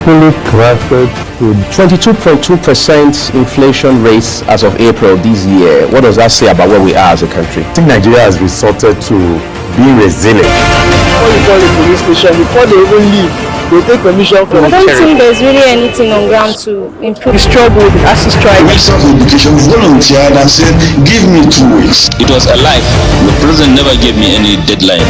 carefully crafted to 22.2% inflation rates as of April this year. What does that say about where we are as a country? I think Nigeria has resorted to being resilient. Before you call the police station, before they even leave, they take permission from I don't think there's really anything on ground to improve. the struggle, the ASU strike. Minister of Education volunteered and said, give me 2 weeks. It was a lie. The president never gave me any deadline.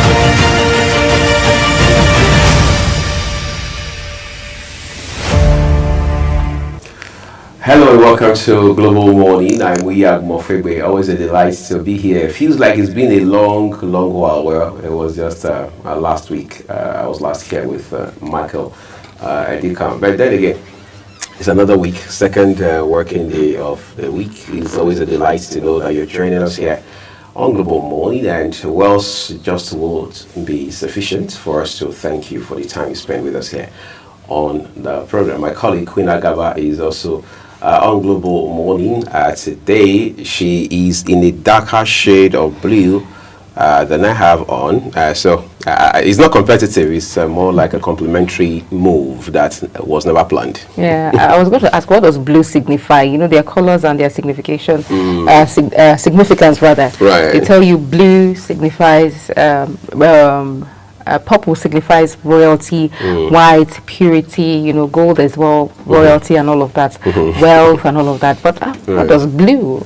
Hello and welcome to Global Morning. I'm Wiyag Mofegbe. Always a delight to be here. It feels like it's been a long while. Well, it was just last week. I was last here with Michael Edikam. But then again, it's another week, second working day of the week. It's always a delight to know that you're joining us here on Global Morning, and wealth just won't be sufficient for us to thank you for the time you spent with us here on the program. My colleague Queen Agaba is also on Global Morning. Today she is in a darker shade of blue than I have on, so it's not competitive. It's more like a complimentary move that was never planned. Yeah, I was going to ask, what does blue signify? You know, their colors and their signification, significance rather. Right. They tell you blue signifies purple signifies royalty, white purity, you know, gold as well, royalty and all of that, wealth and all of that. But what does blue?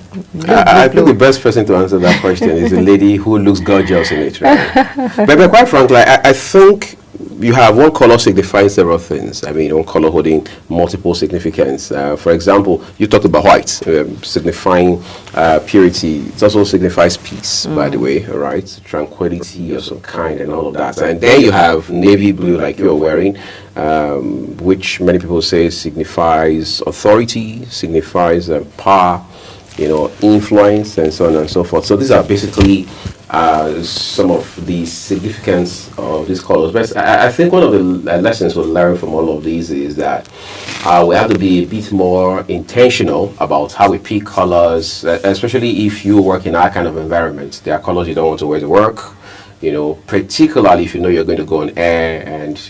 I think the best person to answer that question is a lady who looks gorgeous in it, right? but quite frankly, I think you have one color signifying several things. I mean, one color holding multiple significance. For example, you talked about white, signifying purity. It also signifies peace, by the way, all right? Tranquility of some kind and all of that. And then you have navy blue, like you're wearing, which many people say signifies authority, signifies power, you know, influence, and so on and so forth. So these are basically some of the significance of these colors. But I think one of the lessons we'll learn from all of these is that we have to be a bit more intentional about how we pick colors, especially if you work in our kind of environment. There are colors you don't want to wear to work, you know, particularly if you know you're going to go on air, and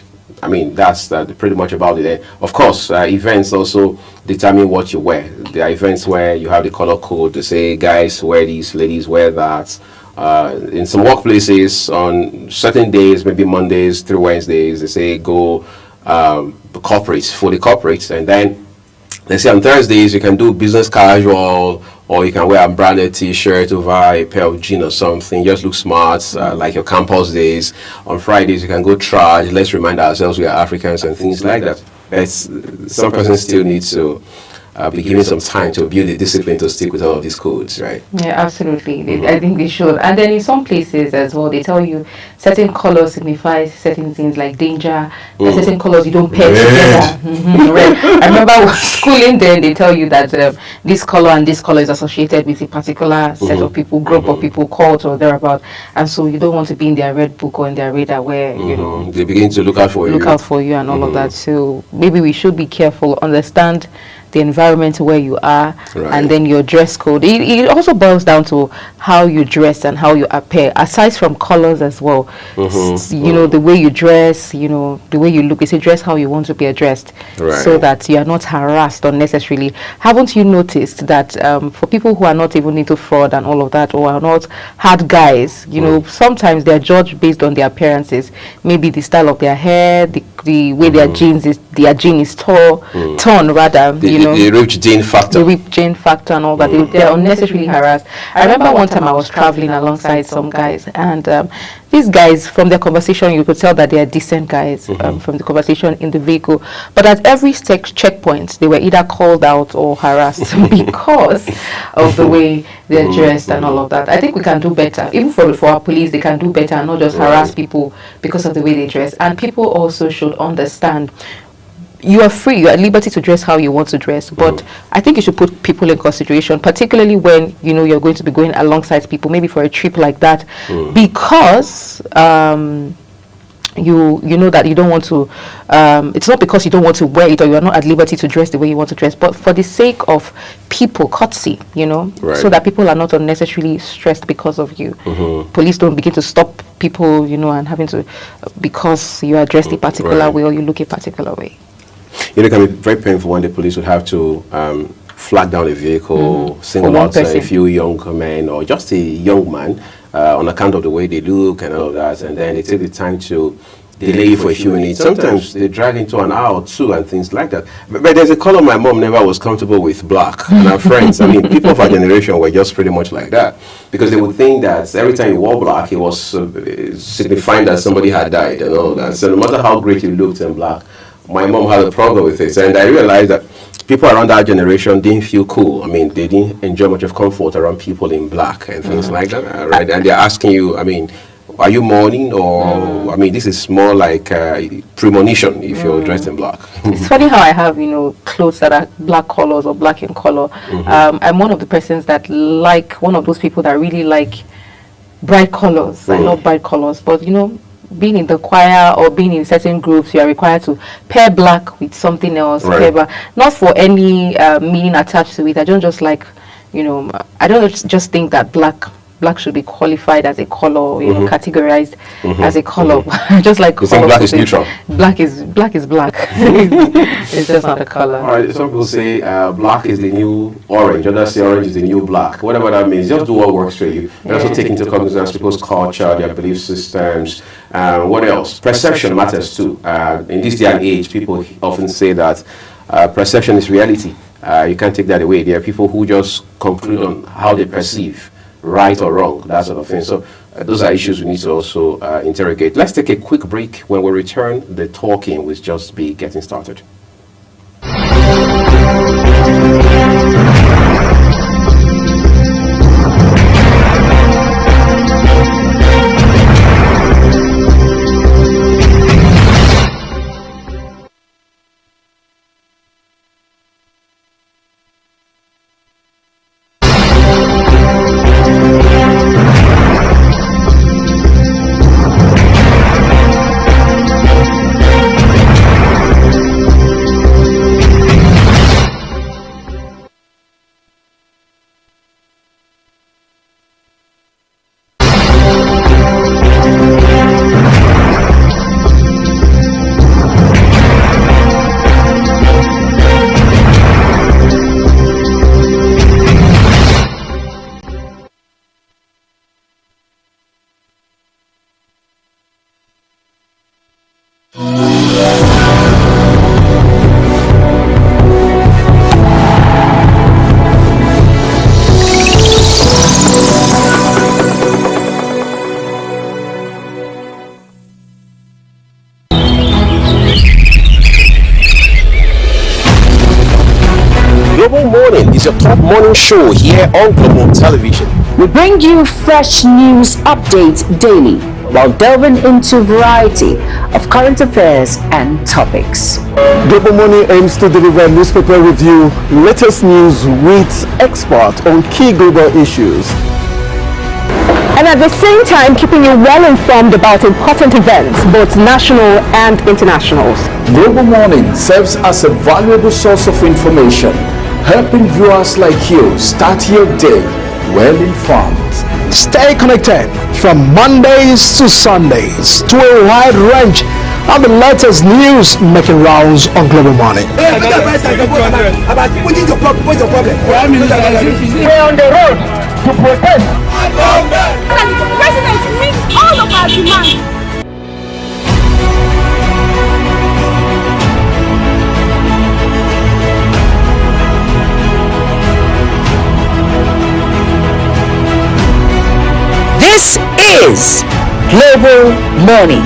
I mean, that's pretty much about it. And of course, events also determine what you wear. There are events where you have the color code to say, guys wear these, ladies wear that. In some workplaces, on certain days, maybe Mondays through Wednesdays, they say go corporate, fully corporate. And then they say on Thursdays, you can do business casual, or you can wear a branded t-shirt over a pair of jeans or something, just look smart, like your campus days. On Fridays, you can go trad. Let's remind ourselves we are Africans and things like that. But some person still needs to be given some time to build the discipline to stick with all of these codes, right? Yeah, absolutely. I think they should. And then in some places as well, they tell you certain colors signify certain things like danger, and certain colors you don't pair together. Right. I remember schooling then, they tell you that this color and this color is associated with a particular set of people, group of people, cult or thereabout. And so you don't want to be in their red book or in their radar where, you know, they begin to look out for you. And all of that. So maybe we should be careful, understand the environment where you are, and then your dress code. It also boils down to how you dress and how you appear, aside from colors as well. You know, the way you dress, you know, the way you look. It's a dress how you want to be addressed, so that you are not harassed unnecessarily. Haven't you noticed that for people who are not even into fraud and all of that, or are not hard guys, you know, sometimes they are judged based on their appearances, maybe the style of their hair, the way their jean is torn rather, the ripped jean factor. The ripped jean factor and all that. They're unnecessarily harassed. I remember one time I was traveling alongside some guys, and these guys, from their conversation, you could tell that they are decent guys from the conversation in the vehicle. But at every checkpoint, they were either called out or harassed because of the way they're dressed and all of that. I think we can do better. Even for our police, they can do better and not just harass people because of the way they dress. And people also should understand, you are free, you are at liberty to dress how you want to dress, but I think you should put people in consideration, particularly when you know you're going to be going alongside people, maybe for a trip like that, because you know that you don't want to, it's not because you don't want to wear it or you are not at liberty to dress the way you want to dress, but for the sake of people, courtesy, you know, so that people are not unnecessarily stressed because of you. Police don't begin to stop people, you know, and having to, because you are dressed a particular way or you look a particular way. You know, it can be very painful when the police would have to flag down a vehicle, single For one out a person. few young men or just a young man on account of the way they look and all of that, and then they take the time to delay for a few minutes. Sometimes they drag into an hour or two and things like that. But there's a color my mom never was comfortable with, black. And our friends, I mean, people of our generation were just pretty much like that. Because they would think that every time you wore black, it was signifying that somebody had died and all that. So no matter how great you looked in black, my mom had a problem with it. And I realized that people around our generation didn't feel cool. I mean, they didn't enjoy much of comfort around people in black and things like that, right? And they're asking you, I mean, are you mourning or, I mean, this is more like premonition if you're dressed in black. It's funny how I have, you know, clothes that are black colors or black in color. I'm one of the persons that one of those people that really like bright colors. I love bright colors, but you know, being in the choir or being in certain groups, you are required to pair black with something else. Right. Pair not for any meaning attached to it. I don't just like, you know, I don't just think that black should be qualified as a color, you know, categorized as a color. Just like You think black is colors, neutral? Black is black. It's just not a color. All right, some people say black is the new orange, others say orange is the new black. Whatever that means, just do what works for you. And also take into cognizance people's culture, their belief systems. What else? Perception matters too. In this day and age, people often say that perception is reality. You can't take that away. There are people who just conclude on how they perceive, right or wrong, that sort of thing. So those are issues we need to also interrogate. Let's take a quick break. When we return, the talking will just be getting started. Global Morning is your top morning show here on Global Television. We bring you fresh news updates daily while delving into a variety of current affairs and topics. Global Morning aims to deliver newspaper review, latest news with experts on key global issues. And at the same time, keeping you well informed about important events, both national and international. Global Morning serves as a valuable source of information, helping viewers like you start your day well informed. Stay connected from Mondays to Sundays to a wide range of the latest news making rounds on Global Morning. We're on the road to protest. The president meets all of our demands. This is Global Morning.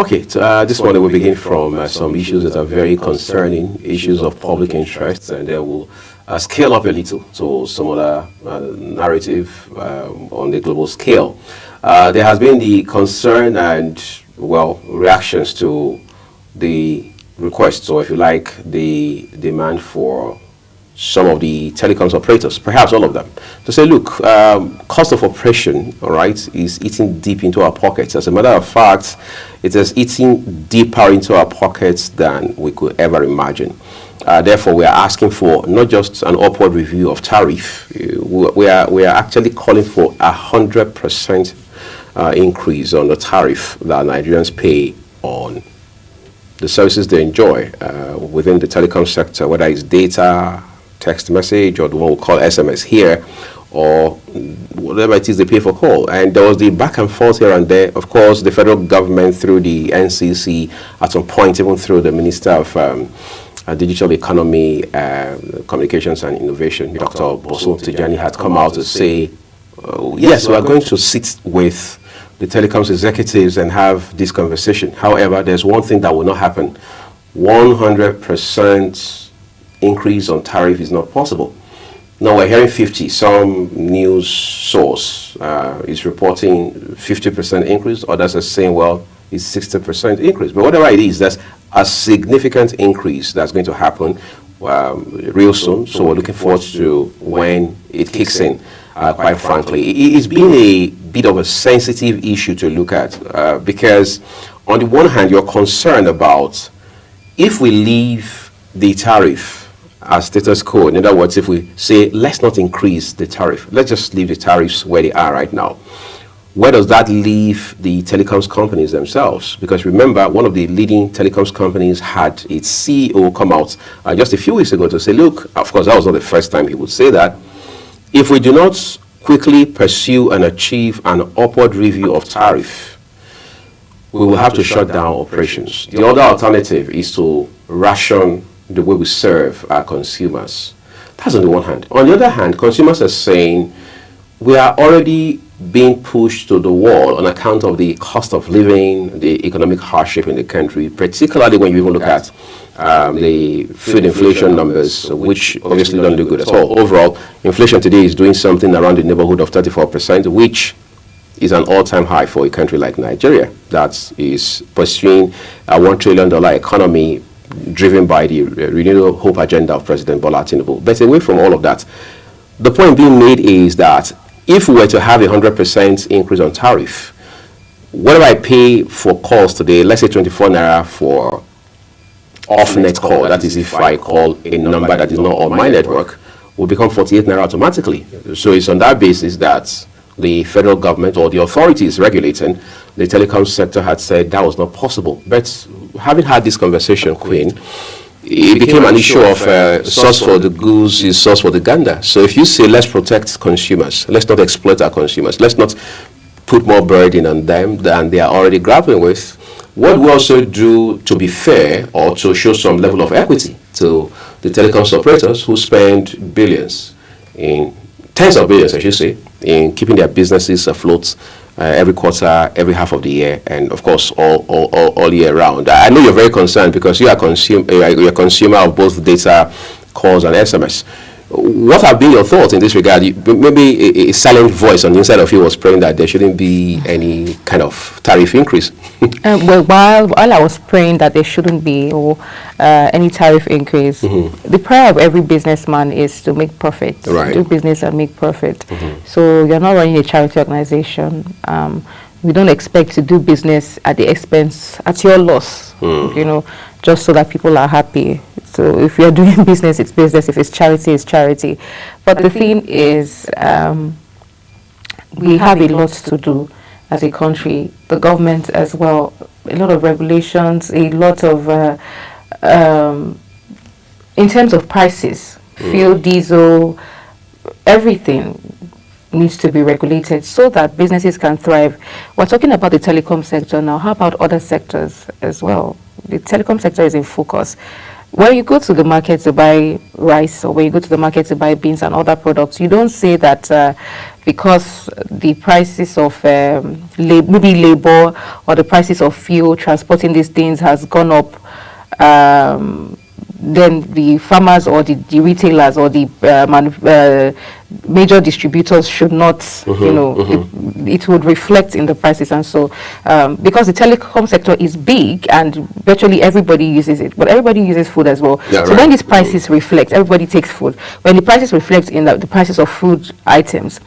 Okay, this morning we begin from some issues that are very concerning, issues of public interest, and then we'll scale up a little to some other narrative on the global scale. There has been the concern and, well, reactions to the requests, or if you like, the demand for some of the telecoms operators, perhaps all of them, to say, look, cost of operation, all right, is eating deep into our pockets. As a matter of fact, it is eating deeper into our pockets than we could ever imagine. Therefore, we are asking for not just an upward review of tariff. We are actually calling for 100% increase on the tariff that Nigerians pay on the services they enjoy within the telecom sector, whether it's data, text message, or the one we call SMS here, or whatever it is they pay for call. And there was the back and forth here and there. Of course, the federal government through the NCC, at some point even through the Minister of Digital Economy, Communications and Innovation, Dr. Bosun Tijani, had come out to say, yes, we are going to sit with the telecoms executives and have this conversation. However, there's one thing that will not happen. 100% increase on tariff is not possible. Now we're hearing 50. Some news source is reporting 50% increase. Others are saying, well, it's 60% increase. But whatever it is, that's a significant increase that's going to happen real soon. So we're looking forward to when it kicks in, quite frankly. It's been a bit of a sensitive issue to look at because on the one hand, you're concerned about if we leave the tariff as status quo. In other words, if we say, let's not increase the tariff, let's just leave the tariffs where they are right now, where does that leave the telecoms companies themselves? Because remember, one of the leading telecoms companies had its CEO come out just a few weeks ago to say, look, of course, that was not the first time he would say that, if we do not quickly pursue and achieve an upward review of tariff, we will have to shut down operations. The other alternative is to ration the way we serve our consumers. That's on the one hand. On the other hand, consumers are saying we are already being pushed to the wall on account of the cost of living, the economic hardship in the country, particularly when you even look at the food inflation numbers, which obviously don't look good at all. Overall, inflation today is doing something around the neighborhood of 34%, which is an all-time high for a country like Nigeria that is pursuing a $1 trillion economy driven by the renewable hope agenda of President Bola Tinubu. But away from all of that, the point being made is that if we were to have 100% increase on tariff, whatever I pay for calls today, let's say 24 naira for off-net call, that is if I call a number that is not on my network, will become 48 naira automatically. So it's on that basis that the federal government or the authorities regulating the telecom sector had said that was not possible. But having had this conversation, Queen, it became an issue of sauce for the goose is sauce for the gander. So if you say let's protect consumers, let's not exploit our consumers, let's not put more burden on them than they are already grappling with, what we also do to be fair or to show some level of equity to the telecoms operators who spend billions, in tens of billions, I should say, in keeping their businesses afloat every quarter, every half of the year, and of course all year round. I know you're very concerned because you're a consumer of both data, calls, and SMS. What have been your thoughts in this regard? Maybe a silent voice on the inside of you was praying that there shouldn't be any kind of tariff increase. Well, while I was praying that there shouldn't be any tariff increase, the prayer of every businessman is to make profit, do business and make profit. So you're not running a charity organization. We don't expect to do business at the expense, at your loss, you know, just so that people are happy. So if you're doing business, it's business. If it's charity, it's charity. But the thing is, we have a lot to do as a country, the government as well, a lot of regulations, a lot of, in terms of prices, fuel, diesel, everything needs to be regulated so that businesses can thrive. We're talking about the telecom sector now. How about other sectors as well? The telecom sector is in focus. when you go to the market to buy rice, or when you go to the market to buy beans and other products, you don't say that because the prices of maybe labor or the prices of fuel transporting these things has gone up, then the farmers or the retailers or the major distributors should not, it would reflect in the prices. And so because the telecom sector is big and virtually everybody uses it, but everybody uses food as well. Yeah, so when these prices reflect, everybody takes food. When the prices reflect in the prices of food items,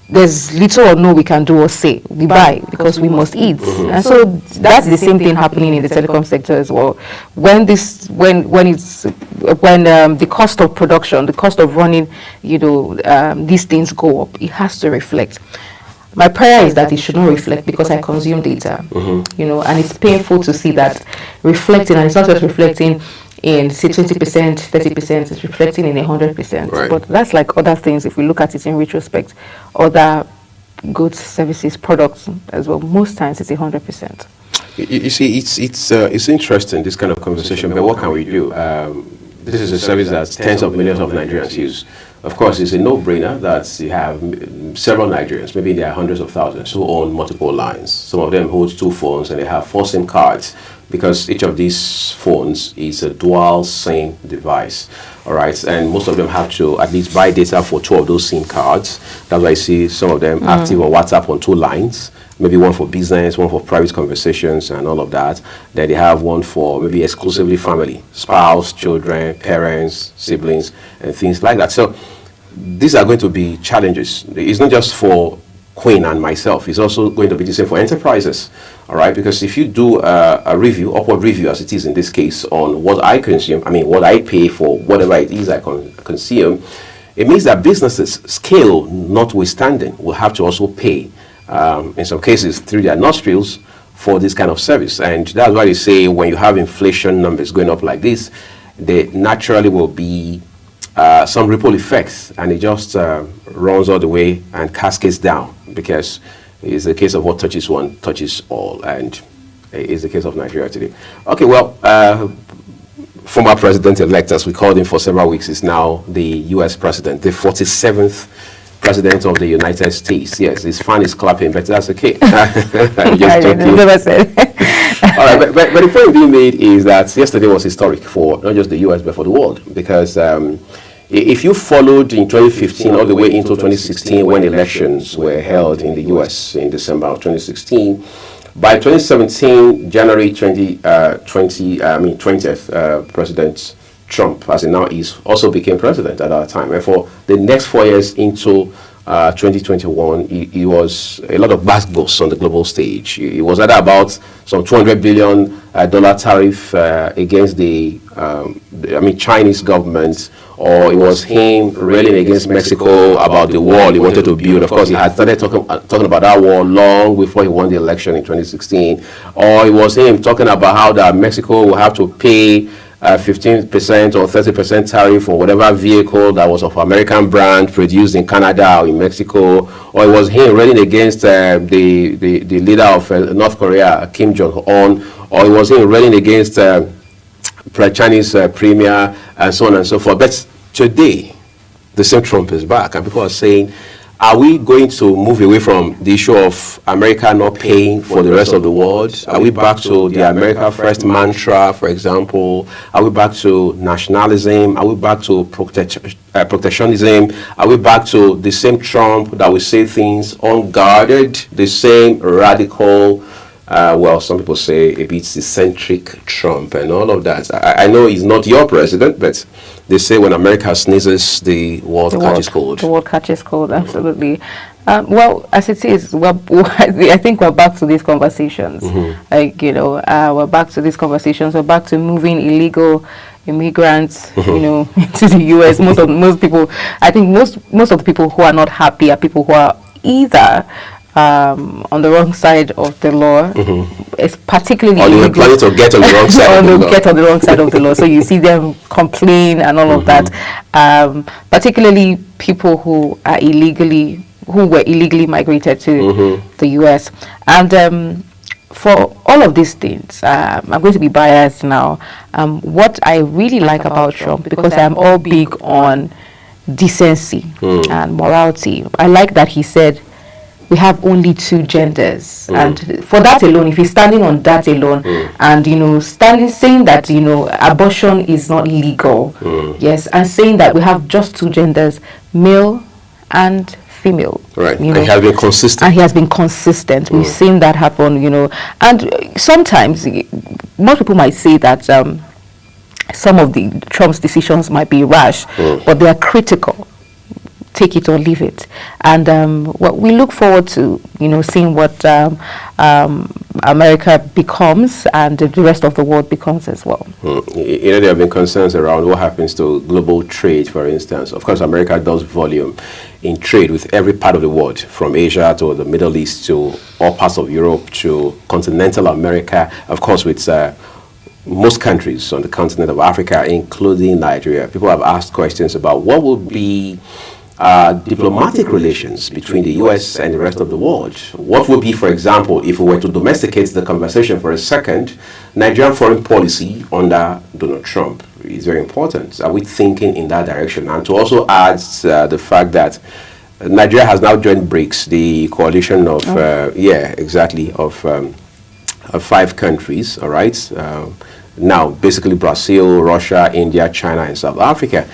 there's little or no we can do or say. We buy because we must eat. And so that's the same thing happening in the telecom sector as well. When the cost of production, the cost of running, these things go up, it has to reflect. My prayer is that it should not reflect, because I consume data, and it's painful to see that reflecting, and it's not just reflecting in, say, 20%, 30%, it's reflecting in 100%. Right. But that's like other things, if we look at it in retrospect, other goods, services, products as well, most times it's 100%. You see, it's interesting, this kind of conversation, but what can we do? This is a service that tens of millions of Nigerians use. Of course, it's a no-brainer that you have several Nigerians, maybe there are hundreds of thousands, who own multiple lines. Some of them hold 2 phones and they have 4 SIM cards, because each of these phones is a dual SIM device. All right, and most of them have to at least buy data for 2 of those SIM cards. That's why I see some of them active on WhatsApp on 2 lines. Maybe one for business, one for private conversations and all of that. Then they have one for maybe exclusively family, spouse, children, parents, siblings, and things like that. So these are going to be challenges. It's not just for Queen and myself. It's also going to be the same for enterprises. All right, because if you do a review, upward review as it is in this case, on what I consume, what I pay for whatever it is I consume, it means that businesses, scale notwithstanding, will have to also pay, in some cases through their nostrils, for this kind of service. And that's why they say when you have inflation numbers going up like this, there naturally will be some ripple effects, and it just runs all the way and cascades down, because it's the case of what touches one touches all, and it's the case of Nigeria today. Okay, well, former president-elect, as we called him for several weeks, is now the U.S. president, the 47th president of the United States. Yes, his fan is clapping, but that's okay. I'm just joking. All right, but the point being made is that yesterday was historic for not just the U.S. but for the world, because if you followed in 2015 all the way into 2016, when elections were held in the U.S. in December of 2016, by 2017, January 20th, President Trump, as he now is, also became president at that time. And for the next 4 years into 2021, it was a lot of basketballs on the global stage. It was either about some $200 billion tariff against the Chinese government, or it was him railing against Mexico about the wall he wanted to build. Of course, he had started talking about that wall long before he won the election in 2016. Or it was him talking about how that Mexico will have to pay 15% or 30% tariff on whatever vehicle that was of American brand produced in Canada or in Mexico. Or it was him railing against the leader of North Korea, Kim Jong-un. Or it was him railing against Chinese premier, and so on and so forth. But today, the same Trump is back, and people are saying, are we going to move away from the issue of America not paying for the rest of the world? Are we back to the America First mantra, for example? Are we back to nationalism? Are we back to protectionism? Are we back to the same Trump that will say things unguarded, the same radical, well, some people say a bit eccentric Trump and all of that? I know he's not your president, but they say when America sneezes, the world catches cold. The world catches cold, absolutely. Well, as it is, I think we're back to these conversations. We're back to these conversations. We're back to moving illegal immigrants, into the U.S. Most people, I think most of the people who are not happy are people who are either on the wrong side of the law, it's particularly planning to get on the wrong side of the law. Get on the wrong side of the law. So you see them complain and all of that. Particularly people who were illegally migrated to the U.S. And for all of these things, I'm going to be biased now. What I really like about Trump, because I'm all big on decency and morality, I like that he said we have only two genders, and for that alone, if he's standing on that alone, and saying that abortion is not legal, yes, and saying that we have just two genders, male and female, right? And he has been consistent. And he has been consistent. We've seen that happen, and sometimes most people might say that some of the Trump's decisions might be rash, but they are critical. Take it or leave it, and what we look forward to, seeing what America becomes and the rest of the world becomes as well. There have been concerns around what happens to global trade, for instance. Of course, America does volume in trade with every part of the world, from Asia to the Middle East to all parts of Europe to continental America, of course, with most countries on the continent of Africa, including Nigeria. People have asked questions about what would be diplomatic relations between the U.S. and the rest of the world. What would be, for example, if we were to domesticate the conversation for a second, Nigerian foreign policy under Donald Trump is very important. Are we thinking in that direction? And to also add the fact that Nigeria has now joined BRICS, the coalition of, of 5 countries, all right? Now, basically Brazil, Russia, India, China, and South Africa.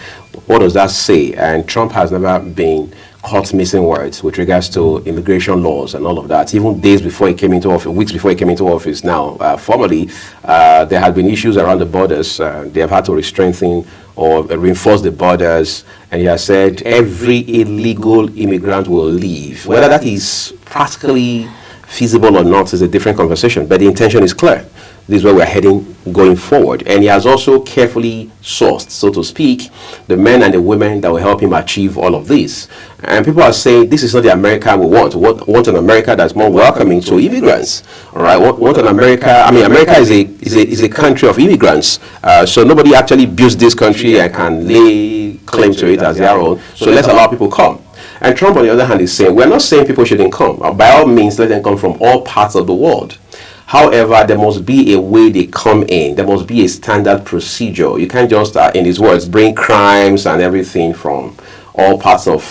What does that say? And Trump has never been caught missing words with regards to immigration laws and all of that. Even days before he came into office, weeks before he came into office now, formally, there had been issues around the borders. They have had to strengthen or reinforce the borders. And he has said every illegal immigrant will leave. Whether that is practically feasible or not is a different conversation, but the intention is clear. This is where we're heading going forward. And he has also carefully sourced, so to speak, the men and the women that will help him achieve all of this. And people are saying this is not the America we want. We want an America that's more welcoming to immigrants. All right, want an America. I mean, America is a country of immigrants. So nobody actually builds this country and can lay claim to it as their own. So let's allow people come. And Trump, on the other hand, is saying we're not saying people shouldn't come. By all means, let them come from all parts of the world. However, there must be a way they come in. There must be a standard procedure. You can't just, in his words, bring crimes and everything from all parts of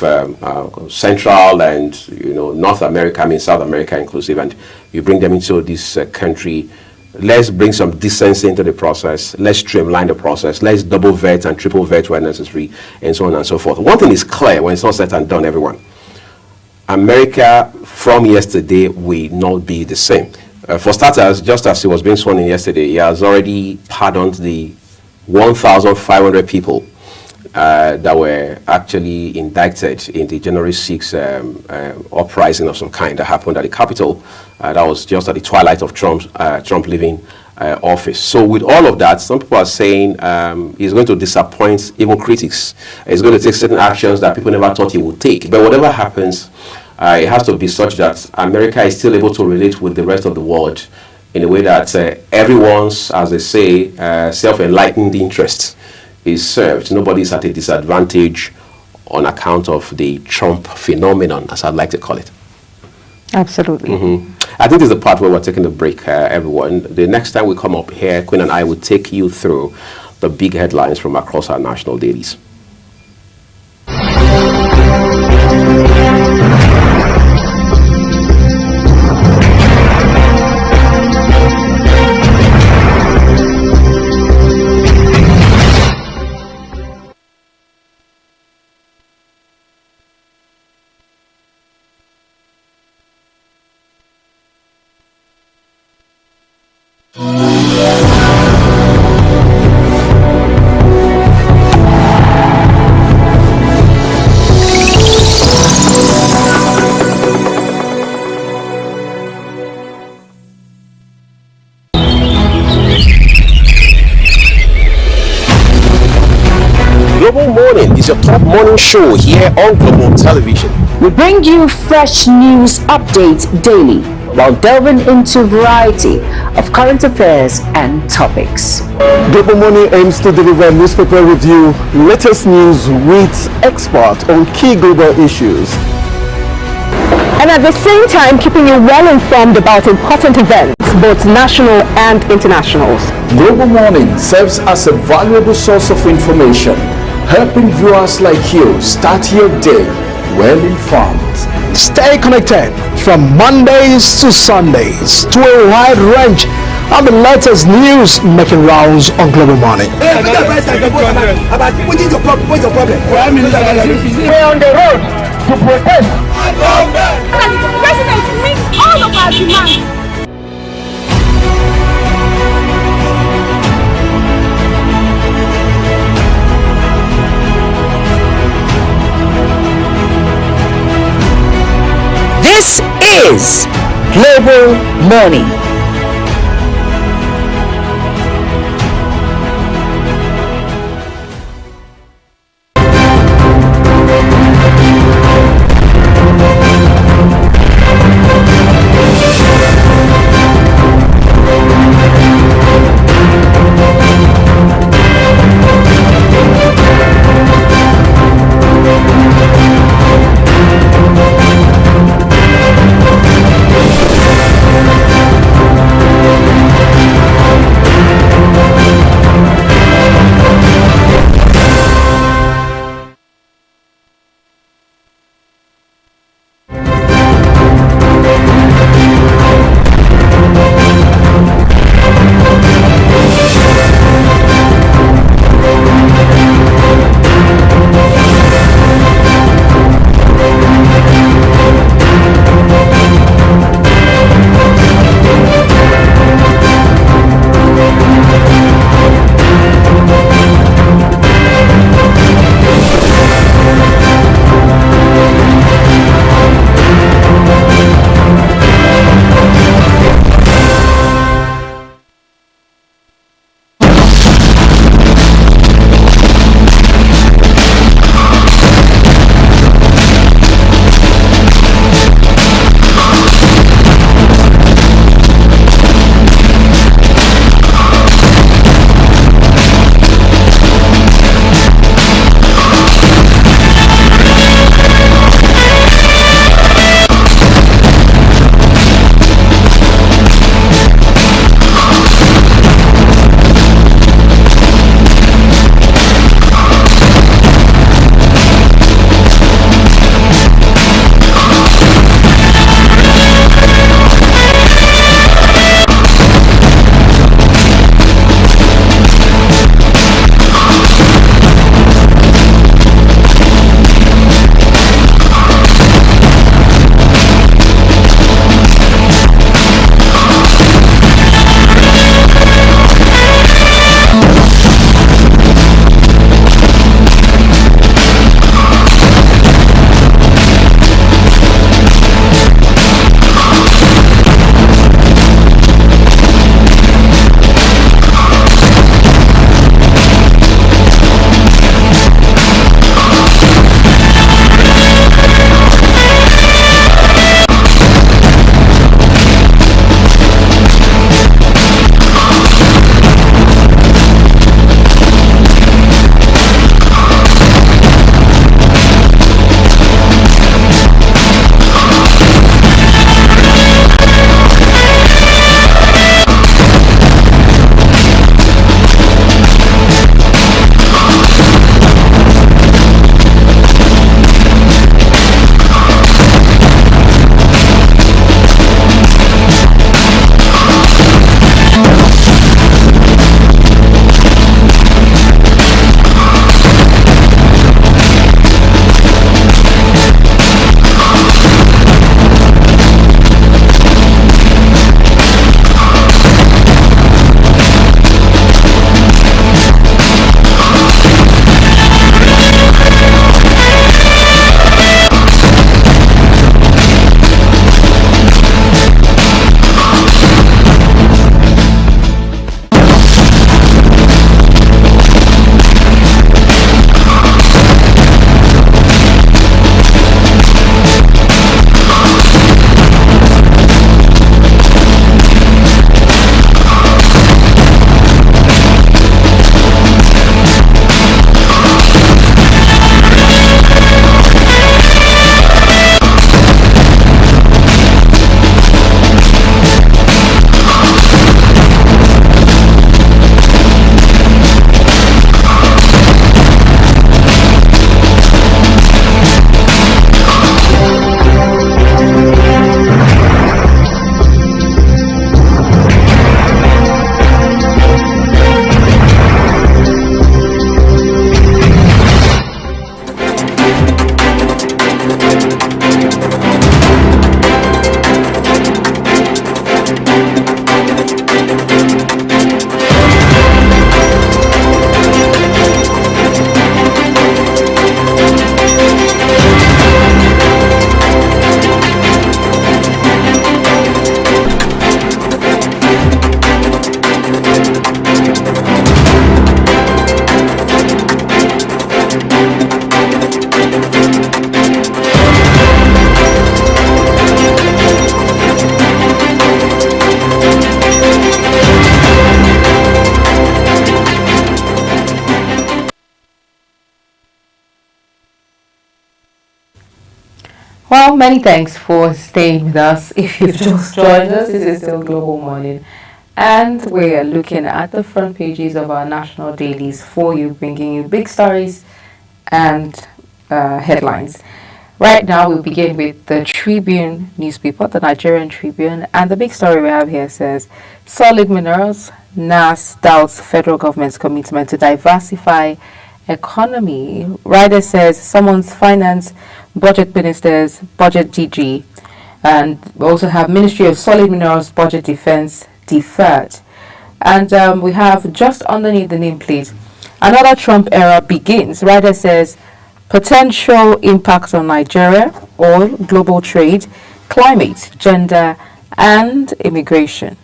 Central and North America, I mean South America inclusive, and you bring them into this country. Let's bring some decency into the process. Let's streamline the process. Let's double vet and triple vet where necessary, and so on and so forth. One thing is clear when it's all said and done, everyone. America from yesterday will not be the same. For starters, just as he was being sworn in yesterday, he has already pardoned the 1,500 people that were actually indicted in the January 6th uprising of some kind that happened at the Capitol. That was just at the twilight of Trump leaving office. So with all of that, some people are saying he's going to disappoint even critics. He's going to take certain actions that people never thought he would take. But whatever happens, it has to be such that America is still able to relate with the rest of the world in a way that everyone's, as they say, self-enlightened interest is served. Nobody's at a disadvantage on account of the Trump phenomenon, as I'd like to call it. Absolutely. I think this is the part where we're taking a break, everyone. The next time we come up here, Queen and I will take you through the big headlines from across our national dailies. Global Morning is your top morning show here on Global Television. We bring you fresh news updates daily while delving into a variety of current affairs and topics. Global Morning aims to deliver newspaper review, latest news with experts on key global issues. And at the same time, keeping you well informed about important events. both national and internationals. Global Morning serves as a valuable source of information, helping viewers like you start your day well informed. Stay connected from Mondays to Sundays to a wide range of the latest news making rounds on Global Morning. We're on the road to protest. The president meets all of our demands. This is Global Morning. Well, many thanks for staying with us. If you've just joined us, this is still Global Morning. And we're looking at the front pages of our national dailies for you, bringing you big stories and headlines. Right now, we'll begin with the Tribune newspaper, the Nigerian Tribune. And the big story we have here says, Solid Minerals, NAS doubts federal government's commitment to diversify economy. Rider says someone's finance budget ministers budget DG, and we also have Ministry of Solid Minerals budget defense deferred. And we have just underneath the nameplate, another Trump era begins. Rider says potential impact on Nigeria, oil, global trade, climate, gender, and immigration.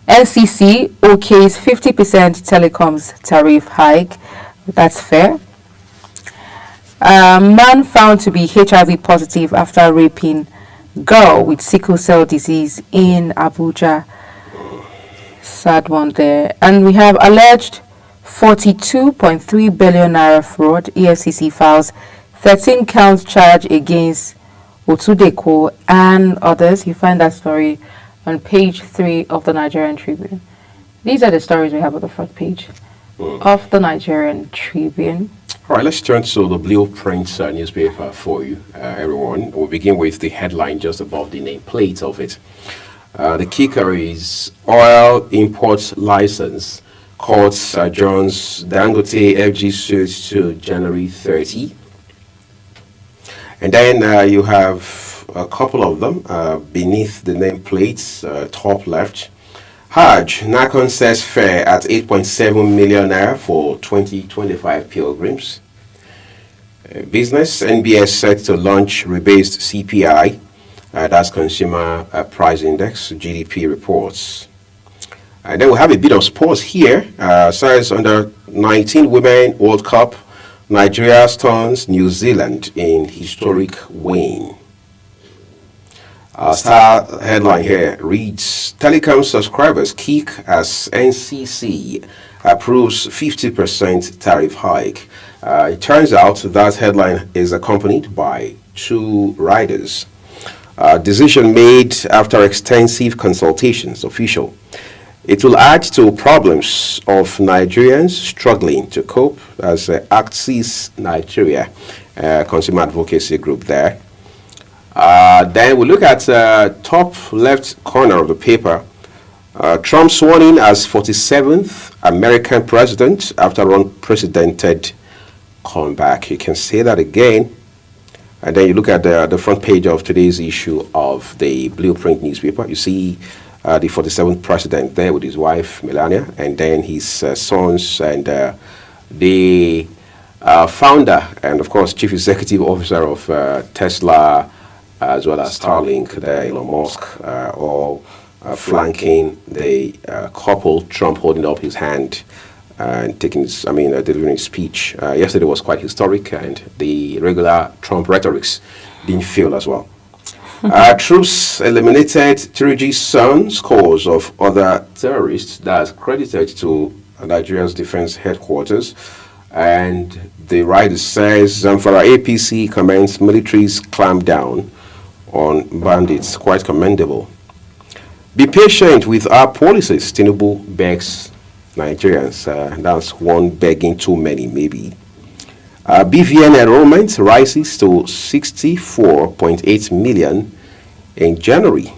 NCC okays 50% telecoms tariff hike. That's fair. Man found to be HIV positive after raping girl with sickle cell disease in Abuja. Sad one there. And we have alleged 42.3 billion naira fraud. EFCC files 13 count charge against Otudeko and others. You find that story on page 3 of the Nigerian Tribune. These are the stories we have on the front page of the Nigerian Tribune. All right, let's turn to the Blueprint newspaper for you, everyone. We'll begin with the headline just above the nameplate of it. The kicker is oil import license. Courts adjourns Dangote FG suits to January 30. And then you have a couple of them beneath the nameplates, top left. Hajj, Nakon says fare at 8.7 million naira for 2025 pilgrims. Business, NBS set to launch rebased CPI, that's Consumer Price Index, GDP reports. And then we have a bit of sports here. Says under 19 Women World Cup, Nigeria stuns New Zealand in historic win. Star headline here reads, Telecom subscribers kick as NCC approves 50% tariff hike. It turns out that headline is accompanied by 2 riders. Decision made after extensive consultations, official. It will add to problems of Nigerians struggling to cope, as Axis Nigeria, consumer advocacy group there. Then we look at top left corner of the paper. Trump sworn in as 47th American president after unprecedented comeback. You can say that again. And then you look at the front page of today's issue of the Blueprint newspaper. You see the 47th president there with his wife, Melania, and then his sons and the founder and, of course, chief executive officer of Tesla, as well as Starlink, Elon Musk, all flanking the couple, Trump holding up his hand and delivering his speech. Yesterday was quite historic, and the regular Trump rhetorics didn't fail as well. Troops eliminated Turji's son's cause of other terrorists that's credited to Nigeria's defense headquarters. And the writer says Zamfara APC commends military's clampdown on bandits. Quite commendable. Be patient with our policies, Tinubu begs Nigerians. That's one begging too many, maybe. BVN enrollment rises to 64.8 million in January.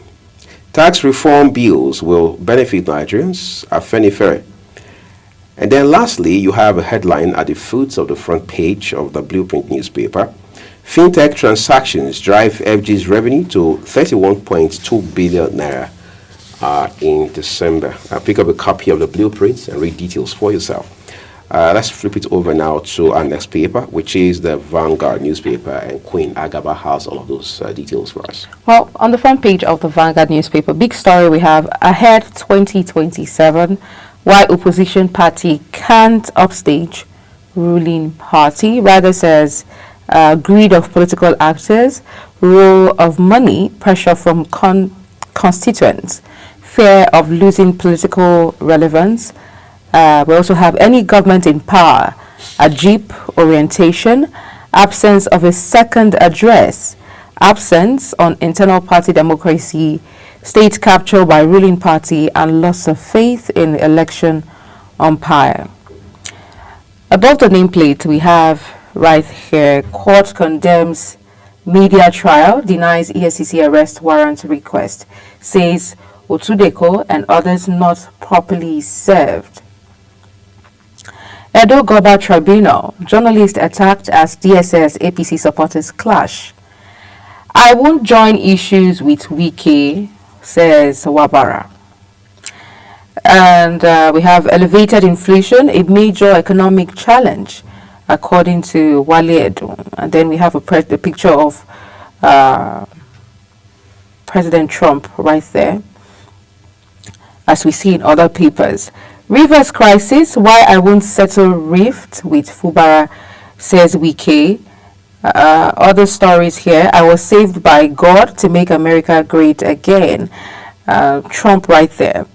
Tax reform bills will benefit Nigerians, Afenifere. And then lastly, you have a headline at the foot of the front page of the Blueprint newspaper. Fintech transactions drive FG's revenue to 31.2 billion naira in December. Pick up a copy of the Blueprint and read details for yourself. Let's flip it over now to our next paper, which is the Vanguard newspaper, and Queen Agaba has all of those details for us. Well, on the front page of the Vanguard newspaper, big story we have, ahead 2027, why opposition party can't upstage ruling party. Rather says greed of political actors, role of money, pressure from constituents, fear of losing political relevance. We also have any government in power, a Jeep orientation, absence of a second address, absence on internal party democracy, state capture by ruling party, and loss of faith in election umpire. Above the nameplate, we have right here, court condemns media trial, denies EFCC arrest warrant request, says Otudeko and others not properly served. Edo Goba Tribunal, journalist attacked as DSS APC supporters clash. I won't join issues with Wike, says Wabara. And we have elevated inflation, a major economic challenge, according to Wale Edo. And then we have a picture of President Trump right there, as we see in other papers. Rivers crisis, why I won't settle rift with Fubara, says Wike. Other stories here, I was saved by God to make America great again. Trump right there.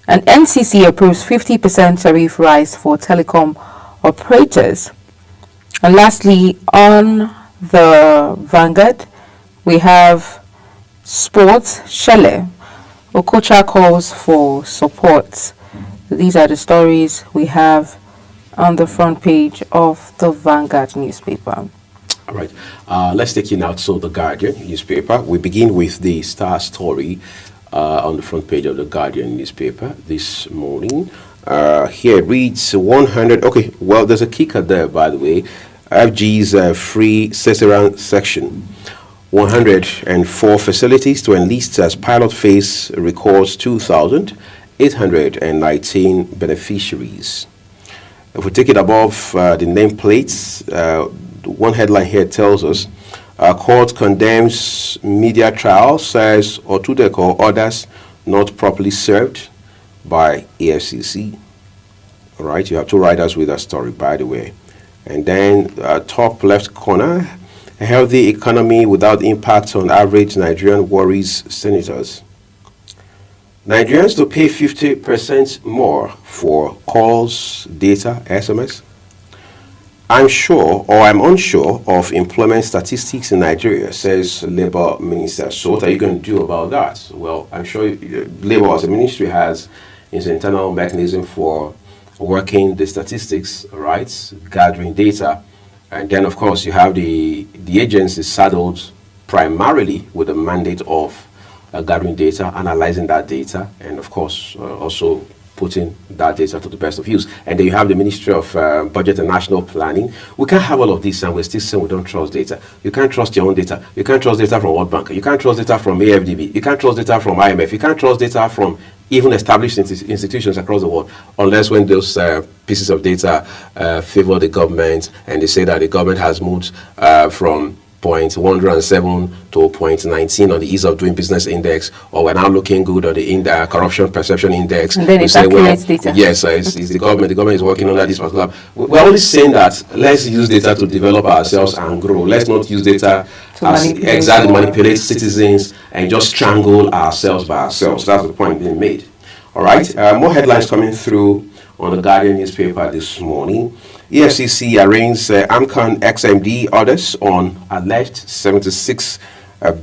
And NCC approves 50% tariff rise for telecom operators. And lastly, on the Vanguard, we have sports. Shele Okocha calls for support. These are the stories we have on the front page of the Vanguard newspaper. All right. Let's take you now to the Guardian newspaper. We begin with the star story on the front page of the Guardian newspaper this morning. Here it reads 100. Okay, well, there's a kicker there, by the way. FG's free Cicerone section. 104 facilities to enlist as pilot phase records 2,819 beneficiaries. If we take it above the nameplates, one headline here tells us, court condemns media trial, says Otudeko others not properly served by EFCC. All right, you have two writers with that story, by the way. And then top left corner, a healthy economy without impact on average Nigerian worries senators. Nigerians to pay 50% more for calls, data, SMS. I'm unsure of employment statistics in Nigeria, says Labour Minister. So what are you going to do about that? Well, I'm sure Labour as a ministry has its internal mechanism for working the statistics, right, gathering data. And then, of course, you have the agency saddled primarily with the mandate of gathering data, analyzing that data, and, of course, also putting that data to the best of use. And then you have the Ministry of Budget and National Planning. We can't have all of this and we're still saying we don't trust data. You can't trust your own data. You can't trust data from World Bank. You can't trust data from AFDB. You can't trust data from IMF. You can't trust data from even established institutions across the world, unless when those pieces of data favor the government and they say that the government has moved from 0.107 to 0.19 on the ease of doing business index, or we're now looking good on the corruption perception index. And then it's accurate data. Yes, it's the government. The government is working on that this particular. We're only saying that let's use data to develop ourselves and grow. Let's not use data to manipulate citizens and just strangle ourselves by ourselves. That's the point being made. All right. More headlines coming through on the Guardian newspaper this morning. EFCC arraigns Amcon XMD orders on alleged 76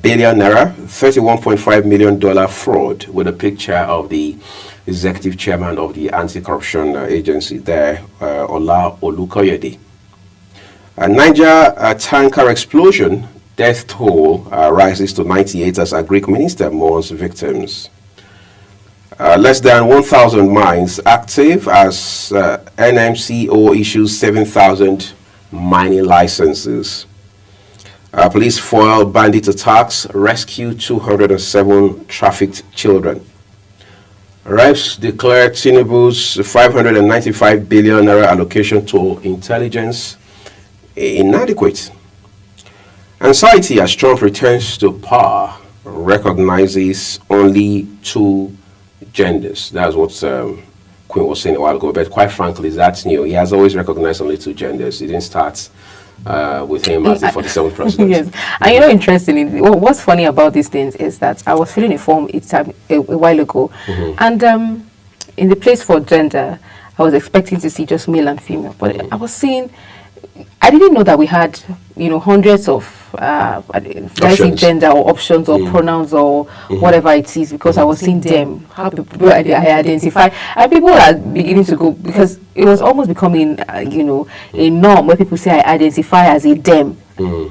billion naira, $31.5 million fraud, with a picture of the executive chairman of the anti-corruption agency there, Ola Olukoyede. Niger tanker explosion, death toll rises to 98 as a Greek minister mourns victims. Less than 1,000 mines active as NMCO issues 7,000 mining licenses. Police foil bandit attacks, rescue 207 trafficked children. Reps declared Tinubu's 595 billion naira allocation to intelligence inadequate. Anxiety as Trump returns to power recognizes only two genders. That's what Queen was saying a while ago, but quite frankly, that's new. He has always recognized only two genders. He didn't start with him as the 47th president. Yes. And you know, interestingly, what's funny about these things is that I was filling a form a while ago, and in the place for gender, I was expecting to see just male and female, but I was seeing I didn't know that we had, hundreds of gender or options or pronouns or whatever it is, because I was seeing them, how people I identify, and people are beginning to go, because it was almost becoming, a norm where people say I identify as a them.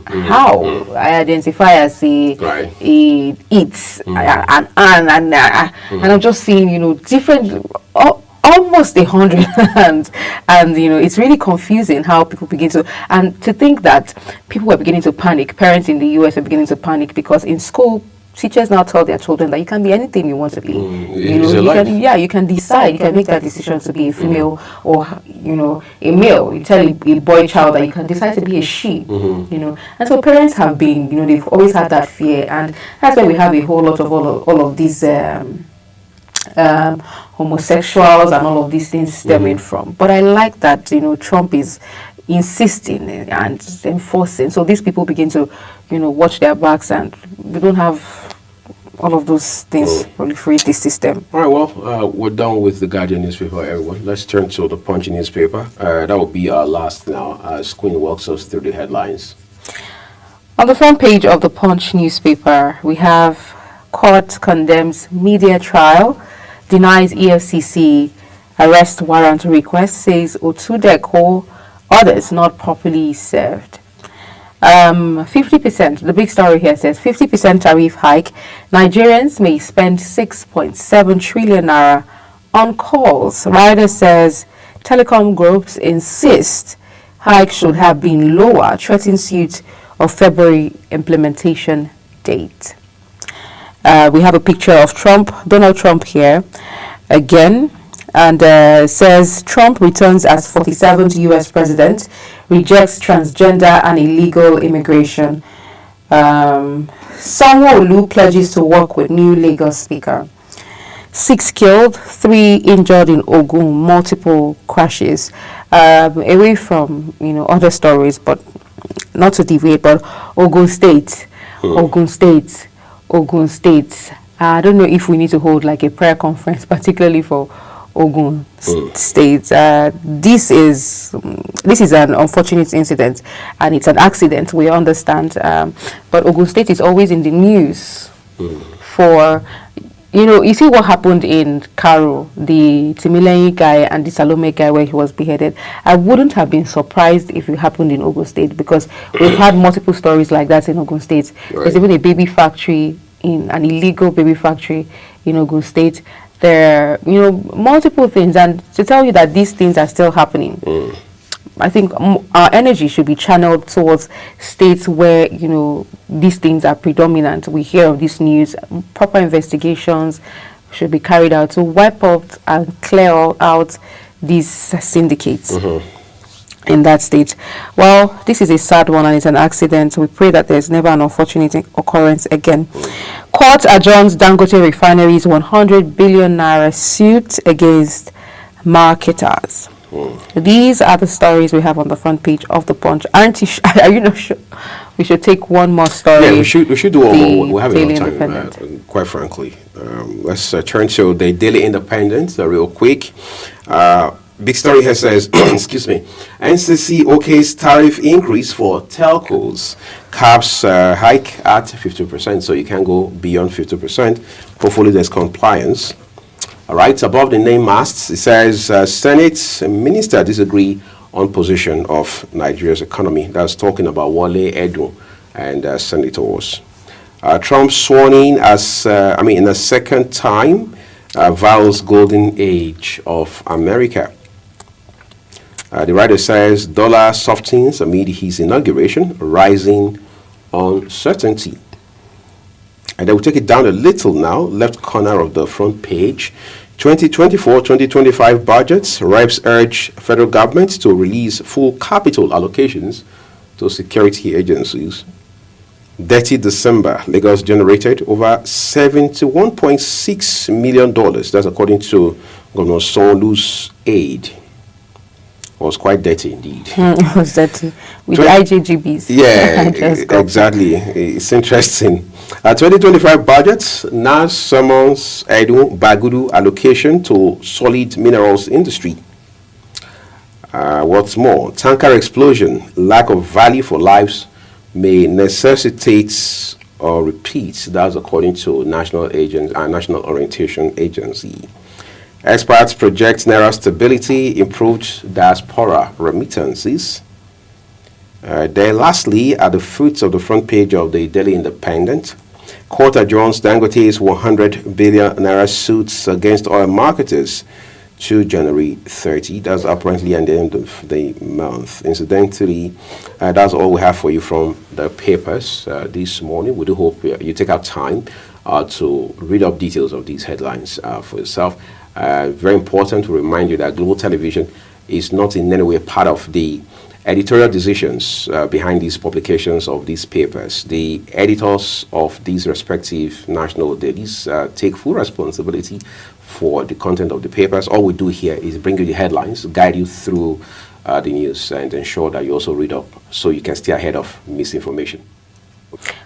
How I identify as a it, and I'm just seeing, different. Almost 100 and it's really confusing how people begin to, and to think that people were beginning to panic. Parents in the US are beginning to panic because in school teachers now tell their children that you can be anything you want to be. You can decide, you can make that decision to be a female or a male. You tell a boy child that you can decide to be a she. And so parents have been, they've always had that fear, and that's why we have a whole lot of all of these homosexuals and all of these things stemming from. But I like that Trump is insisting and enforcing, so these people begin to watch their backs, and we don't have all of those things proliferate the system. All right, well, we're done with the Guardian newspaper, everyone. Let's turn to the Punch newspaper. That will be our last now as Queen walks us through the headlines. On the front page of the Punch newspaper, we have court condemns media trial, denies EFCC arrest warrant request, says Otudeko, others not properly served. 50%, the big story here says 50% tariff hike. Nigerians may spend 6.7 trillion naira on calls. Rider says telecom groups insist hike should have been lower, threatens suit of February implementation date. We have a picture of Donald Trump here again, and says Trump returns as 47th U.S. president, rejects transgender and illegal immigration. Sanwo-Olu pledges to work with new Lagos speaker. 6 killed, 3 injured in Ogun, multiple crashes. Away from other stories, but not to deviate, but Ogun State. I don't know if we need to hold like a prayer conference, particularly for Ogun State. This is an unfortunate incident, and it's an accident, we understand. But Ogun State is always in the news for, you see what happened in Karo, the Timileyin guy and the Salome guy where he was beheaded. I wouldn't have been surprised if it happened in Ogun State, because we've had multiple stories like that in Ogun State. Right. There's even a baby factory, an illegal baby factory in Ogun State. There are, multiple things, and to tell you that these things are still happening, I think our energy should be channeled towards states where, these things are predominant. We hear of this news. Proper investigations should be carried out to wipe out and clear out these syndicates in that state. Well, this is a sad one, and it's an accident. We pray that there's never an unfortunate occurrence again. Court adjourns Dangote Refinery's 100 billion naira suit against marketers. These are the stories we have on the front page of the Punch. Are you not sure? We should take one more story. Yeah, we should do one more. We have enough time, quite frankly. Let's turn to the Daily Independent real quick. Big story here says, excuse me, NCC OK's tariff increase for telcos. Caps hike at 50%, so you can't go beyond 50%. Hopefully there's compliance. All right, above the name masts, it says Senate minister disagree on position of Nigeria's economy. That's talking about Wale Edun and senators. Trump sworn in as, in the second time, vows golden age of America. The writer says dollar softens amid his inauguration, rising uncertainty. And then we'll take it down a little now, left corner of the front page. 2024-2025 budgets, reps urge federal government to release full capital allocations to security agencies. 30 December, Lagos generated over $71.6 million. That's according to Governor Sanwo-Olu's aide. It was quite dirty indeed. It was dirty. With the IJGBs. Yeah, exactly. It's interesting. 2025 budgets, NAS summons Edu Bagudu allocation to solid minerals industry. What's more, tanker explosion, lack of value for lives may necessitate or repeat. That's according to National Orientation Agency. Experts project Naira stability, improved diaspora remittances. Then lastly are the fruits of the front page of the Daily Independent. Court adjourns Dangote's 100 billion Naira suits against oil marketers to January 30. That's apparently at the end of the month. Incidentally, that's all we have for you from the papers this morning. We do hope you take out time to read up details of these headlines for yourself. Very important to remind you that Global Television is not in any way part of the editorial decisions behind these publications of these papers. The editors of these respective national dailies take full responsibility for the content of the papers. All we do here is bring you the headlines, guide you through the news, and ensure that you also read up so you can stay ahead of misinformation.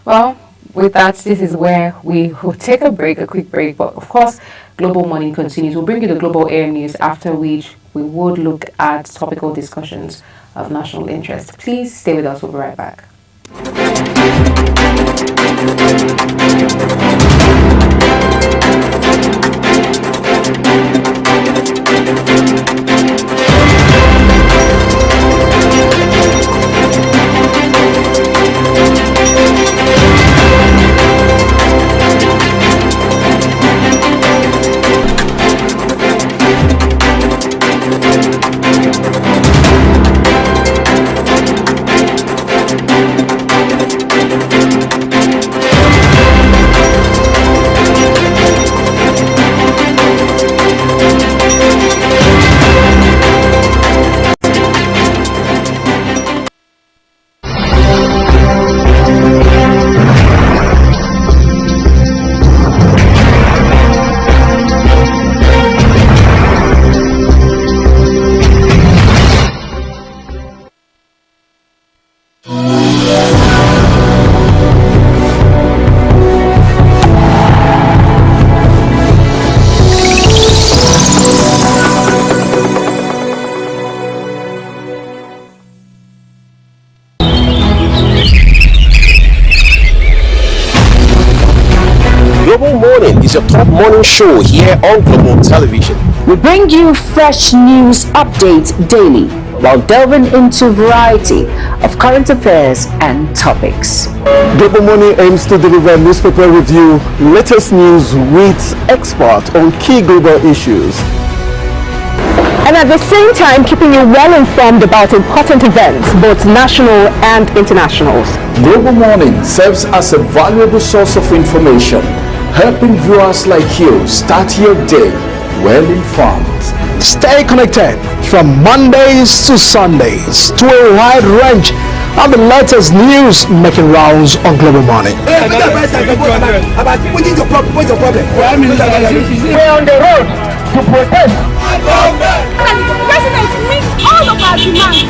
Well, with that, this is where we will take a quick break. But of course, Global Morning continues. We'll bring you the Global AM News, after which we would look at topical discussions of national interest. Please stay with us. We'll be right back. Global Morning is your top morning show here on Global Television. We bring you fresh news updates daily while delving into a variety of current affairs and topics. Global Morning aims to deliver newspaper review, latest news with experts on key global issues, and at the same time keeping you well informed about important events, both national and international. Global Morning serves as a valuable source of information, helping viewers like you start your day well informed. Stay connected from Mondays to Sundays to a wide range of the latest news making rounds on Global Morning. We're on the road to protest. The president meets all of our demands.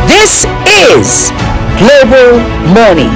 This is Global Morning.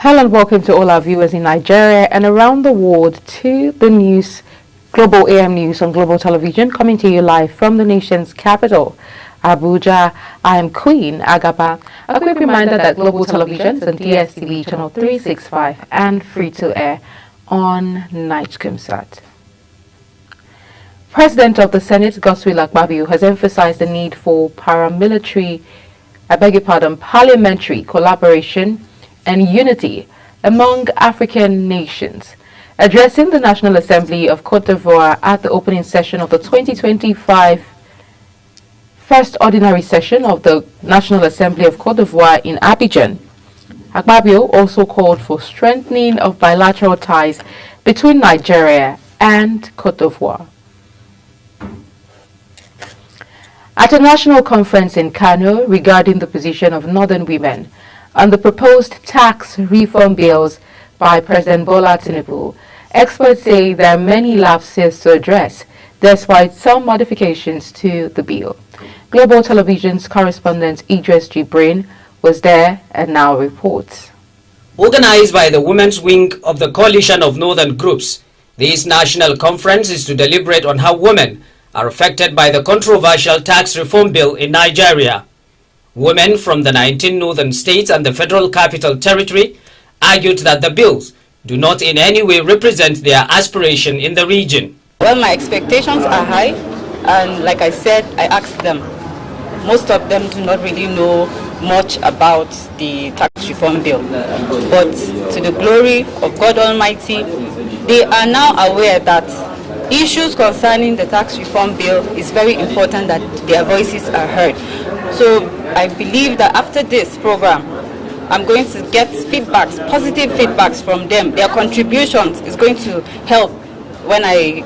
Hello and welcome to all our viewers in Nigeria and around the world to the news, Global AM News on Global Television, coming to you live from the nation's capital, Abuja. I am Queen Agaba. A quick reminder that Global Television is on DSTV channel 365 and free to air on Nightcomsat. President of the Senate, Godswill Akpabio, has emphasized the need for parliamentary collaboration and unity among African nations. Addressing the National Assembly of Cote d'Ivoire at the opening session of the 2025 First Ordinary Session of the National Assembly of Cote d'Ivoire in Abidjan, Akpabio also called for strengthening of bilateral ties between Nigeria and Cote d'Ivoire. At a national conference in Kano regarding the position of northern women on the proposed tax reform bills by President Bola Tinubu, experts say there are many lapses to address, despite some modifications to the bill. Global Television's correspondent Idris Jibrin was there and now reports. Organized by the Women's Wing of the Coalition of Northern Groups, this national conference is to deliberate on how women are affected by the controversial tax reform bill in Nigeria. Women from the 19 northern states and the Federal Capital Territory argued that the bills do not in any way represent their aspiration in the region. Well, my expectations are high, and like I said, I asked them. Most of them do not really know much about the tax reform bill. But to the glory of God Almighty, they are now aware that issues concerning the tax reform bill is very important that their voices are heard. So I believe that after this program, I'm going to get feedbacks, positive feedbacks from them. Their contributions is going to help when I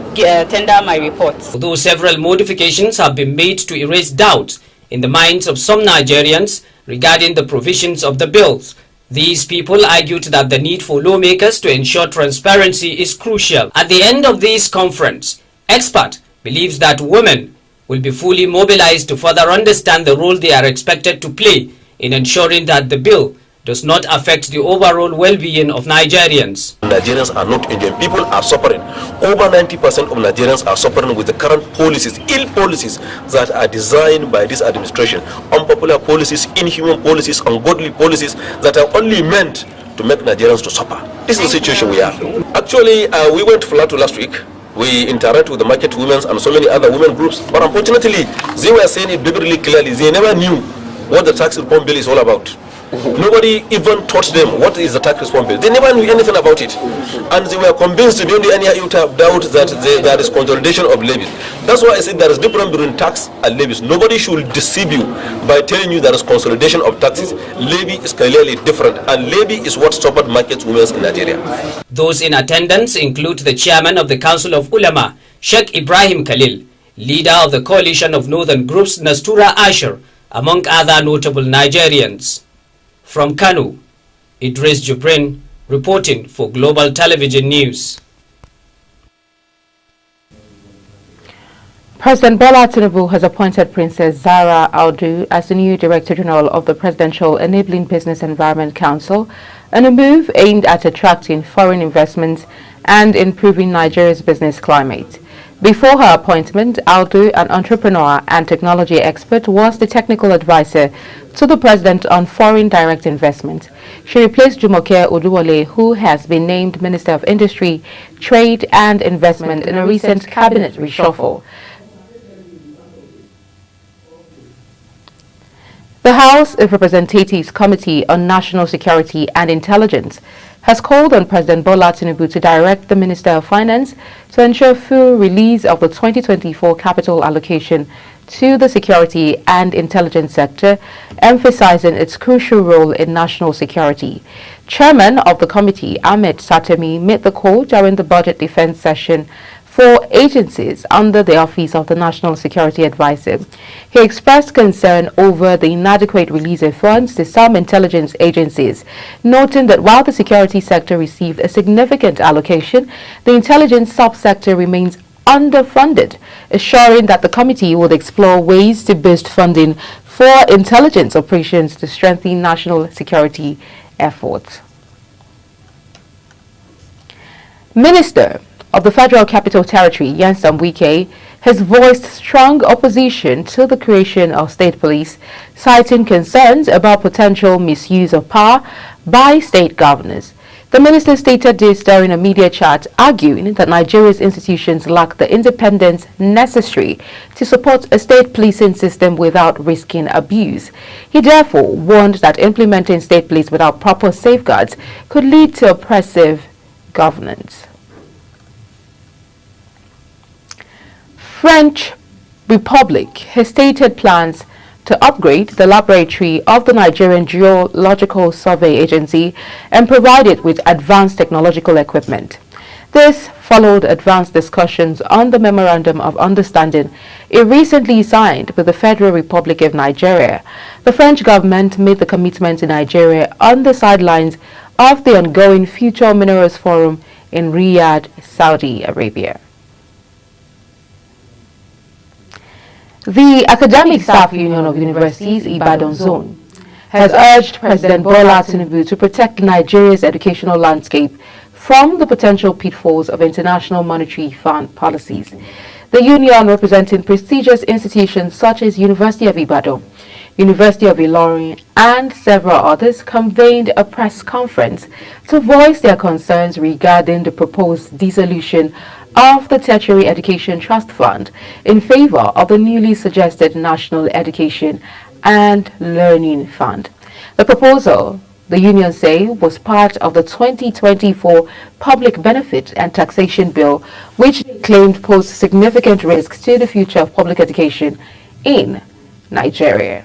tender my reports. Although several modifications have been made to erase doubt in the minds of some Nigerians regarding the provisions of the bills, these people argued that the need for lawmakers to ensure transparency is crucial. At the end of this conference, expert believes that women will be fully mobilized to further understand the role they are expected to play in ensuring that the bill does not affect the overall well-being of Nigerians. Nigerians are not enjoying. People are suffering. Over 90% of Nigerians are suffering with the current policies, ill policies that are designed by this administration. Unpopular policies, inhuman policies, ungodly policies that are only meant to make Nigerians to suffer. This is the situation we are. Actually, we went to Plateau last week. We interact with the market women and so many other women groups. But unfortunately, they were saying it very clearly. They never knew what the tax reform bill is all about. Nobody even taught them what is the tax reform bill. They never knew anything about it. And they were convinced beyond any doubt that there is consolidation of levies. That's why I said there is difference between tax and levies. Nobody should deceive you by telling you there is consolidation of taxes. Levy is clearly different, and levy is what stopped market women in Nigeria. Those in attendance include the chairman of the Council of Ulama, Sheikh Ibrahim Khalil, leader of the Coalition of Northern Groups, Nastura Asher, among other notable Nigerians. From Kano, Idris Jibrin reporting for Global Television News. President Bola Tinubu has appointed Princess Zara Audu as the new Director General of the Presidential Enabling Business Environment Council, in a move aimed at attracting foreign investments and improving Nigeria's business climate. Before her appointment, Audu, an entrepreneur and technology expert, was the technical advisor to the president on foreign direct investment. She replaced Jumoke Oduwole, who has been named Minister of Industry, Trade and Investment in a recent cabinet reshuffle. The House of Representatives Committee on National Security and Intelligence has called on President Bola Tinubu to direct the Minister of Finance to ensure full release of the 2024 capital allocation to the security and intelligence sector, emphasizing its crucial role in national security. Chairman of the committee, Ahmed Satemi, made the call during the budget defense session for agencies under the Office of the National Security Advisor. He expressed concern over the inadequate release of funds to some intelligence agencies, noting that while the security sector received a significant allocation, the intelligence subsector remains underfunded, assuring that the committee would explore ways to boost funding for intelligence operations to strengthen national security efforts. Minister of the Federal Capital Territory, Nyesom Wike, has voiced strong opposition to the creation of state police, citing concerns about potential misuse of power by state governors. The minister stated this during a media chat, arguing that Nigeria's institutions lack the independence necessary to support a state policing system without risking abuse. He therefore warned that implementing state police without proper safeguards could lead to oppressive governance. French Republic has stated plans to upgrade the laboratory of the Nigerian Geological Survey Agency and provide it with advanced technological equipment. This followed advanced discussions on the Memorandum of Understanding it recently signed with the Federal Republic of Nigeria. The French government made the commitment to Nigeria on the sidelines of the ongoing Future Minerals Forum in Riyadh, Saudi Arabia. The Academic Staff Union of Universities, Ibadan Zone, has urged President Bola Tinubu to protect Nigeria's educational landscape from the potential pitfalls of International Monetary Fund policies. The union, representing prestigious institutions such as University of Ibadan, University of Ilorin, and several others, convened a press conference to voice their concerns regarding the proposed dissolution of the Tertiary Education Trust Fund in favor of the newly suggested National Education and Learning Fund. The proposal, the union say, was part of the 2024 Public Benefit and Taxation Bill, which they claimed posed significant risks to the future of public education in Nigeria.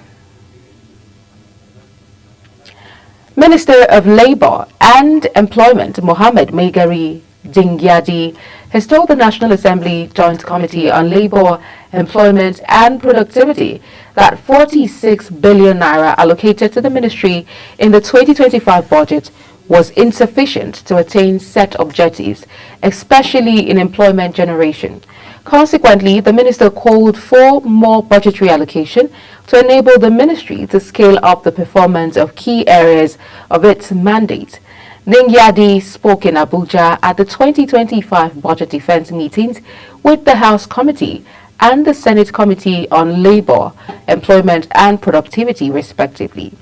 Minister of Labour and Employment Mohammed Megari Dingyadi has told the National Assembly Joint Committee on Labour, Employment and Productivity that 46 billion naira allocated to the ministry in the 2025 budget was insufficient to attain set objectives, especially in employment generation. Consequently, the minister called for more budgetary allocation to enable the ministry to scale up the performance of key areas of its mandate. Dingyadi spoke in Abuja at the 2025 Budget Defense meetings with the House Committee and the Senate Committee on Labour, Employment and Productivity, respectively.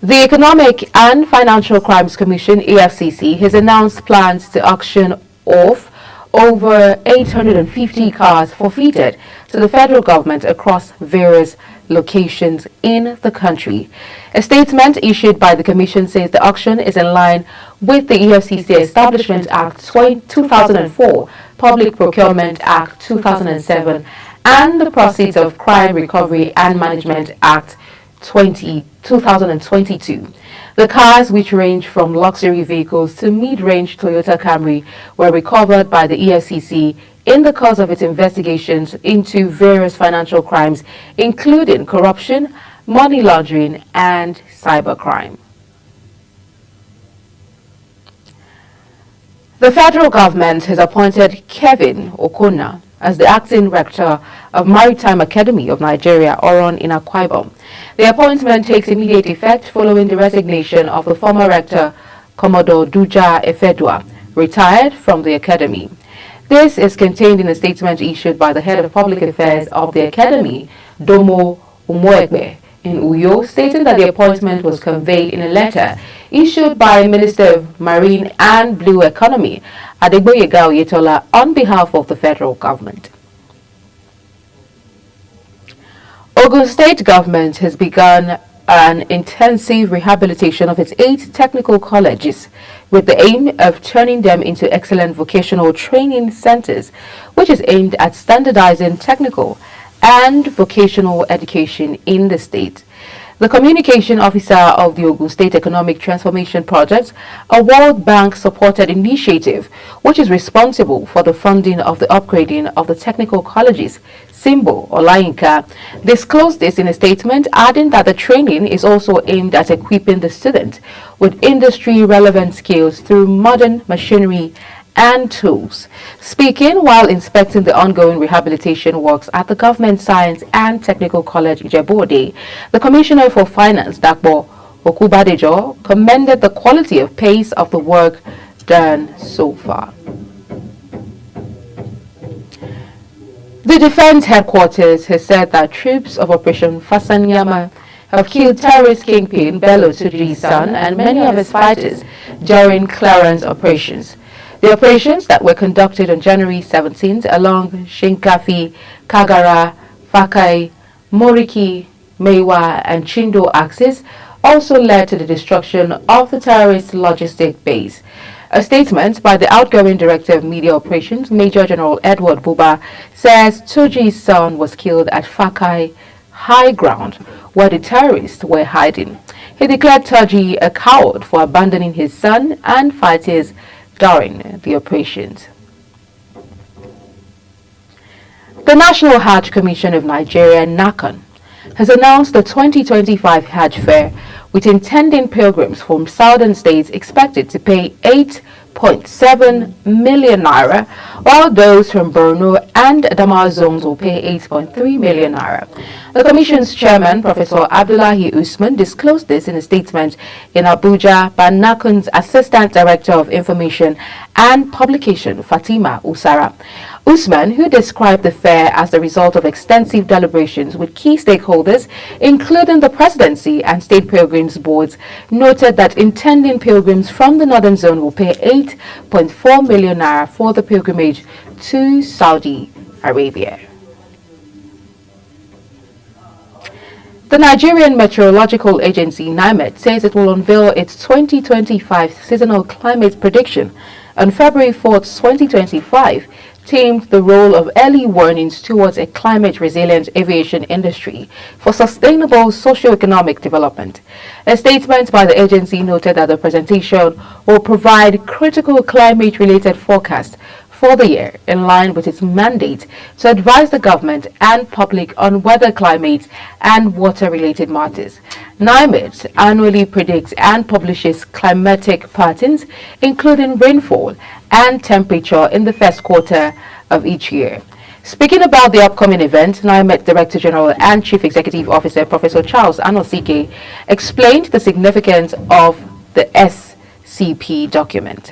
The Economic and Financial Crimes Commission, EFCC, has announced plans to auction off over 850 cars forfeited to the federal government across various locations in the country. A statement issued by the Commission says the auction is in line with the EFCC Establishment Act 2004, Public Procurement Act 2007, and the Proceeds of Crime Recovery and Management Act 2022. The cars, which range from luxury vehicles to mid-range Toyota Camry, were recovered by the EFCC in the course of its investigations into various financial crimes, including corruption, money laundering, and cybercrime. The federal government has appointed Kevin Okona as the acting rector of Maritime Academy of Nigeria, Oron, in Akwa Ibom. The appointment takes immediate effect following the resignation of the former rector, Commodore Duja Efedua, retired from the academy. This is contained in a statement issued by the head of public affairs of the academy, Domo Umoegbe, in Uyo, stating that the appointment was conveyed in a letter issued by Minister of Marine and Blue Economy, Adegboyega Oyetola, on behalf of the federal government. Ogun State government has begun an intensive rehabilitation of its 8 technical colleges with the aim of turning them into excellent vocational training centers, which is aimed at standardizing technical and vocational education in the state. The communication officer of the Ogun State Economic Transformation Project, a World Bank-supported initiative which is responsible for the funding of the upgrading of the technical colleges, Simbo Olayinka, disclosed this in a statement, adding that the training is also aimed at equipping the students with industry-relevant skills through modern machinery and tools. Speaking while inspecting the ongoing rehabilitation works at the Government Science and Technical College Ijebu-Ode, the Commissioner for Finance, Dakbo Okubadejo commended the quality of pace of the work done so far. The Defense Headquarters has said that troops of Operation Fasanyama have killed terrorist kingpin Bello Turji's son and many of his fighters during clearance operations. The operations that were conducted on January 17th along Shinkafi, Kagara, Fakai, Moriki, Meiwa and Chindo axis also led to the destruction of the terrorist logistic base. A statement by the outgoing Director of Media Operations, Major General Edward Buba, says Turji's son was killed at Fakai High Ground, where the terrorists were hiding. He declared Turji a coward for abandoning his son and fighters during the operations. The National Hajj Commission of Nigeria, NACON, has announced the 2025 Hajj Fair, with intending pilgrims from southern states expected to pay 8.7 million naira, while those from Borno and Adamawa zones will pay 8.3 million naira. The Commission's chairman, Professor Abdullahi Usman, disclosed this in a statement in Abuja by NACON's Assistant Director of Information and Publication, Fatima Usara. Usman, who described the fair as the result of extensive deliberations with key stakeholders, including the presidency and state pilgrims boards, noted that intending pilgrims from the northern zone will pay 8.4 million naira for the pilgrimage to Saudi Arabia. The Nigerian Meteorological Agency, NIMET, says it will unveil its 2025 seasonal climate prediction on February 4, 2025, themed the role of early warnings towards a climate-resilient aviation industry for sustainable socio-economic development. A statement by the agency noted that the presentation will provide critical climate-related forecasts for the year in line with its mandate to advise the government and public on weather, climate and water-related matters. NIMET annually predicts and publishes climatic patterns, including rainfall and temperature in the first quarter of each year. Speaking about the upcoming event, NIMET Director General and Chief Executive Officer Professor Charles Anosike explained the significance of the SCP document.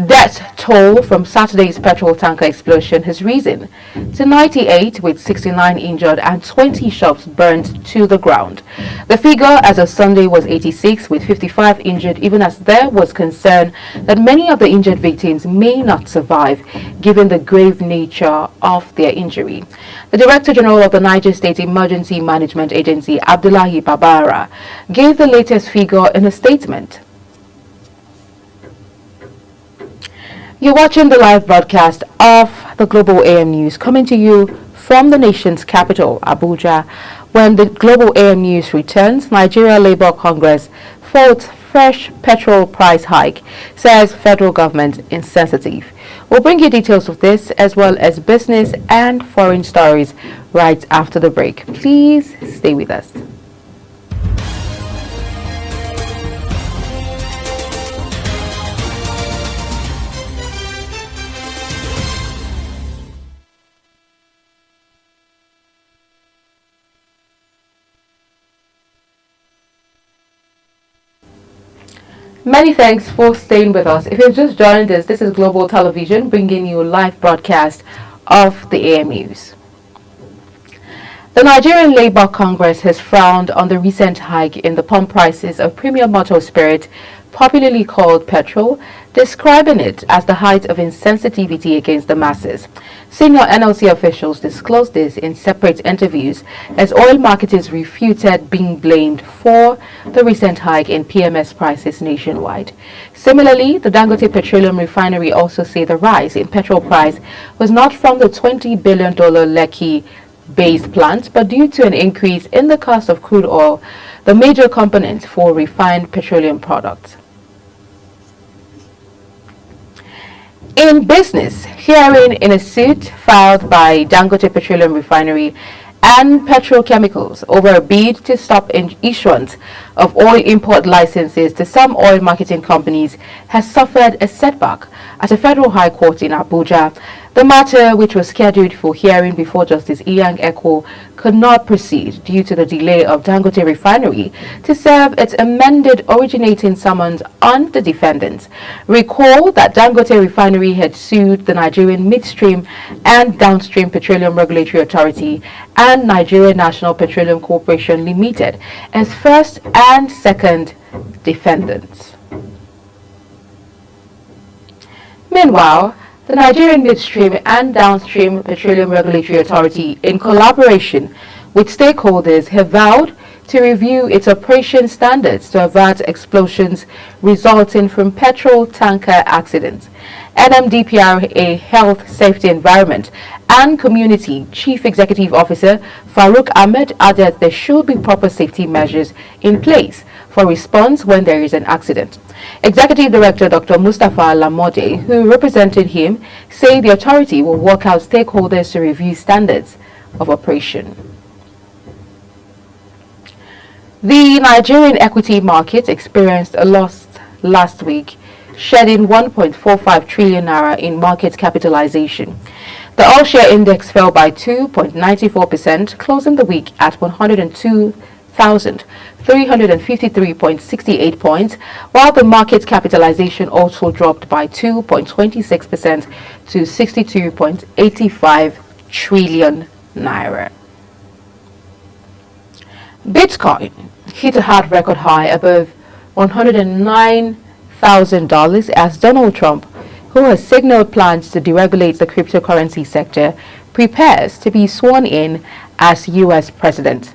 Death toll from Saturday's petrol tanker explosion has risen to 98, with 69 injured and 20 shops burned to the ground. The figure as of Sunday was 86, with 55 injured, even as there was concern that many of the injured victims may not survive, given the grave nature of their injury. The Director General of the Niger State Emergency Management Agency, Abdullahi Babara, gave the latest figure in a statement. You're watching the live broadcast of the Global AM News, coming to you from the nation's capital, Abuja. When the Global AM News returns, Nigeria Labour Congress faults fresh petrol price hike, says federal government insensitive. We'll bring you details of this as well as business and foreign stories right after the break. Please stay with us. Many thanks for staying with us. If you've just joined us, this is Global Television bringing you a live broadcast of the AM News. The Nigerian Labour Congress has frowned on the recent hike in the pump prices of premium motor spirit, popularly called petrol, describing it as the height of insensitivity against the masses. Senior NLC officials disclosed this in separate interviews as oil marketers refuted being blamed for the recent hike in PMS prices nationwide. Similarly, the Dangote Petroleum Refinery also said the rise in petrol price was not from the $20 billion Lekki-based plant, but due to an increase in the cost of crude oil, the major component for refined petroleum products. In business, hearing in a suit filed by Dangote Petroleum Refinery and Petrochemicals over a bid to stop issuance of oil import licenses to some oil marketing companies has suffered a setback at a federal high court in Abuja. The matter, which was scheduled for hearing before Justice Iyan Eko, could not proceed due to the delay of Dangote Refinery to serve its amended originating summons on the defendants. Recall that Dangote Refinery had sued the Nigerian Midstream and Downstream Petroleum Regulatory Authority and Nigeria National Petroleum Corporation Limited as first and second defendants. Meanwhile, the Nigerian Midstream and Downstream Petroleum Regulatory Authority, in collaboration with stakeholders, have vowed to review its operation standards to avert explosions resulting from petrol tanker accidents. NMDPRA Health, Safety, Environment and Community Chief Executive Officer Farouk Ahmed added there should be proper safety measures in place for response when there is an accident. Executive Director Dr. Mustafa Lamode, who represented him, said the authority will work out stakeholders to review standards of operation. The Nigerian equity market experienced a loss last week, shedding 1.45 trillion naira in market capitalization. The all-share index fell by 2.94%, closing the week at 102,353.68 points, while the market capitalization also dropped by 2.26% to 62.85 trillion naira. Bitcoin hit a hard record high above $109,000 as Donald Trump, who has signaled plans to deregulate the cryptocurrency sector, prepares to be sworn in as U.S. president.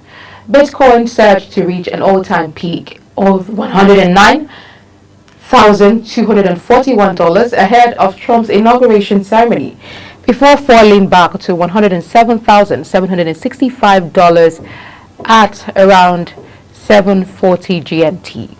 Bitcoin surged to reach an all-time peak of $109,241 ahead of Trump's inauguration ceremony, before falling back to $107,765 at around 7:40 GMT.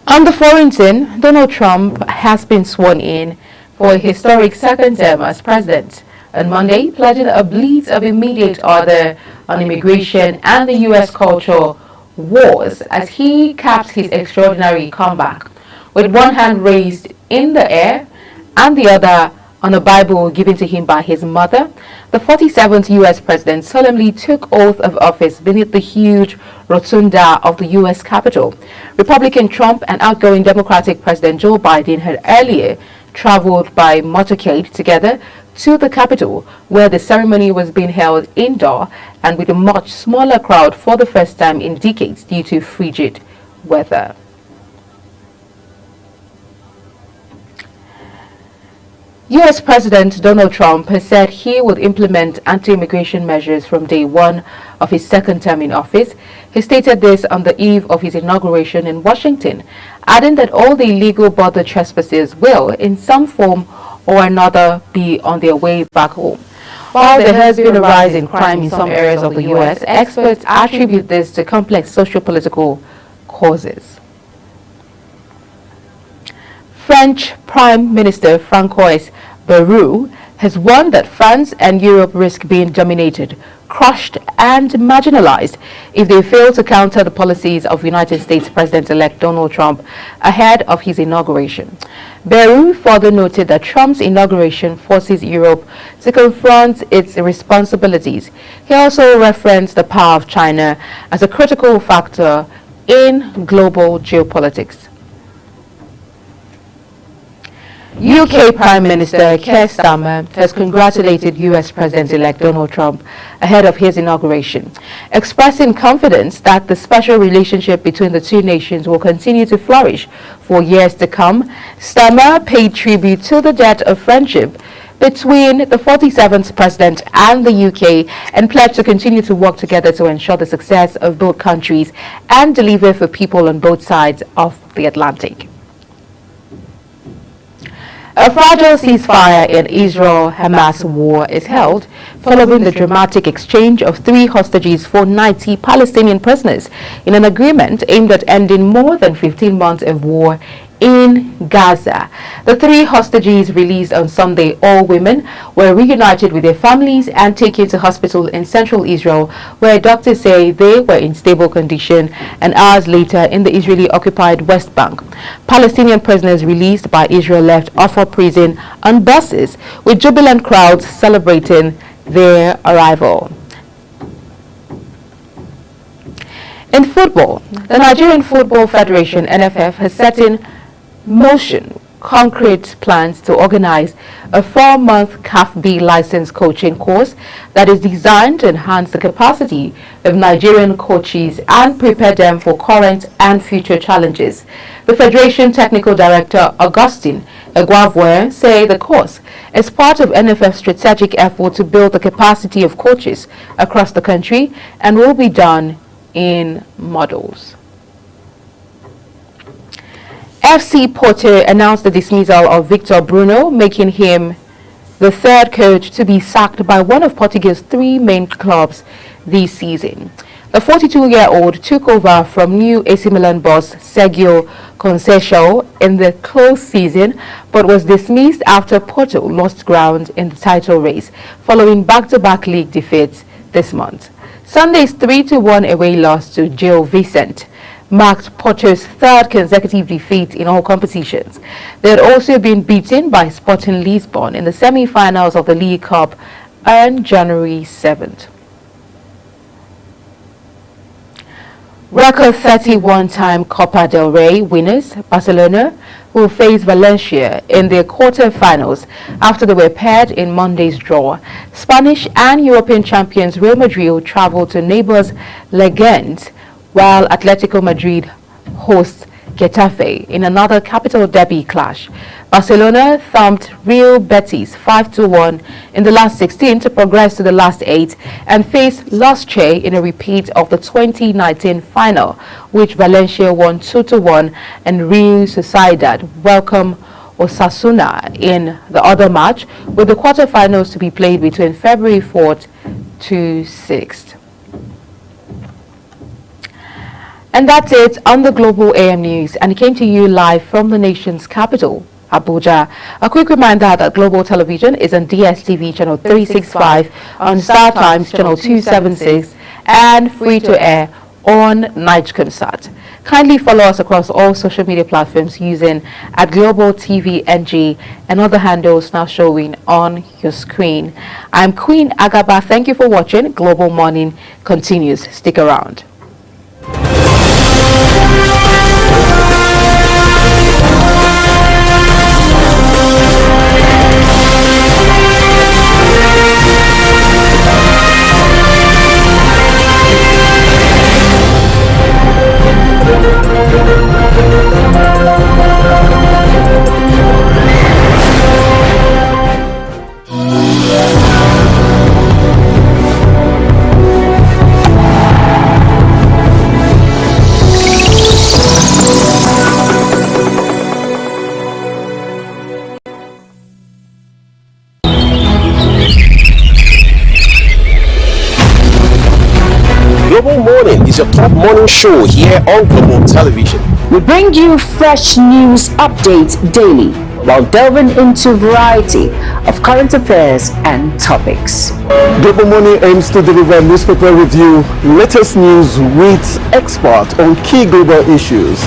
On the foreign scene, Donald Trump has been sworn in for a historic second term as president on Monday, pledging a blitz of immediate order on immigration and the U.S. culture wars as he caps his extraordinary comeback, with one hand raised in the air and the other on a Bible given to him by his mother. The 47th U.S. president solemnly took oath of office beneath the huge rotunda of the U.S. Capitol. Republican Trump and outgoing Democratic President Joe Biden had earlier traveled by motorcade together to the Capitol, where the ceremony was being held indoor and with a much smaller crowd for the first time in decades due to frigid weather. U.S. President Donald Trump has said he would implement anti-immigration measures from day one of his second term in office. He stated this on the eve of his inauguration in Washington, adding that all the illegal border trespassers will, in some form or another, be on their way back home. While there has been a rise in crime in some areas of the U.S., experts attribute this to complex socio-political causes. French Prime Minister Francois Bayrou has warned that France and Europe risk being dominated, crushed and marginalized if they fail to counter the policies of United States President-elect Donald Trump ahead of his inauguration. Bayrou further noted that Trump's inauguration forces Europe to confront its responsibilities. He also referenced the power of China as a critical factor in global geopolitics. UK Prime Minister Keir Starmer has congratulated US President-elect Donald Trump ahead of his inauguration, expressing confidence that the special relationship between the two nations will continue to flourish for years to come. Starmer paid tribute to the debt of friendship between the 47th president and the UK and pledged to continue to work together to ensure the success of both countries and deliver for people on both sides of the Atlantic. A fragile ceasefire in Israel-Hamas war is held following the dramatic exchange of 3 hostages for 90 Palestinian prisoners in an agreement aimed at ending more than 15 months of war in Gaza. The 3 hostages released on Sunday, all women, were reunited with their families and taken to hospital in central Israel, where doctors say they were in stable condition, and hours later in the Israeli-occupied West Bank. Palestinian prisoners released by Israel left Offa prison on buses, with jubilant crowds celebrating their arrival. In football, the Nigerian Football Federation (NFF) has set in motion concrete plans to organize a 4-month CAF B license coaching course that is designed to enhance the capacity of Nigerian coaches and prepare them for current and future challenges. The Federation Technical Director Augustine Egwavwe say the course is part of NFF's strategic effort to build the capacity of coaches across the country and will be done in models. FC Porto announced the dismissal of Victor Bruno, making him the 3rd coach to be sacked by one of Portugal's 3 main clubs this season. The 42-year-old took over from new AC Milan boss Sergio Conceição in the close season, but was dismissed after Porto lost ground in the title race following back-to-back league defeats this month. Sunday's 3-1 away loss to Gil Vicente marked Porto's 3rd consecutive defeat in all competitions. They had also been beaten by Sporting Lisbon in the semi-finals of the League Cup on January 7th. Record 31-time Copa del Rey winners Barcelona will face Valencia in their quarter-finals after they were paired in Monday's draw. Spanish and European champions Real Madrid travel to neighbors Leganés, while Atletico Madrid hosts Getafe in another capital derby clash. Barcelona thumped Real Betis 5-1 in the last 16 to progress to the last 8 and face Lasche in a repeat of the 2019 final, which Valencia won 2-1, and Real Sociedad welcome Osasuna in the other match, with the quarterfinals to be played between February 4th to 6th. And that's it on the Global AM News, and it came to you live from the nation's capital, Abuja. A quick reminder that Global Television is on DSTV channel 365, on Star Times channel 276, and free to air on Nigecomsat. Kindly follow us across all social media platforms using @GlobalTVNG and other handles now showing on your screen. I'm Queen Agaba. Thank you for watching. Global Morning continues. Stick around. Global Morning is your top morning show here on Global Television. We bring you fresh news updates daily while delving into a variety of current affairs and topics. Global Morning aims to deliver newspaper review, latest news with experts on key global issues,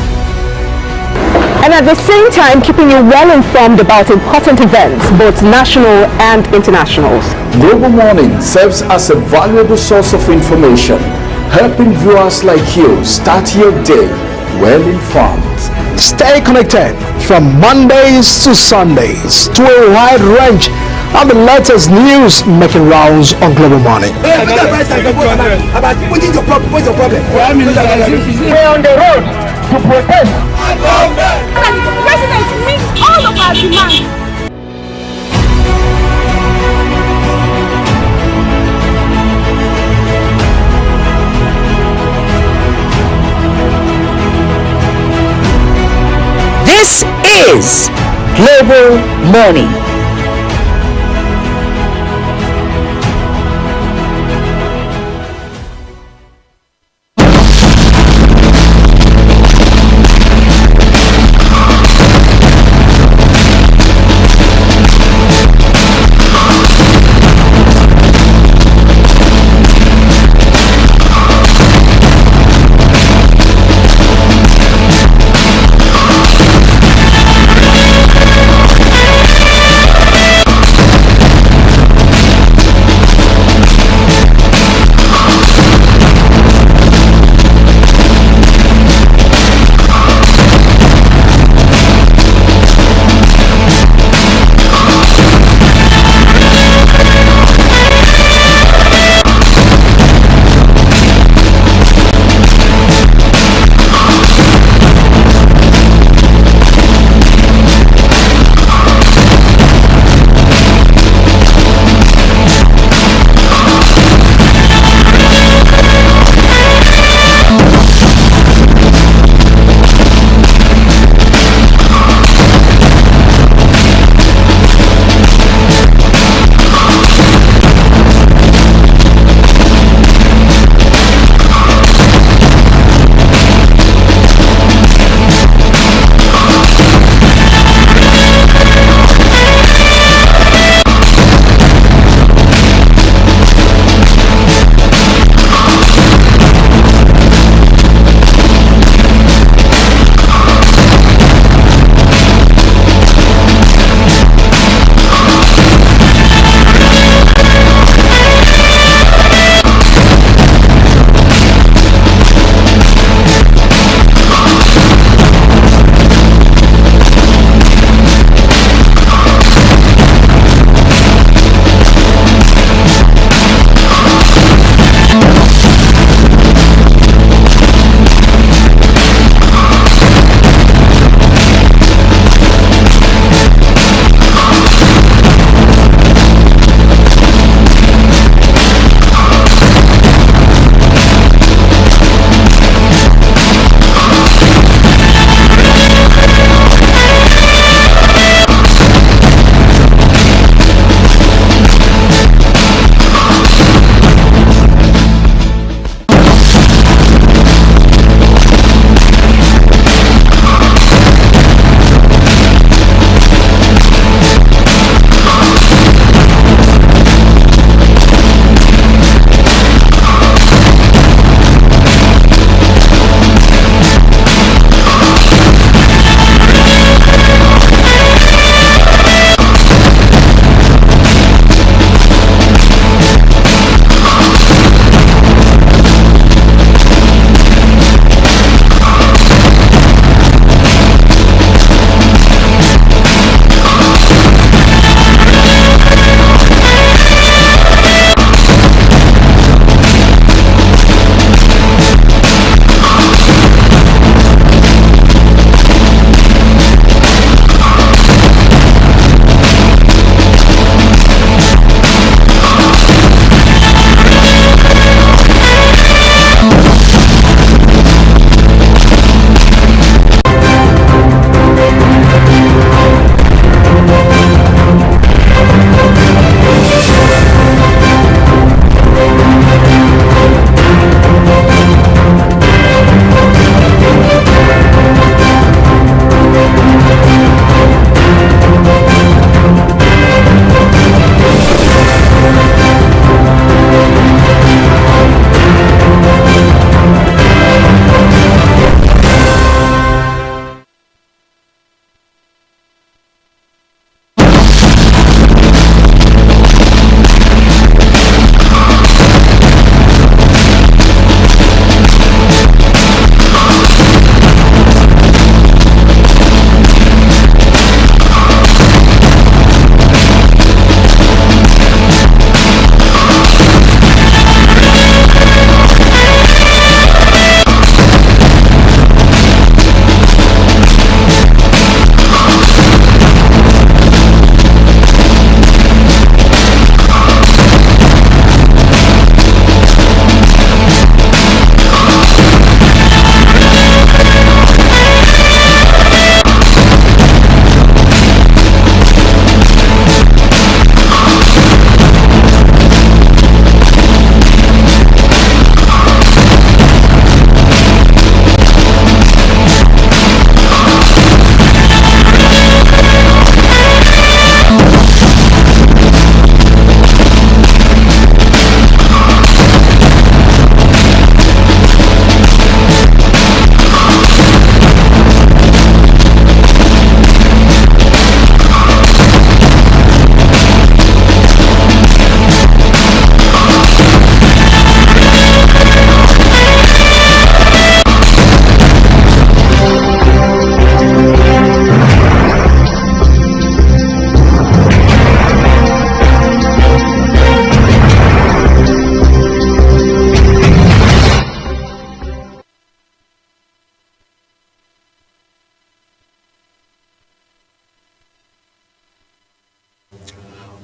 and at the same time keeping you well informed about important events, both national and international. Global Morning serves as a valuable source of information, helping viewers like you start your day well informed. Stay connected from Mondays to Sundays to a wide range of the latest news making rounds on Global Morning. We're on the road to protest. The president meets all of our demands. This is Global Morning.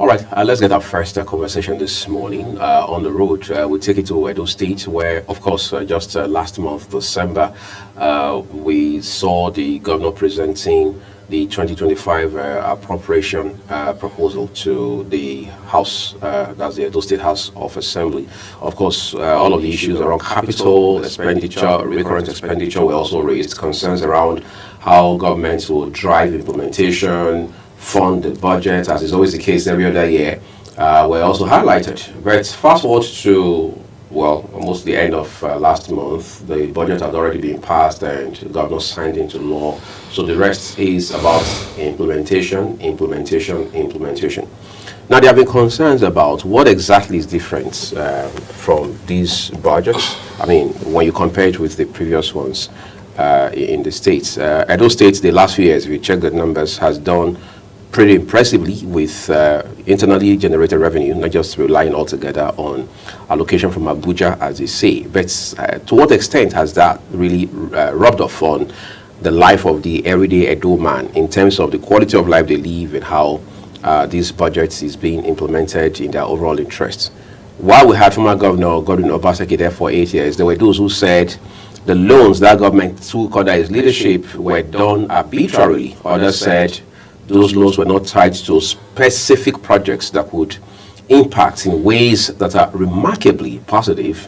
All right, let's get our first conversation this morning on the road. We take it to Edo State, where, of course, just last month, December, we saw the governor presenting the 2025 appropriation proposal to the House, that's the Edo State House of Assembly. Of course, all of the issues around capital expenditure, recurrent expenditure were also raised. Concerns around how governments will drive implementation, fund the budget, as is always the case every other year, were also highlighted. But fast forward to, well, almost the end of last month, the budget had already been passed and the governor signed into law. So the rest is about implementation. Now, there have been concerns about what exactly is different from these budgets. I mean, when you compare it with the previous ones in the states. Edo State, the last few years, if you check the numbers, has done pretty impressively with internally generated revenue, not just relying altogether on allocation from Abuja, as they say. But to what extent has that really rubbed off on the life of the everyday Edo man in terms of the quality of life they live and how these budgets is being implemented in their overall interests? While we had former Governor Godwin Obaseki there for 8 years, there were those who said the loans that government took under his leadership were done arbitrarily. Others said those loans were not tied to specific projects that would impact in ways that are remarkably positive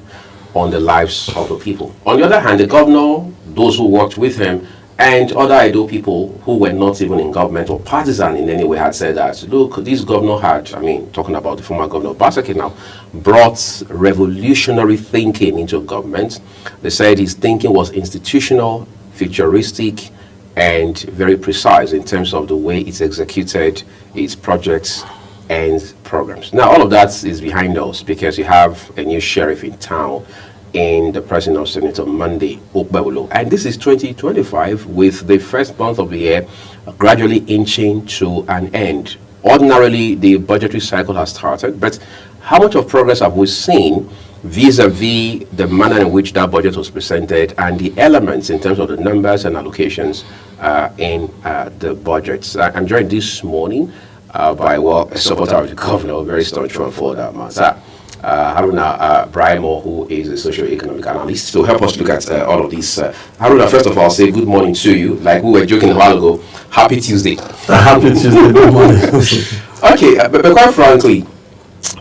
on the lives of the people. On the other hand, the governor, those who worked with him, and other Edo people who were not even in government or partisan in any way had said that, look, this governor had, I mean, talking about the former governor Obaseki now, brought revolutionary thinking into government. They said his thinking was institutional, futuristic, and very precise in terms of the way it's executed its projects and programs. Now, all of that is behind us because you have a new sheriff in town in the person of Senator Monday Okpebholo. And this is 2025 with the first month of the year gradually inching to an end. Ordinarily, the budgetary cycle has started, but how much of progress have we seen vis-a-vis the manner in which that budget was presented and the elements in terms of the numbers and allocations in the budgets? I'm joined this morning by, well, a supporter of the governor, a very staunch one for that matter, Haruna Brahimo, who is a socio-economic analyst, to help us look at all of this. Haruna, first of all, say good morning to you. Like we were joking a while ago, happy Tuesday. Happy Tuesday, good morning. Okay, but quite frankly,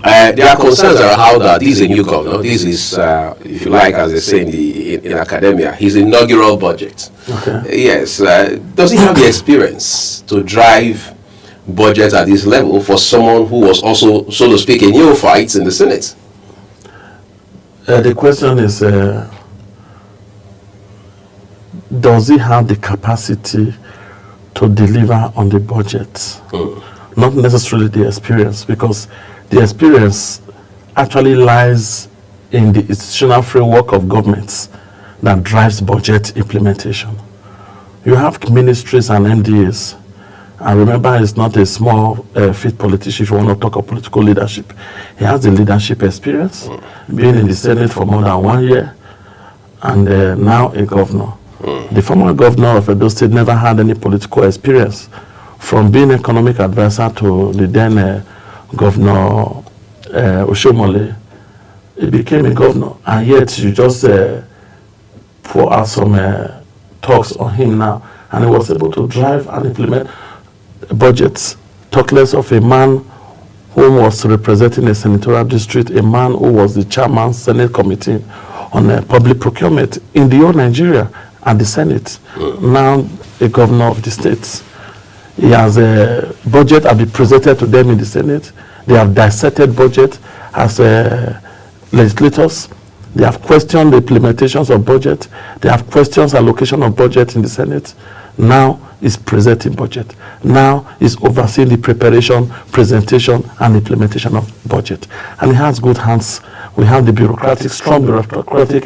there are concerns around how that this is a new governor. This is, if you like, as they say in academia, his inaugural budget. Okay. Yes. Does he have the experience to drive budget at this level for someone who was also, so to speak, a neophyte in the Senate? The question is, does he have the capacity to deliver on the budget? Not necessarily the experience, because the experience actually lies in the institutional framework of governments that drives budget implementation. You have ministries and MDAs. And remember, he's not a small fit politician if you want to talk of political leadership. He has the leadership experience, being in the Senate for more than 1 year, and now a governor. The former governor of Edo State never had any political experience. From being economic advisor to the then Governor Oshomole, he became a governor, and yet you just pour out some talks on him now, and he was able to drive and implement budgets. Talk less of a man who was representing a senatorial district, a man who was the chairman Senate committee on public procurement in the whole Nigeria and the Senate. Now a governor of the state. He has a budget that be presented to them in the Senate. They have dissected budget as legislators. They have questioned the implementations of budget. They have questioned allocation of budget in the Senate. Now is presenting budget. Now is overseeing the preparation, presentation, and implementation of budget. And he has good hands. We have the strong bureaucratic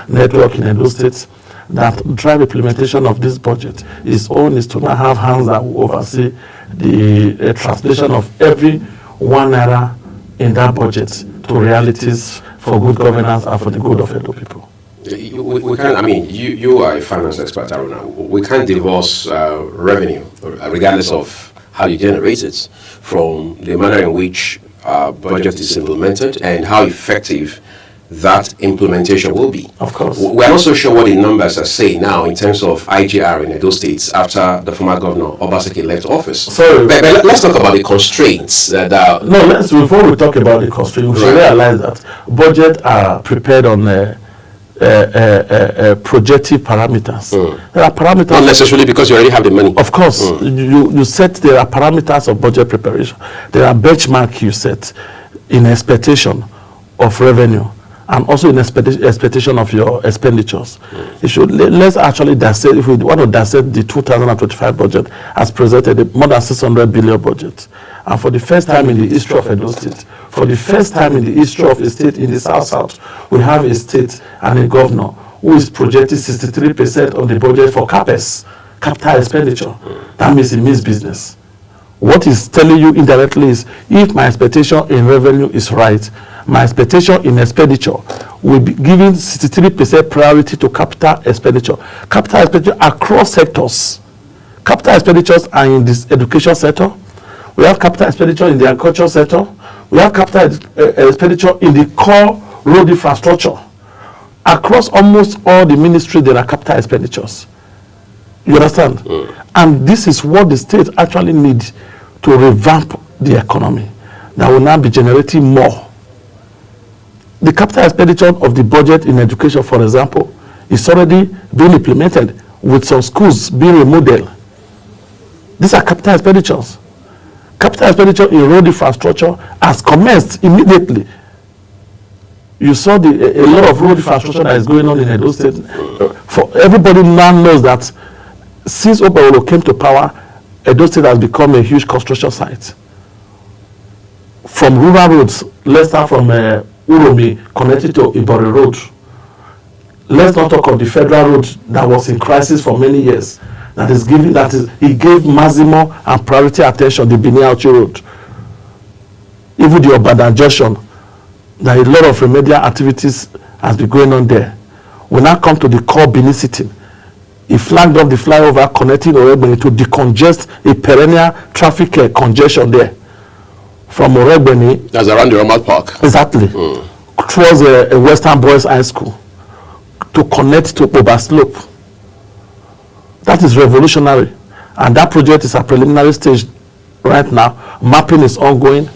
network in Edo State that drive implementation of this budget. His own is to now have hands that will oversee the translation of every 1 naira in that budget to realities for good governance and for the good of Edo people. We can't, I mean, you are a finance expert, Aruna. We can't divorce revenue, regardless of how you generate it, from the manner in which budget is implemented, and how effective that implementation will be. Of course. We're not so sure what the numbers are saying now in terms of IGR in Edo States after the former governor Obaseki left office. Sorry, but let's talk about the constraints that are... No, before we talk about the constraints, we should realize that budgets are prepared on projective parameters. There are parameters. Not necessarily because you already have the money. Of course, you set, there are parameters of budget preparation. There are benchmarks you set in expectation of revenue, and also in expectation of your expenditures. Let's actually dissect, if we want to dissect the 2025 budget as presented, more than 600 billion budget. And for the first time in the history of Edo State, for the first time in the history of a state in the South, we have a state and a governor who is projecting 63% of the budget for CAPEX, capital expenditure. That means it means business. What is telling you indirectly is, if my expectation in revenue is right, my expectation in expenditure will be giving 63% priority to capital expenditure. Capital expenditure across sectors. Capital expenditures are in this education sector. We have capital expenditure in the agricultural sector. We have capital expenditure in the core road infrastructure. Across almost all the ministry, there are capital expenditures. You understand? And this is what the state actually needs to revamp the economy, that will now be generating more. The capital expenditure of the budget in education, for example, is already being implemented with some schools being remodeled. These are capital expenditures. Capital expenditure in road infrastructure has commenced immediately. You saw a lot of road infrastructure that is going on in Edo State. For everybody now knows that since Obaolo came to power, Edo State has become a huge construction site. From rural roads, let's start from Uromi connected to Ibori Road. Let's not talk of the federal road that was in crisis for many years. He gave maximum and priority attention to the Benin Auchi Road. Even the Obadan Junction, there are a lot of remedial activities has been going on there. We now come to the core Benin City. He flagged up the flyover connecting Oregbeni to decongest a perennial traffic congestion there. From Oregbeni. That's around the Romal Park. Exactly. Towards a Western Boys High School to connect to Oba Slope. That is revolutionary. And that project is at preliminary stage right now. Mapping is ongoing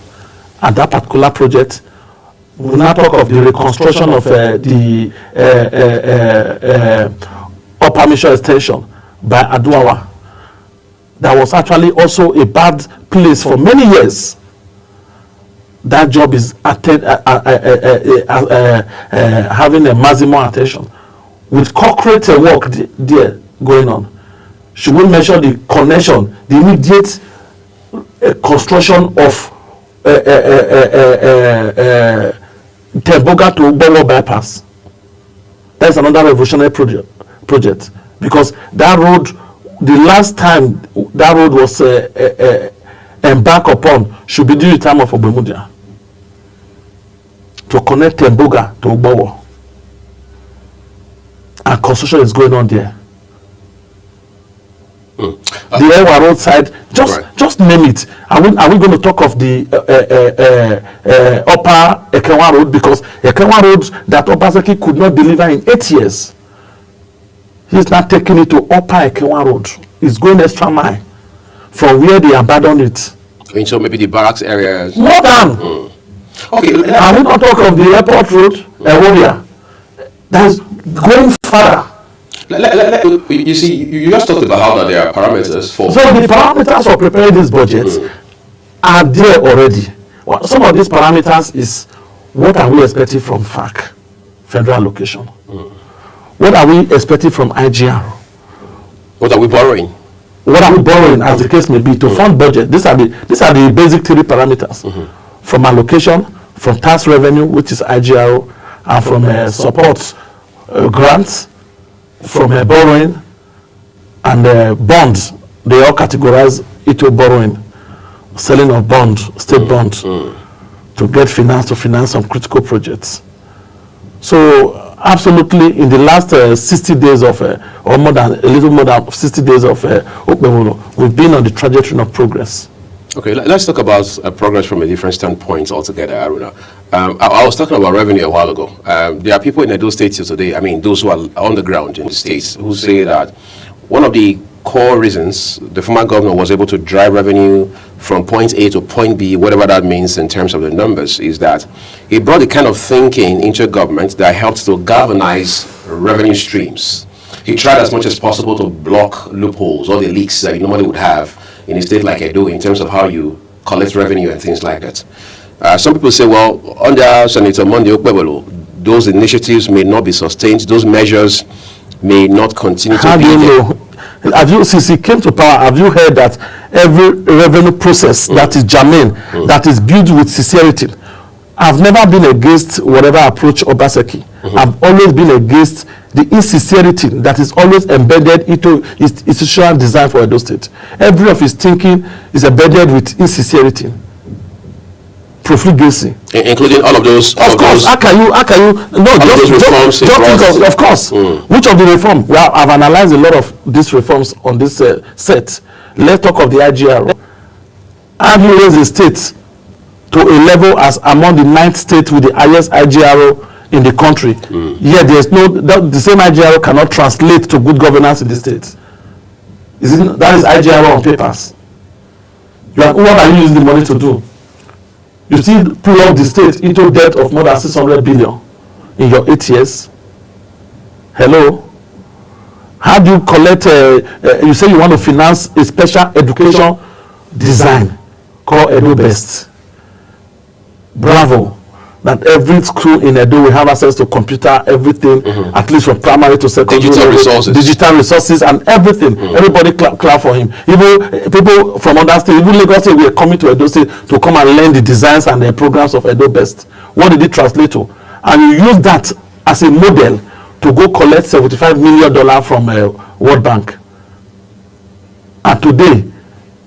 at that particular project. We now talk of the reconstruction of the Upper Mission Extension by Aduawa. That was actually also a bad place for many years. That job is having a maximum attention with concrete work there going on. Should we measure the connection, the immediate construction of Temboga to Ugbowo bypass? That's another revolutionary project because that road, the last time that road was embarked upon should be during the time of Obemudia to connect Temboga to Ugbowo, and construction is going on there. The Ewa Road side, just name it. Are we going to talk of the Upper Ekenwa Road, because Ekenwa Road that Obaseki could not deliver in 8 years, he's not taking it to Upper Ekenwa Road. He's going extra mile from where they abandoned it. So maybe the barracks areas. More than. Okay. I will not talk of the airport road, Eworia. That's going further. You see, you just talked about how there are parameters for... So the parameters for preparing this budget are there already. Well, some of these parameters is, what are we expecting from FAC, federal allocation? What are we expecting from IGR? What are we borrowing? What are we borrowing, as the case may be, to fund budget? These are the basic three parameters. From allocation, from tax revenue, which is IGR, and from support grants, from borrowing and bonds. They all categorize into borrowing, selling of bonds, state bonds, to get finance to finance some critical projects. So absolutely in the last 60 days of, or more than, a little more than 60 days of Okpebholo, we've been on the trajectory of progress. Okay, let's talk about progress from a different standpoint altogether, Aruna. I was talking about revenue a while ago. There are people in Edo State today, I mean, those who are on the ground in the states, who say that one of the core reasons the former governor was able to drive revenue from point A to point B, whatever that means in terms of the numbers, is that it brought the kind of thinking into government that helped to galvanize revenue streams. He tried as much as possible to block loopholes or the leaks that you normally would have in a state like Edo in terms of how you collect revenue and things like that. Some people say, well, under Senator Monday Okpebholo, those initiatives may not be sustained, those measures may not continue to be. How do you know? Have you, since he came to power, have you heard that every revenue process that is germane, that is built with sincerity? I've never been against whatever approach Obaseki. I've always been against the insincerity that is always embedded into institutional design for Edo State. Every of his thinking is embedded with insincerity, profligacy, including all of those. Of course, how can you? No, just think of course. Which of the reform? Well, I've analyzed a lot of these reforms on this set. Let's talk of the IGRO. Have you raised the state to a level as among the 9th state with the highest IGRO in the country? Yet there's no, the same IGRO cannot translate to good governance in the state. That is IGRO on papers. What are you using the money to do? You still plug the state into debt of more than 600 billion in your 8 years. Hello? How do you collect, you say you want to finance a special education design called Edo Best. Bravo. That every school in Edo will have access to computer, everything, at least from primary to secondary. Digital resources and everything. Everybody clap for him. Even people from other states, even Lagos State, were coming to Edo State to come and learn the designs and the programs of Edo Best. What did it translate to? And you use that as a model to go collect $75 million from World Bank. And today,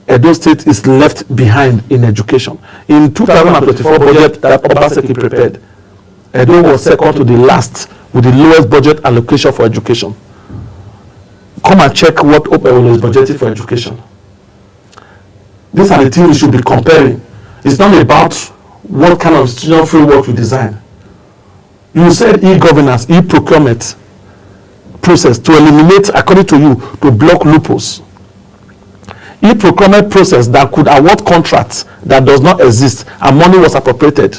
Edo State is left behind in education. In 2024 budget that Obaseki prepared, Edo was second to the last with the lowest budget allocation for education. Come and check what Okpebholo is budgeted for education. These are the things we should be comparing. It's not about what kind of institutional framework we design. You said e-governance, e-procurement process to eliminate, according to you, to block loopholes. E-procurement process that could award contracts that does not exist and money was appropriated.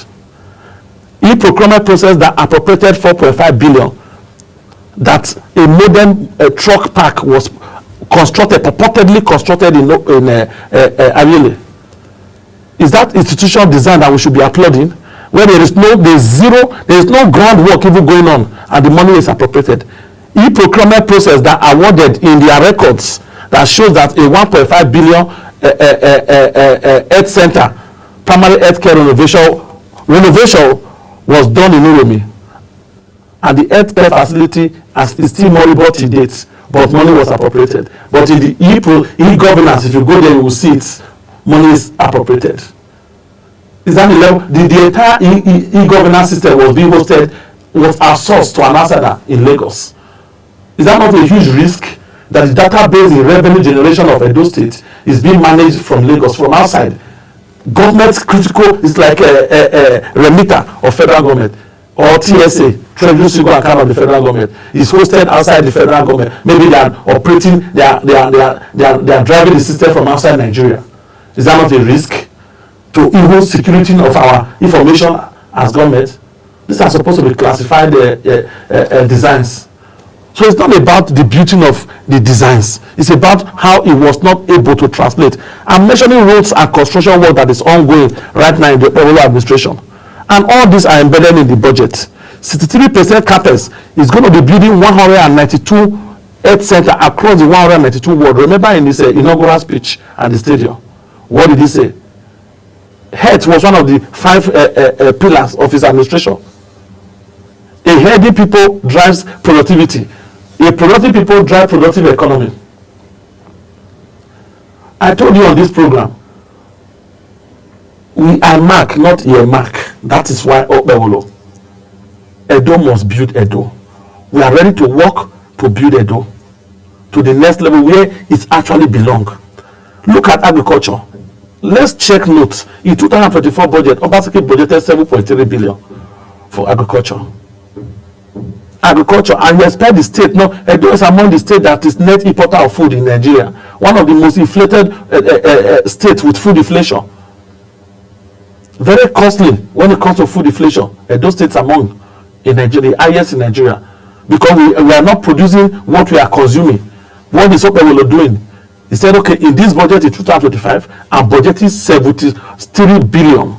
E-procurement process that appropriated 4.5 billion, that a modern truck park was constructed, purportedly constructed in Aviele. Is that institutional design that we should be applauding? Where there is no groundwork even going on and the money is appropriated. E-procurement process that awarded in their records that shows that a 1.5 billion health center, primary health care renovation was done in Uromi. And the health care facility is still moribund to date, but money was appropriated. But in the e-governance, if you go there, you will see it, money is appropriated. Is that the level? The entire e-governance system was being hosted, was outsourced to an ambassador in Lagos. Is that not a huge risk? That the database in revenue generation of Edo State is being managed from Lagos, from outside. Government critical is like a remitter of federal government, or TSA, Treasury Single Account of the federal government, is hosted outside the federal government. Maybe they are operating, they are driving the system from outside Nigeria. Is that not a risk to even security of our information as government? These are supposed to be classified designs. So it's not about the beauty of the designs. It's about how it was not able to translate. I'm mentioning roads and construction work that is ongoing right now in the Okpebholo administration. And all these are embedded in the budget. 63% CAPEX is going to be building 192 health centers across the 192 world. Remember in his inaugural speech at the stadium, what did he say? Health was one of the 5 pillars of his administration. A healthy people drives productivity. A productive people drive productive economy. I told you on this program, we are mark, not earmark. That is why Okpebholo. Edo must build Edo. we are ready to work to build Edo to the next level where it actually belongs. Look at agriculture. Let's check notes. In 2024 budget, Obaseki budgeted 7.3 billion for agriculture. Agriculture, and you expect the state, no, Edo is among the state that is net importer of food in Nigeria. One of the most inflated states with food inflation. Very costly when it comes to food inflation. Edo states among in Nigeria, highest in Nigeria, because we are not producing what we are consuming. What is Okpebholo doing? He said, okay, in this budget in 2025, our budget is 73 billion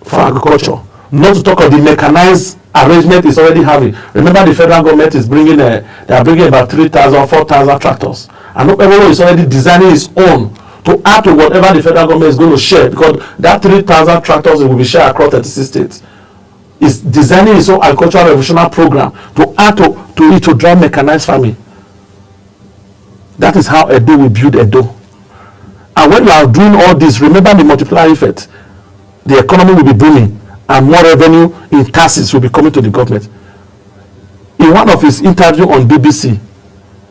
for agriculture. Not to talk of the mechanized arrangement is already having. Remember, the federal government is bringing, they are bringing about 3,000, 4,000 tractors. And Okpebholo is already designing his own to add to whatever the federal government is going to share, because that 3,000 tractors will be shared across 36 states. Is designing his own agricultural revolutionary program to add to it to drive mechanized farming. That is how Edo will build Edo. And when you are doing all this, remember the multiplier effect. The economy will be booming, and more revenue in taxes will be coming to the government. In one of his interviews on BBC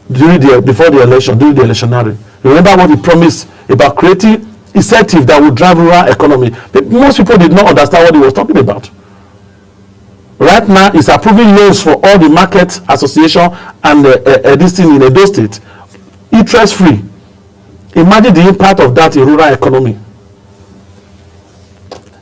before the election, during the electionary, remember what he promised about creating incentive that would drive rural economy. But most people did not understand what he was talking about. Right now, he's approving loans for all the market association and this thing in Edo State, interest free. Imagine the impact of that in rural economy.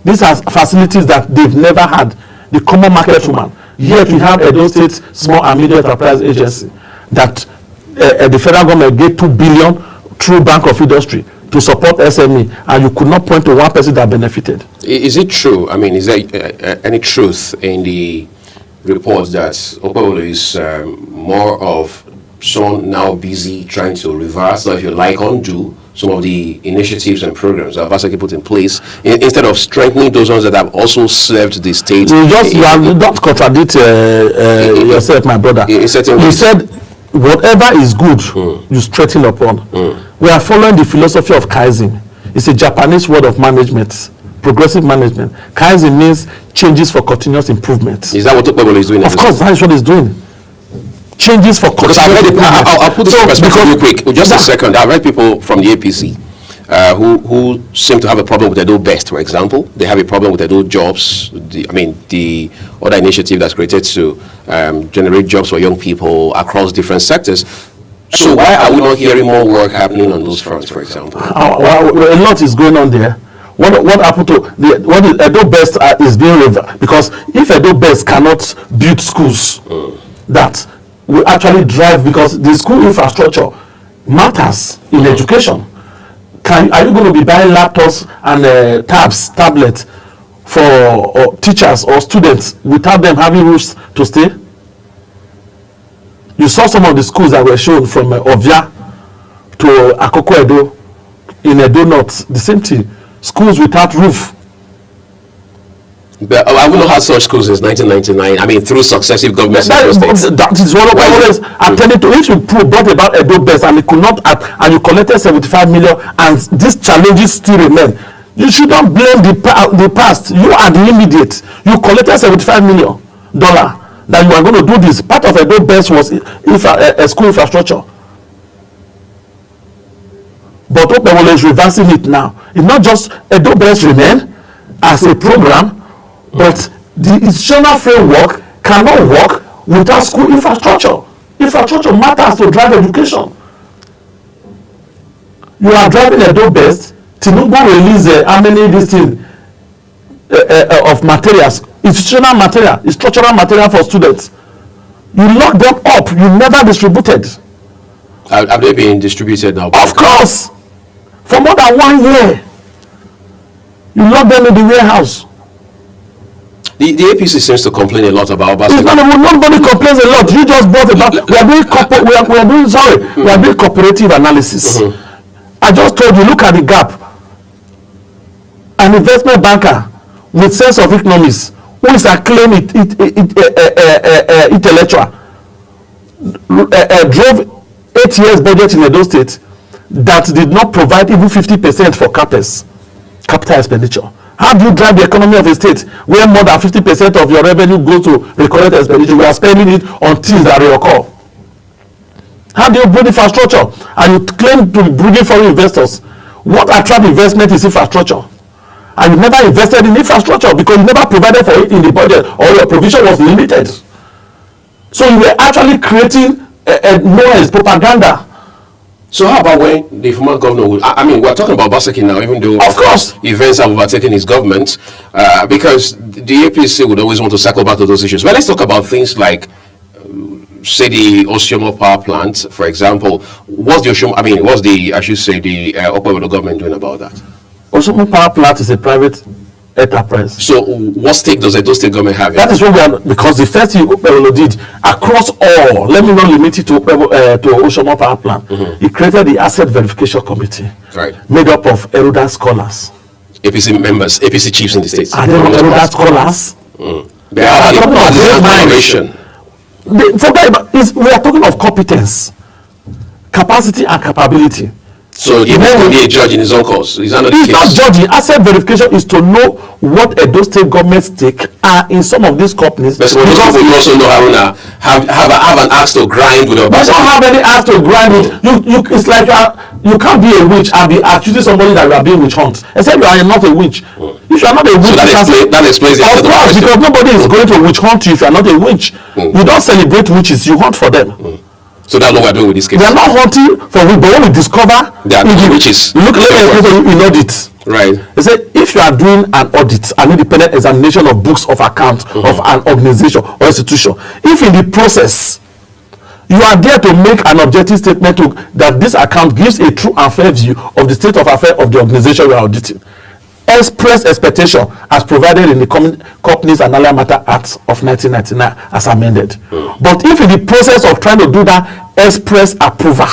These are facilities that they've never had. The common market woman. Yet we have Edo State Small and Medium Enterprise Agency that the federal government gave 2 billion through Bank of Industry to support SME, and you could not point to one person that benefited. Is it true? I mean, is there any truth in the reports that Okpebholo is more of someone now busy trying to reverse, or if you like, undo some of the initiatives and programs that Obaseki put in place, instead of strengthening those ones that have also served the state? You don't contradict yourself, my brother. You said whatever is good, you straighten upon. We are following the philosophy of Kaizen. It's a Japanese word of management, progressive management. Kaizen means changes for continuous improvement. Is that what Okpebholo is doing? Of course, that is what he's doing. Changes for continuous improvement. I'll put this in perspective real quick. Just a second. I've read people from the APC who seem to have a problem with Edo Best, for example. They have a problem with Edo Jobs. The other initiative that's created to generate jobs for young people across different sectors. So why are we not hearing more work happening on those fronts, for example? Well, a lot is going on there. What happened to what is Edo Best is being reversed, because if Edo Best cannot build schools that will actually drive, because the school infrastructure matters in education. Are you going to be buying laptops and tablets for teachers or students without them having roofs to stay? You saw some of the schools that were shown from Ovia to Akoko Edo in Edo North. The same thing. Schools without roof. But I wouldn't have such schools since 1999. I mean, through successive governments. That is what I'm telling you. If you brought about Edo Best and it could not, and you collected 75 million, and these challenges still remain, you should not blame the past. You are the immediate. You collected $75 million that you are going to do this. Part of Edo Best was school infrastructure. But Okpebholo is reversing it now. It's not just Edo Best remain as a program, but the institutional framework cannot work without school infrastructure. Infrastructure matters to drive education. You are driving Edo Best. Tinubu release how many this thing of materials, institutional material, structural material for students. You lock them up. You never distributed. Have they been distributed now? Of course. For more than 1 year. You lock them in the warehouse. The APC seems to complain a lot about Obaseki. Nobody complains a lot. You just brought about. We are doing cooperative analysis. I just told you, look at the gap. An investment banker with sense of economics, who is acclaimed intellectual, drove 8 years budget in Edo State that did not provide even 50% for capital expenditure. How do you drive the economy of a state where more than 50% of your revenue goes to recurrent expenditure? We are spending it on things that reoccur. How do you build infrastructure and you claim to be bringing foreign investors? What attract investment is infrastructure. And you never invested in infrastructure because you never provided for it in the budget, or your provision was limited. So you were actually creating a noise, propaganda. So how about when the former governor would, I mean, we're talking about Obaseki now, even though of course events have overtaken his government, because the APC would always want to circle back to those issues. But let's talk about things like, say, the Oshomo power plant, for example. What's the Oshomo, I mean, what's the, I should say, the Okpebholo government doing about that? Oshomo power plant is a private enterprise. So what stake does the Edo State government have? That is what we are, because the first thing Okpebholo did across all, let me not limit it to Oshomo power plant. He created the asset verification committee, right, made up of erudite scholars, APC members, APC chiefs in the states. Are they not erudite scholars? They are the we are talking of competence, capacity and capability. So he can be a judge in his own cause. He's not judging. Asset verification is to know what Edo State government stake are in some of these companies. But you also know, Haruna, have an axe to grind with. You don't have any axe to grind with. It's like you can't be a witch and be accusing somebody that you are being witch hunt. Except you are not a witch. If you are not a witch, so that explains it. Of course, because nobody is going to witch hunt you if you are not a witch. You don't celebrate witches; you hunt for them. So that's what we're doing with this case. They are not hunting for witch, but when we discover they are witches. You look at in audit. Right. They say if you are doing an audit, an independent examination of books of account of an organization or institution, if in the process you are there to make an objective statement that this account gives a true and fair view of the state of affairs of the organization you are auditing, express expectation as provided in the Companies and Allied Matter Act of 1999 as amended. But if in the process of trying to do that express approval,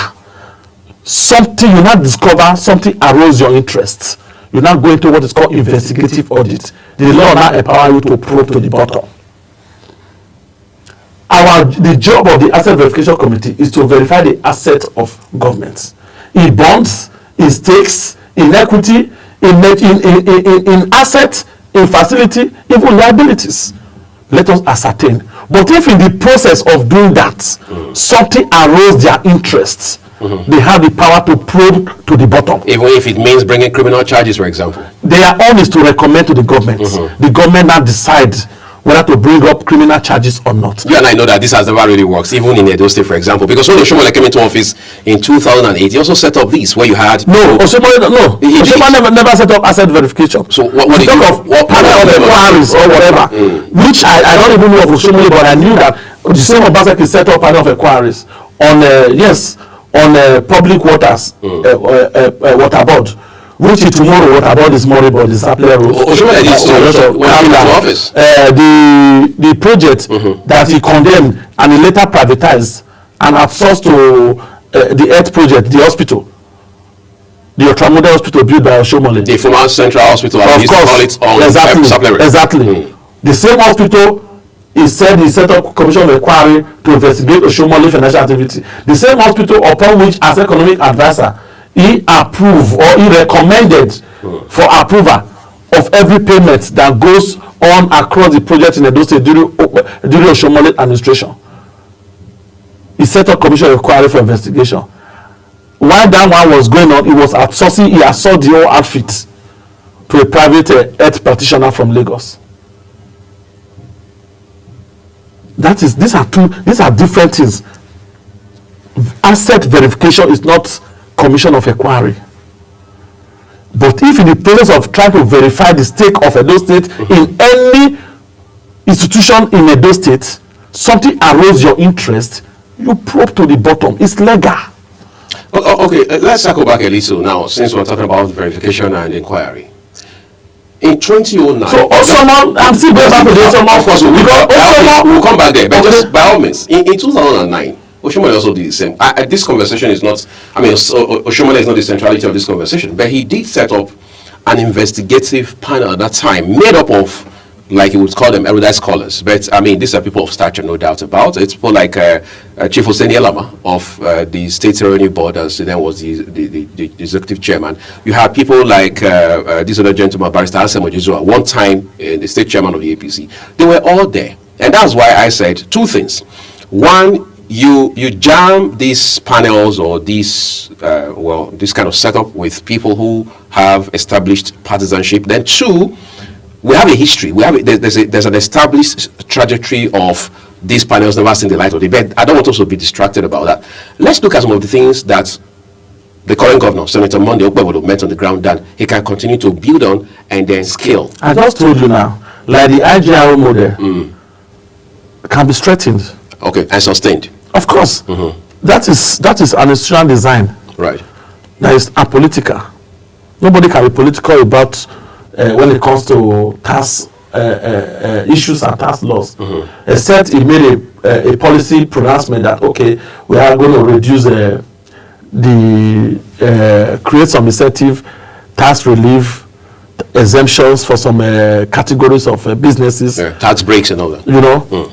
something you not discover, something arose your interest, you now go into what is called investigative audit. The law now empower you to probe to the bottom. The job of the Asset Verification Committee is to verify the assets of governments in bonds, in stakes, in equity, in assets, in facility, even liabilities. Let us ascertain. But if in the process of doing that, something arose their interests, they have the power to probe to the bottom. Even if it means bringing criminal charges, for example. Their own is to recommend to the government. The government now decides whether to bring up criminal charges or not. You and I know that this has never really worked, even in Edo State, for example, because when Oshomole came into office in 2008, he also set up this, where you had... Oshomole never set up asset verification. So what did you... What panel of inquiries or whatever, which I don't even know of Oshomole, but I knew that the same Obaseki set up panel of inquiries on, on public waters, water board. Which is tomorrow, water board is Moribo, the Sapler Road. The project that he condemned and he later privatized and outsourced to the Earth project, the hospital, the ultramodern hospital built by Oshomole. The former central hospital, of course, exactly. The same hospital, he said he set up commission of inquiry to investigate Oshomole financial activity. The same hospital upon which, as economic advisor, he approved or he recommended for approval of every payment that goes on across the project in Edo State during Oshomole administration. He set up commission of inquiry for investigation. While that one was going on, he was outsourcing, he outsourced the whole outfit to a private earth practitioner from Lagos. These are different things. Asset verification is not commission of inquiry. But if in the process of trying to verify the stake of Edo State in any institution in Edo State, something arose your interest, you probe to the bottom. It's legal. Okay, let's circle back a little now, since we're talking about verification and inquiry. In 2009, so Oshomo, I'm still going back to the Oshomo. Of course, we'll come back there, but just by all means, in 2009, Oshomole also did the same. This conversation is not, Oshomole is not the centrality of this conversation, but he did set up an investigative panel at that time, made up of like you would call them erudite scholars, but I mean, these are people of stature, no doubt about it. It's people like Chief Hosseini Elama of the State Revenue Board, as then was the executive chairman. You have people like this other gentleman, Barrister Hassan Mojizua, one time the state chairman of the APC. They were all there. And that's why I said two things. One, you jam these panels or this kind of setup with people who have established partisanship. Then two, we have a history. There's an established trajectory of these panels never seen the light of the day. I don't want us to be distracted about that. Let's look at some of the things that the current governor, Senator Monday Okpebholo, met on the ground that he can continue to build on and then scale. I just told you now, like the IGRO model can be strengthened. Okay, and sustained. Of course. That is an institutional design. Right. That is apolitical. Nobody can be political about when it comes to tax issues and tax laws, except he made a policy pronouncement that, okay, we are going to reduce create some incentive tax relief exemptions for some categories of businesses. Tax breaks and all that. You know,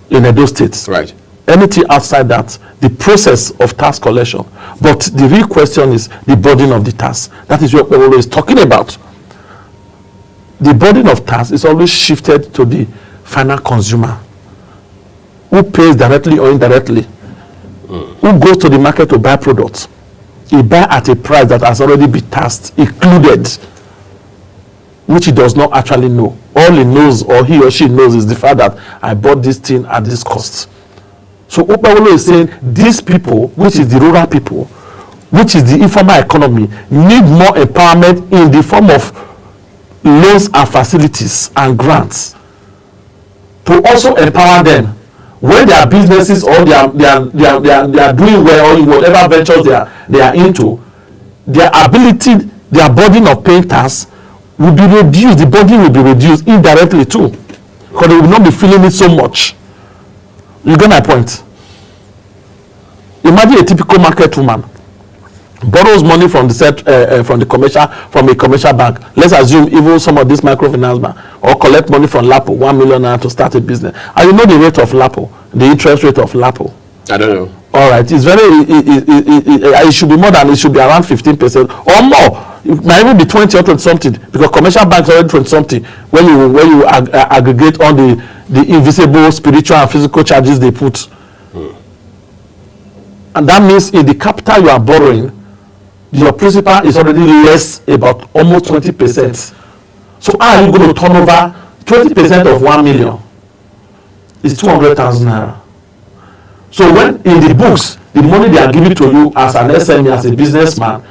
in Edo State. Right. Anything outside that, the process of tax collection. But the real question is the burden of the tax. That is what we're always talking about. The burden of tax is always shifted to the final consumer, who pays directly or indirectly, who goes to the market to buy products. He buy at a price that has already been taxed, included, which he does not actually know. All he knows, or he or she knows, is the fact that I bought this thing at this cost. So Okpebholo is saying these people, which is the rural people, which is the informal economy, need more empowerment in the form of loans and facilities and grants to also empower them when their businesses or they are doing well, or in whatever ventures they are into, their ability, their burden of paying tax will be reduced. The burden will be reduced indirectly too, because they will not be feeling it so much. You get my point? Imagine a typical market woman borrows money from a commercial bank. Let's assume even some of these microfinance bank, or collect money from Lapo, 1 million naira to start a business. And you know the rate of Lapo, the interest rate of Lapo. I don't know. All right, it's very. It should be more than, it should be around 15% or more. It might even be 20 or 20 something, because commercial banks already 20 something when you aggregate all the invisible spiritual and physical charges they put. And that means in the capital you are borrowing, your principal is already less, about almost 20%. So how are you going to turn over 20% of 1 million? Is 200,000 naira. So when in the books, the money they are giving to you as an SME, as a businessman,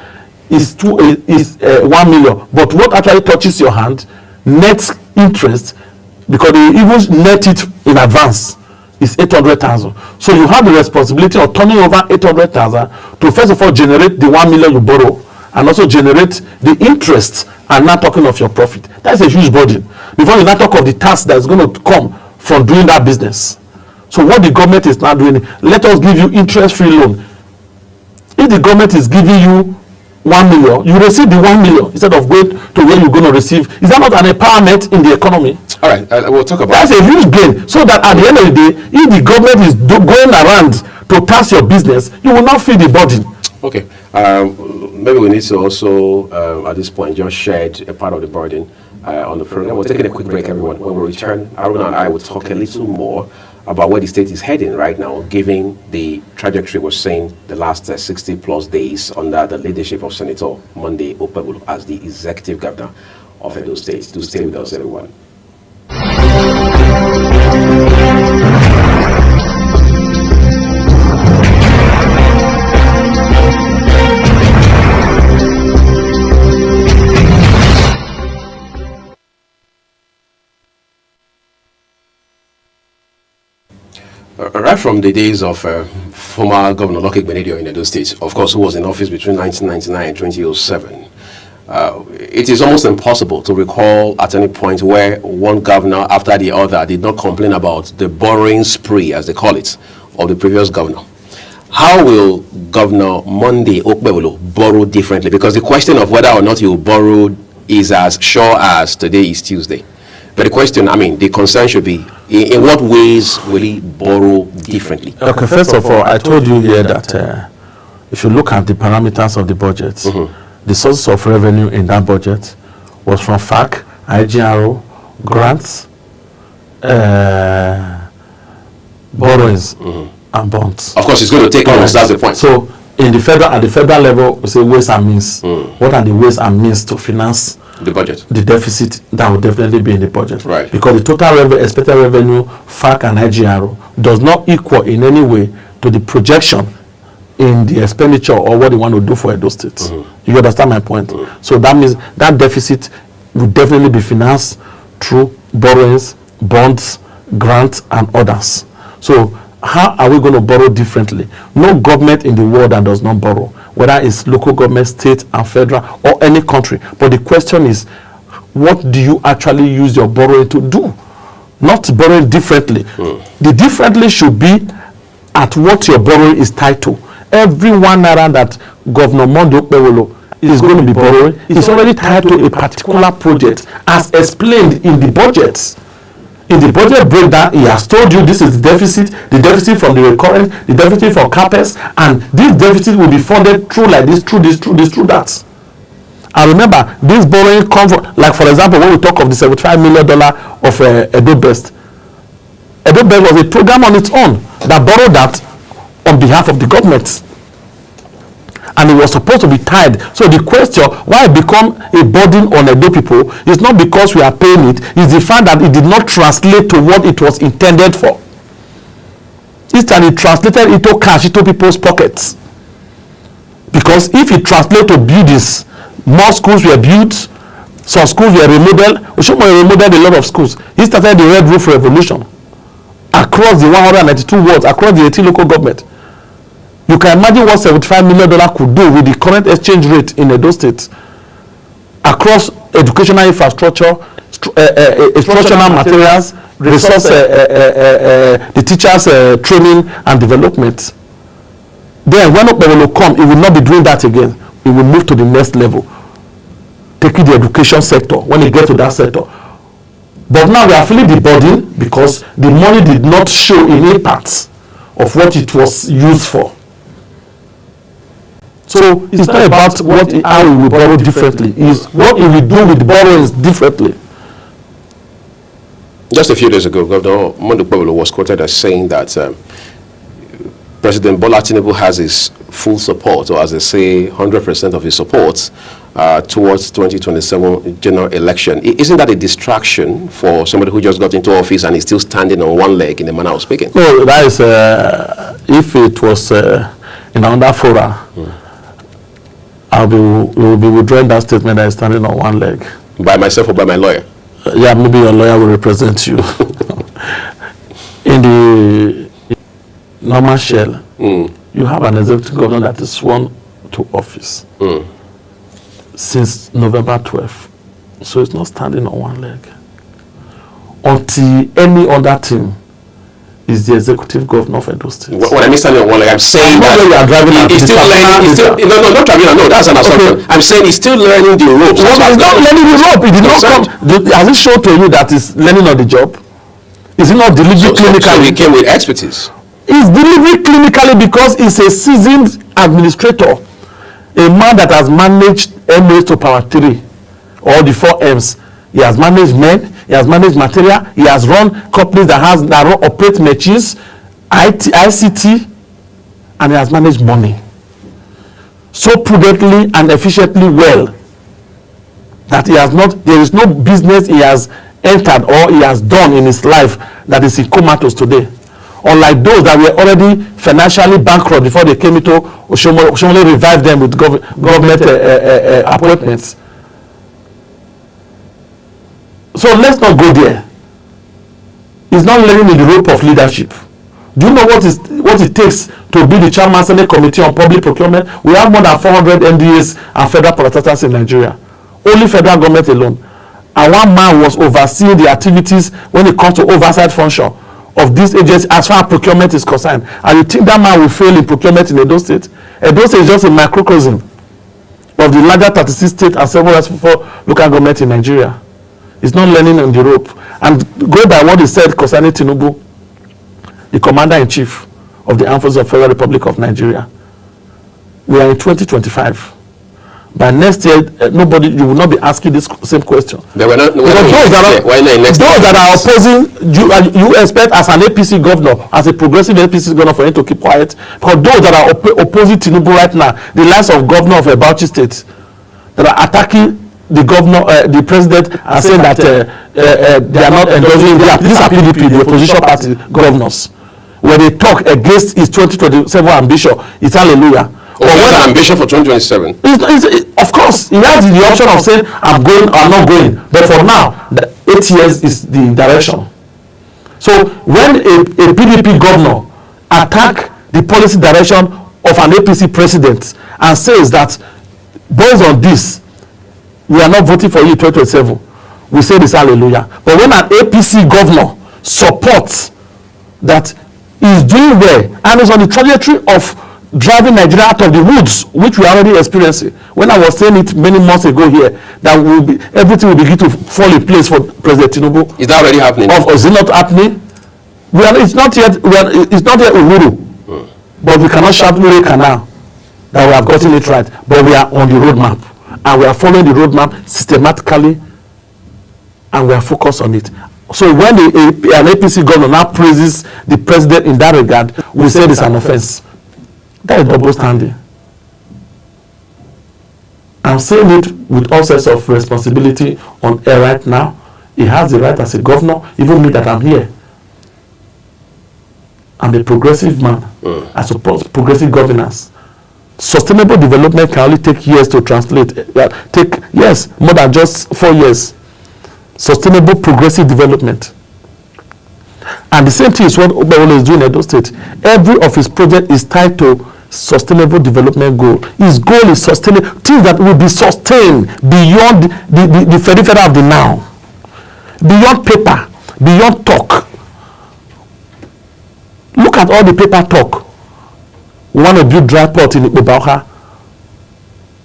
is 1 million. But what actually touches your hand, net interest, because they even net it in advance, is 800,000. So you have the responsibility of turning over 800,000 to first of all generate the 1 million you borrow, and also generate the interest, and not talking of your profit. That's a huge burden. Before you not talk of the tax that's going to come from doing that business. So what the government is now doing, let us give you interest-free loan. If the government is giving you 1 million, you receive the 1 million instead of going to where you're going to receive. Is that not an empowerment in the economy? All right, we'll talk about that's a huge gain. So that at the end of the day, if the government is going around to tax your business, you will not feel the burden. Okay, maybe we need to also at this point just shed a part of the burden on the program. We're taking a quick break, everyone. When we return, Aruna and I will talk a little more about where the state is heading right now, given the trajectory we're seeing the last 60 plus days under the leadership of Senator Monday Okpebholo as the executive governor of Edo State. Do stay with us, everyone. Right from the days of former Governor Lucky Benedio in Edo State, of course, who was in office between 1999 and 2007, it is almost impossible to recall at any point where one governor after the other did not complain about the borrowing spree, as they call it, of the previous governor. How will Governor Monday Okpebholo borrow differently? Because the question of whether or not he will borrow is as sure as today is Tuesday. But the question, I mean, the concern should be, in what ways will he borrow differently? Okay, first of all, I told you here that if you look at the parameters of the budget, the sources of revenue in that budget was from FAC, IGRO, grants, borrowings, and bonds. Of course, it's going to take loans, that's the point. So, at the federal level, we say ways and means. What are the ways and means to finance the budget? The deficit that will definitely be in the budget. Right. Because the total expected revenue, FAC and IGRO, does not equal in any way to the projection in the expenditure or what they want to do for Edo State. You understand my point? So that means that deficit will definitely be financed through borrowings, bonds, grants, and others. So how are we going to borrow differently? No government in the world that does not borrow, whether it's local government, state, and federal, or any country. But the question is, what do you actually use your borrowing to do? Not borrowing differently. The differently should be at what your borrowing is tied to. Every 1 naira that Governor Monday Okpebholo is going to be borrowing is already tied to a particular project as explained in the budget. In the budget breakdown, he has told you this is the deficit from the recurrent, the deficit from CAPEX, and this deficit will be funded through like this, through this, through this, through that. And remember, this borrowing comes from, like for example, when we talk of the $75 million of Edo Best. Edo Best was a program on its own that borrowed that on behalf of the government. And it was supposed to be tied. So the question, why it become a burden on Edo people, is not because we are paying it, it's the fact that it did not translate to what it was intended for. Instead, it translated into cash into people's pockets. Because if it translated to buildings, more schools were built, some schools were remodeled. Oshomo remodeled a lot of schools. He started the Red Roof Revolution across the 192 wards, across the 18 local government. You can imagine what $75 million could do with the current exchange rate in Edo State across educational infrastructure, instructional materials, resource, the teachers' training and development. Then when Okpebholo will come, it will not be doing that again. It will move to the next level, taking the education sector when it gets to that sector. But now we are feeling the burden because the money did not show any parts of what it was used for. So it's not about how we will borrow differently. It's what we will do with borrowings differently. Just a few days ago, Governor Monday Okpebholo was quoted as saying that President Bola Tinubu has his full support, or as they say, 100% of his support towards 2027 general election. Isn't that a distraction for somebody who just got into office and is still standing on one leg in the manner of speaking? No, that is, if it was in another fora, we will be withdrawing that statement that is standing on one leg. By myself or by my lawyer? Yeah, maybe your lawyer will represent you. In the normal shell, you have an executive governor that is sworn to office since November 12th. So it's not standing on one leg. Until any other team is the executive governor of Edo State. When I mean standing on one leg, I'm saying that he's still learning. No, not Tribunal. No, that's an assumption. Okay. I'm saying he's still learning the ropes. Well, he's not learning the rope. He did not come. Has it shown to you that he's learning on the job? Is he not delivering clinically? So he came with expertise. He's delivering clinically because he's a seasoned administrator, a man that has managed MAs to Power 3, or the 4 M's. He has managed men, he has managed material, he has run companies that operate machines, ICT, and he has managed money so prudently and efficiently well that there is no business he has entered or he has done in his life that is in comatose today. Unlike those that were already financially bankrupt before they came into Oshomo revived them with government appointments. So let's not go there. He's not learning in the rope of leadership. Do you know what it takes to be the chairman Senate Committee on Public Procurement? We have more than 400 NDAs and federal parastatals in Nigeria. Only federal government alone. And one man was overseeing the activities when it comes to oversight function of this agency as far as procurement is concerned. And you think that man will fail in procurement in Edo State? Edo State is just a microcosm of the larger 36 states and several local governments in Nigeria. He's not learning on the rope. And go by what he said concerning Tinubu, the Commander-in-Chief of the Armed Forces of the Federal Republic of Nigeria. We are in 2025. By next year, nobody, you will not be asking this same question. Those that are opposing, you expect as an APC governor, as a progressive APC governor, for him to keep quiet. Because those that are opposing Tinubu right now, the likes of governor of Bauchi State, that are attacking the governor, the president, and saying that they are not endorsing. These are PDP, the opposition party governors. When they talk against his 2027 ambition, it's hallelujah. Or what's the ambition for 2027? Of course, he has the option of saying, I'm going, I'm not going. But for now, the 8 years is the direction. So when a PDP governor attack the policy direction of an APC president and says that based on this, we are not voting for you in 2027, we say this hallelujah. But when an APC governor supports that he's doing well and is on the trajectory of driving Nigeria out of the woods, which we are already experiencing. When I was saying it many months ago here, that everything will begin to fall in place for President Tinubu. Is that already happening? Is it not happening? It's not yet Uhuru. But we cannot shout Eureka now that we have gotten it right. But we are on the roadmap. And we are following the roadmap systematically. And we are focused on it. So when an APC governor now praises the president in that regard, we say it's an offense. That is double standing. I'm saying it with all sorts of responsibility on air right now. He has the right as a governor, even me that I'm here. I'm a progressive man. I support progressive governance. Sustainable development can only take years to translate. More than just 4 years. Sustainable progressive development. And the same thing is what Obewole is doing in Edo State. Every of his project is tied to sustainable development goal. His goal is sustainable, things that will be sustained beyond the periphery of the now, beyond paper, beyond talk. Look at all the paper talk. We want to build dry port in Obauha.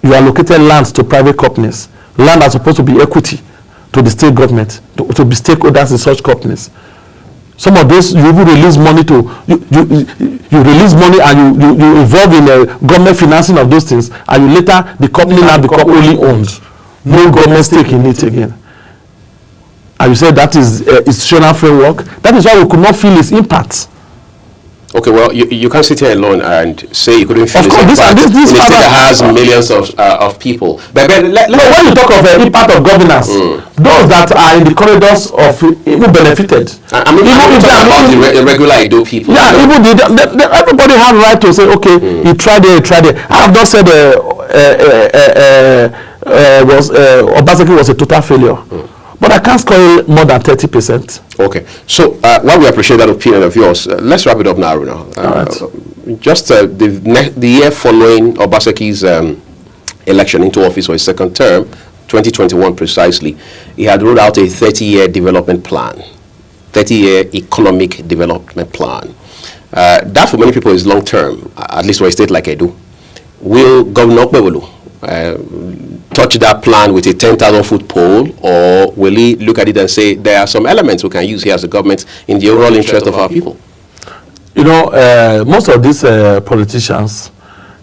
You allocated lands to private companies. Land are supposed to be equity to the state government, to be stakeholders in such companies. Some of those you even release money to you release money and you involve in government financing of those things, and you later the company now become only owned, no government stake in it again. And you said that is institutional framework. That is why we could not feel its impact. Okay, well, you can't sit here alone and say you couldn't feel this impact in a state that has millions of people. But when you talk of the impact of governance, those that are in the corridors of who benefited. I mean, even about the regular Edo people. Yeah, everybody had right to say, okay, he tried it, I have not said Obaseki was a total failure. But I can't score more than 30%. Okay. So while we appreciate that opinion of yours, let's wrap it up now, just the year following Obaseki's election into office for his second term, 2021 precisely, he had rolled out a 30-year development plan, 30-year economic development plan. That for many people is long term, at least for a state like Edo. Will Governor Okpebholo touch that plan with a 10,000-foot pole, or will he look at it and say there are some elements we can use here as a government in the overall interest of our people? You know, most of these politicians,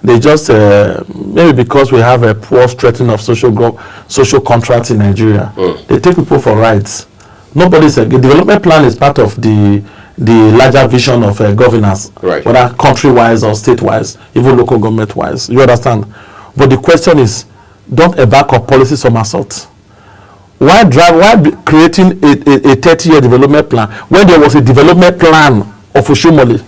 they just maybe because we have a poor strengthening of social contracts in Nigeria, they take people for rights. Nobody's the development plan is part of the larger vision of governance, whether country-wise or state-wise, even local government-wise. You understand? But the question is, don't embark on policy somersault. Why creating a 30-year development plan when there was a development plan of Oshomole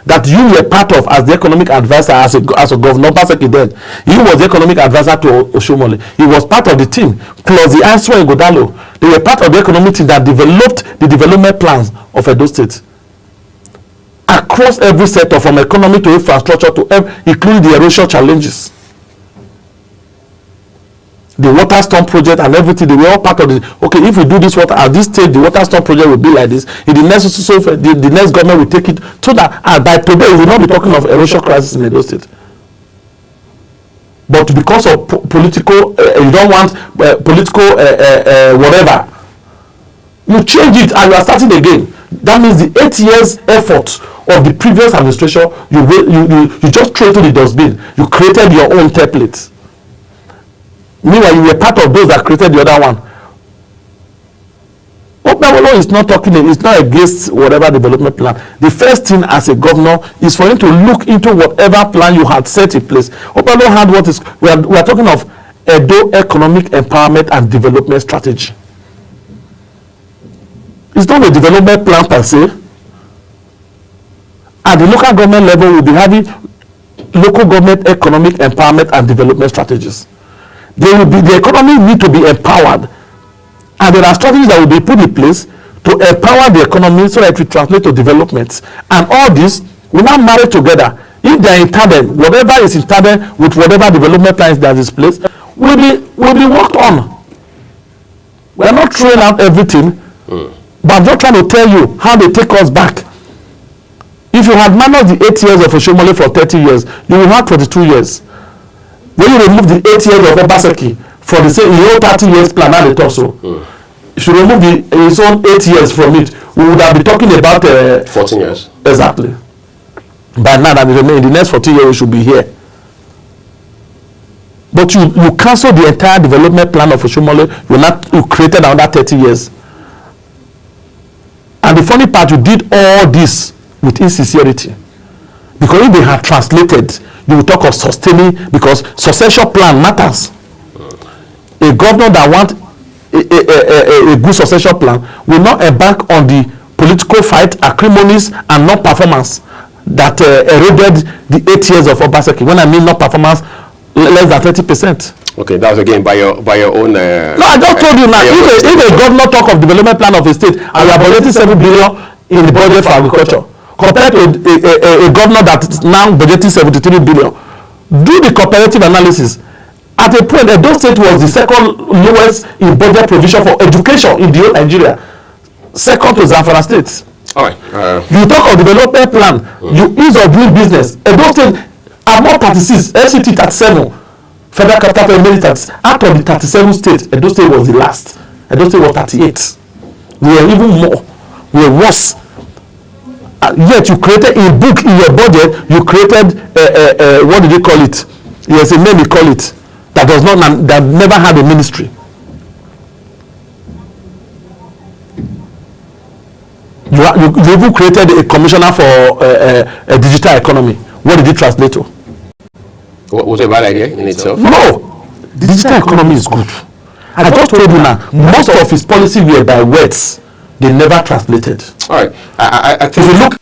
that you were part of as the economic advisor as a governor? Obaseki then, he was the economic advisor to Oshomole. He was part of the team, plus the answer in Godalo. They were part of the economic team that developed the development plans of Edo State across every sector, from economy to infrastructure to including the erosion challenges. The water storm project and everything, they were all part of the, okay, if we do this water at this stage, the water storm project will be like this. In the next, the next government will take it, so that by today we will not be talking of erosion crisis in Edo State. But because of political, you don't want political whatever, You change it and you are starting again. That means the 8 years effort of the previous administration, you just throw it to the dustbin. You created your own template. Meanwhile, you were part of those that created the other one. Openawolo is not talking, it's not against whatever development plan. The first thing as a governor is for him to look into whatever plan you had set in place. Openawolo had what is, we are talking of Edo Economic Empowerment and Development Strategy. It's not a development plan per se. At the local government level, we'll be having local government economic empowerment and development strategies. There will be, the economy need to be empowered. And there are strategies that will be put in place to empower the economy so that it will translate to development. And all this will now marry together. If they are in tandem, whatever is in tandem with whatever development plans that is placed, will be worked on. We are not throwing out everything, but I'm just trying to tell you how they take us back. If you had managed the 8 years of Oshomole for 30 years, you will have 22 years. When you remove the 8 years of Obaseki for the same 30 years plan at the top, so if you remove his own 8 years from it, we would have been talking about 14 years. Exactly. By now, that in the next 14 years, we should be here. But you cancel the entire development plan of Oshomole, you created another 30 years. And the funny part, you did all this with insincerity. Because if they had translated, you will talk of sustaining, because succession plan matters. A governor that wants a good succession plan will not embark on the political fight, acrimonies, and non-performance that eroded the 8 years of Obaseki. When I mean non-performance, less than 30%. Okay, that was again by your own. No, I just told you now. If a governor talk of development plan of a state and we are budgeting 7 billion in the budget for agriculture, compared to a governor that is now budgeting 73 billion, do the comparative analysis. At a point, Edo State was the second lowest in budget provision for education in the whole Nigeria, second to Zamfara State. All right. You talk of development plan, you ease of doing business. Edo State are more 36, FCT 37. Federal Capital Militants, out of the 37 states, Edo State was the last. Edo State was 38. We were even more. We were worse. Yet you created a book in your budget, you created, what did you call it? Yes, a name you call it, that does not, that never had a ministry. You even created a commissioner for a digital economy. What did it translate to? Was it a bad idea in itself? No, the digital economy is good. I just told you now, most of his policy were by words. They never translated. All right. I think if you look.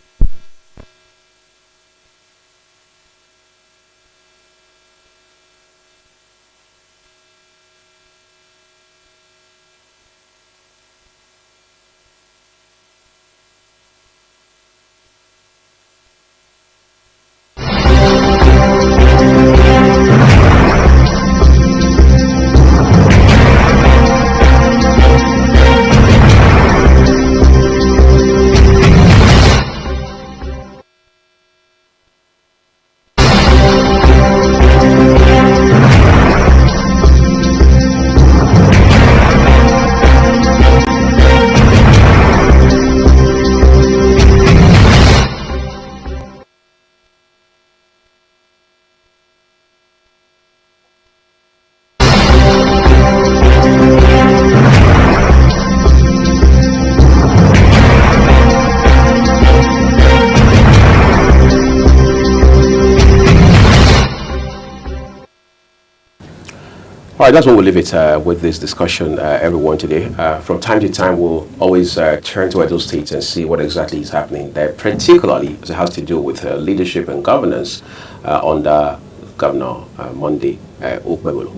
All right, that's what we'll leave it with this discussion, everyone, today. From time to time, we'll always turn to Edo State and see what exactly is happening there, particularly as it has to do with leadership and governance under Governor Monday Okpebholo.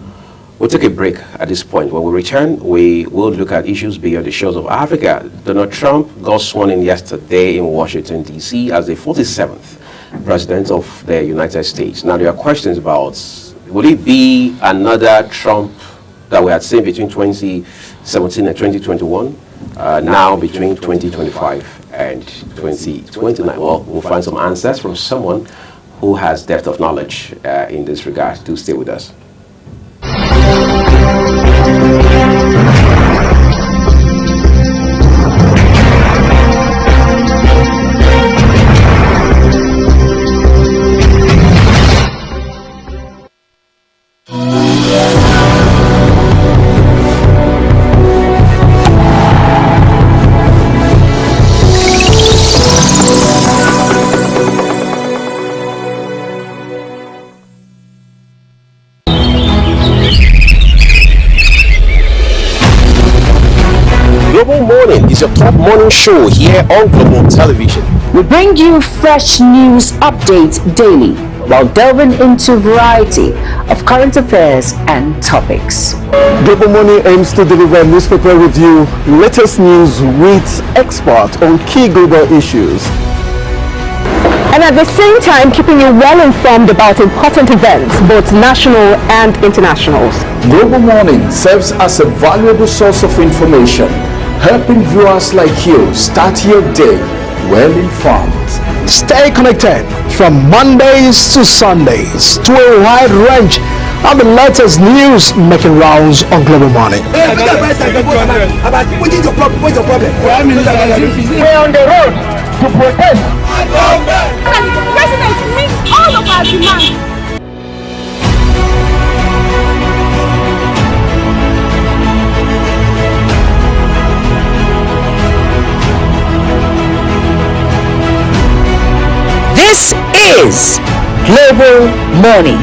We'll take a break at this point. When we return, we will look at issues beyond the shores of Africa. Donald Trump got sworn in yesterday in Washington, D.C. as the 47th president of the United States. Now, there are questions about, will it be another Trump that we had seen between 2017 and 2021, now between 2025 and 2029? Well, we'll find some answers from someone who has depth of knowledge in this regard. Do stay with us. your top morning show here on Global Television. We bring you fresh news updates daily while delving into a variety of current affairs and topics. Global Morning aims to deliver newspaper review, latest news with experts on key global issues, and at the same time keeping you well informed about important events, both national and international. Global Morning serves as a valuable source of information, helping viewers like you start your day well informed. Stay connected from Mondays to Sundays to a wide range of the latest news making rounds on Global Morning. We're on the road to protest. The president meets all of our demands. This is Global Morning.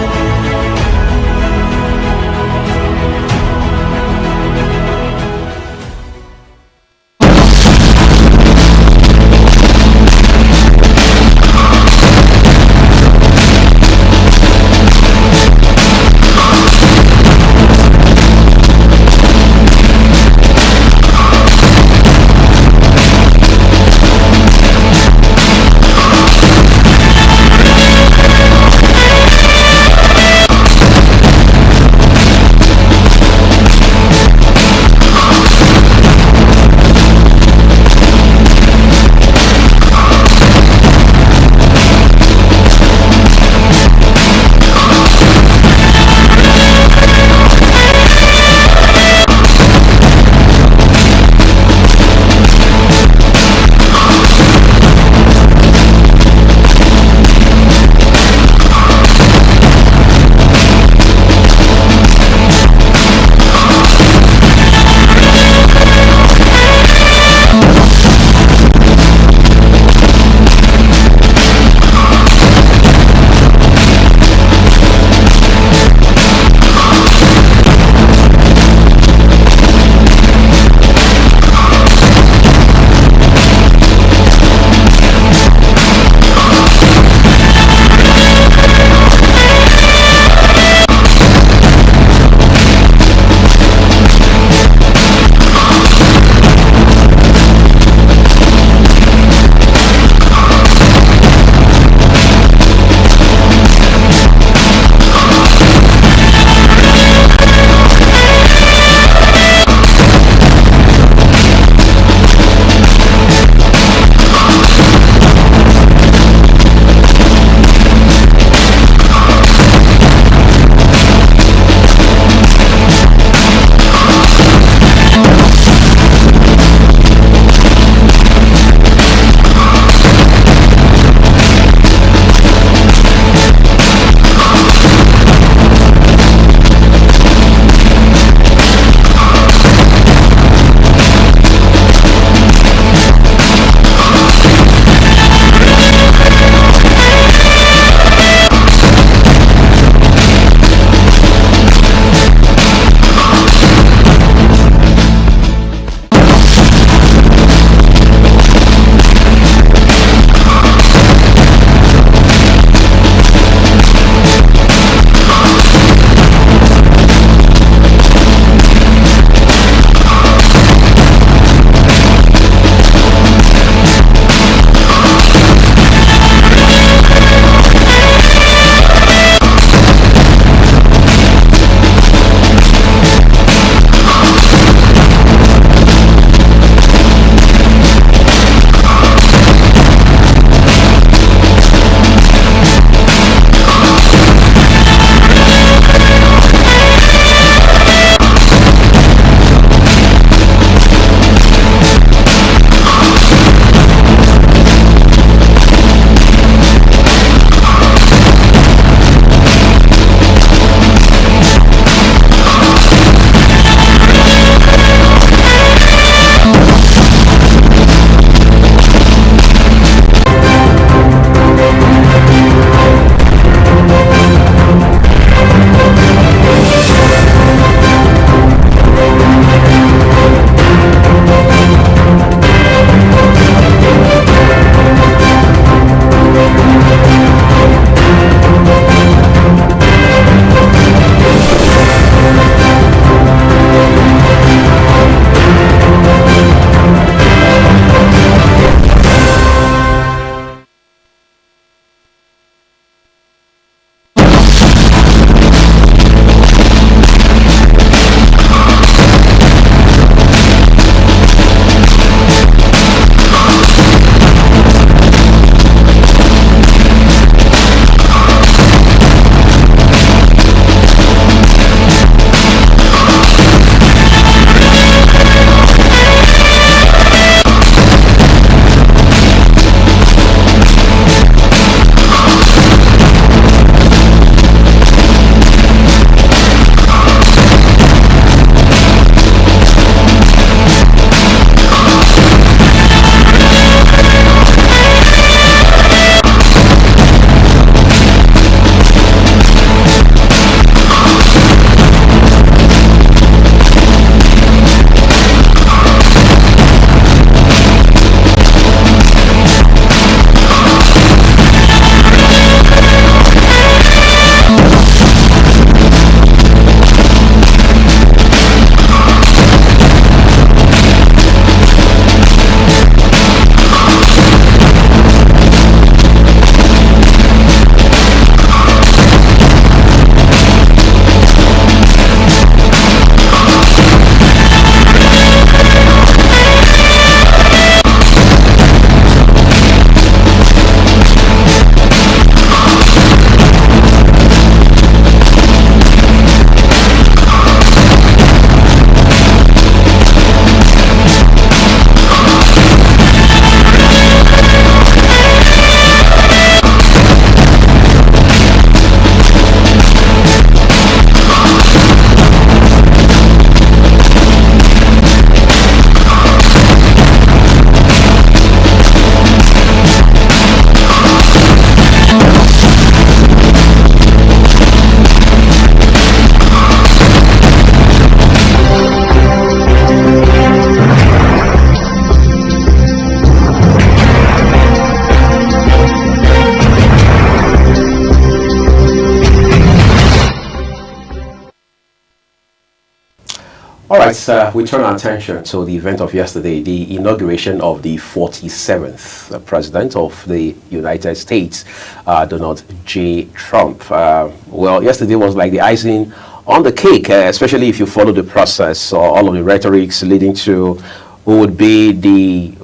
All right, we turn our attention to the event of yesterday, the inauguration of the 47th President of the United States, Donald J. Trump. Well, yesterday was like the icing on the cake, especially if you follow the process or all of the rhetorics leading to who would be the,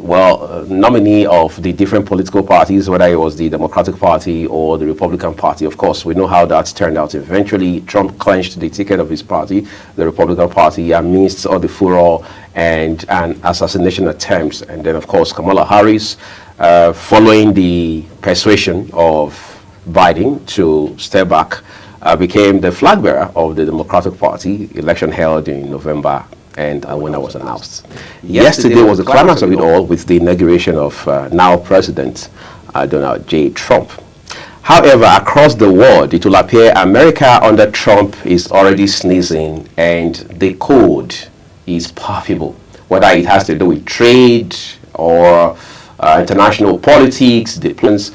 nominee of the different political parties, whether it was the Democratic Party or the Republican Party. Of course, we know how that's turned out. Eventually, Trump clinched the ticket of his party, the Republican Party, amidst all the furor and assassination attempts. And then, of course, Kamala Harris, following the persuasion of Biden to step back, became the flag bearer of the Democratic Party, election held in November and when I was announced. Yesterday was the climax of it all with the inauguration of now President Donald J. Trump. However, across the world, it will appear America under Trump is already sneezing and the code is palpable, whether it has to do with trade or international politics, deployments,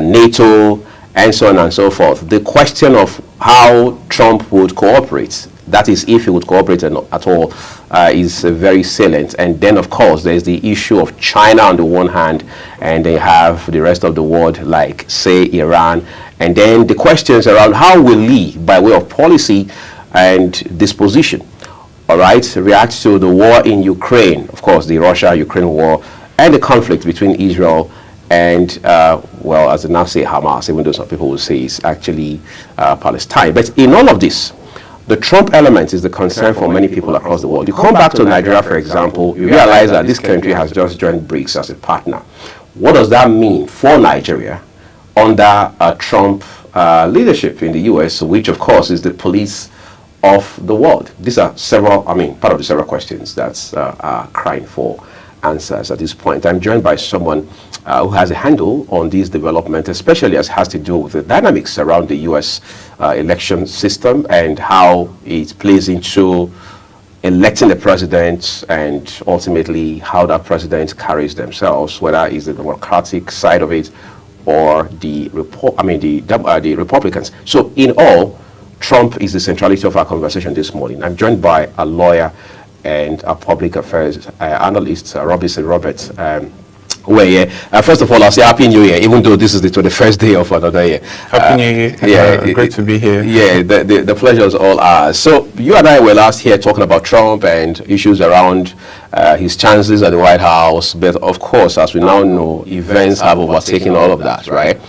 NATO, and so on and so forth. The question of how Trump would cooperate, that is, if he would cooperate at all, is very salient. And then, of course, there's the issue of China on the one hand, and they have the rest of the world, like, say, Iran. And then the questions around how will he, by way of policy and disposition, all right, react to the war in Ukraine, of course, the Russia-Ukraine war, and the conflict between Israel and, as they now say, Hamas, even though some people will say it's actually Palestine. But in all of this, the Trump element is the concern for many people across the world. You come back to Nigeria, for example, you realize that this country has just joined BRICS as a partner. What does that mean for Nigeria under Trump leadership in the U.S., which, of course, is the police of the world? These are part of the several questions that are crying for answers at this point. I'm joined by someone who has a handle on these developments, especially as it has to do with the dynamics around the U.S. Election system and how it plays into electing the president and ultimately how that president carries themselves, whether it's the Democratic side of it or the Republicans. So in all, Trump is the centrality of our conversation this morning. I'm joined by a lawyer and a public affairs analyst, Robinson Roberts. First of all, I'll say Happy New Year, even though this is the 21st day of another year. Happy New Year. Yeah, great to be here. Yeah, the pleasure is all ours. So you and I were last here talking about Trump and issues around his chances at the White House. But of course, as we now know, events have overtaken all of that, right?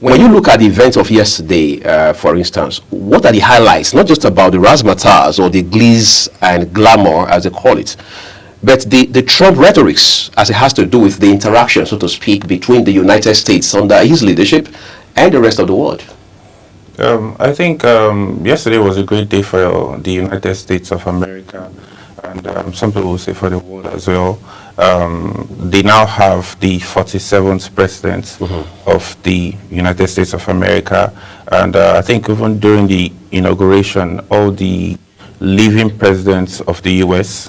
When you look at the events of yesterday, for instance, what are the highlights, not just about the razzmatazz or the glitz and glamour, as they call it, but the Trump rhetorics, as it has to do with the interaction, so to speak, between the United States under his leadership and the rest of the world? I think yesterday was a great day for the United States of America, and some people will say for the world as well. They now have the 47th president of the United States of America, and I think even during the inauguration, all the living presidents of the U.S.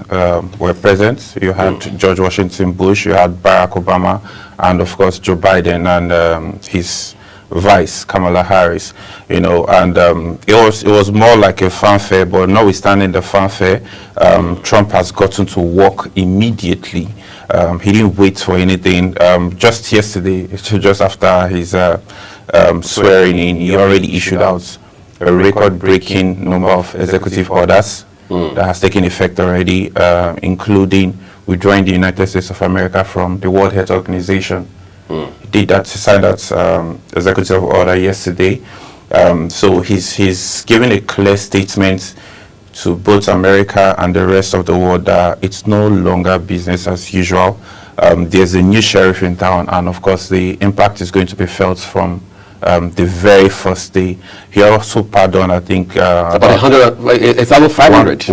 Were present. You had George Washington Bush, you had Barack Obama, and of course Joe Biden and his vice Kamala Harris. You know, and it was more like a fanfare, but notwithstanding the fanfare, Trump has gotten to work immediately. He didn't wait for anything. Just yesterday, just after his swearing in, he already issued out a record-breaking number of executive orders that has taken effect already, including withdrawing the United States of America from the World Health Organization. He did that, signed that executive order yesterday. So he's given a clear statement to both America and the rest of the world that it's no longer business as usual. There's a new sheriff in town, and of course the impact is going to be felt from the very first day. He also pardoned, I think, about 1,500. 1,500.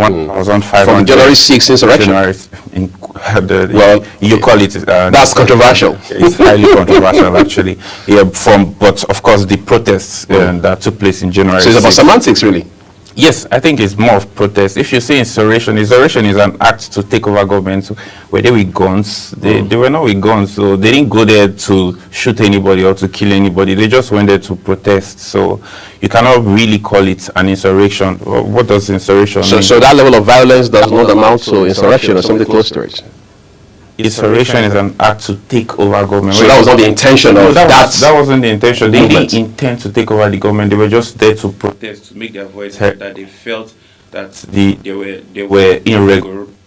From January 6th insurrection. You call it. That's controversial. It's highly controversial, actually. Yeah, but of course, the protests that took place in January. So it's about semantics, really. Yes, I think it's more of protest. If you say insurrection is an act to take over government. Were they with guns? They were not with guns, so they didn't go there to shoot anybody or to kill anybody. They just went there to protest. So you cannot really call it an insurrection. What does insurrection mean? So that level of violence does not amount to insurrection or something close to it? Insurrection is an act to take over government. So that was not the intention of that? That wasn't the intention. They didn't intend to take over the government. They were just there to protest, to make their voice heard, that they felt that there were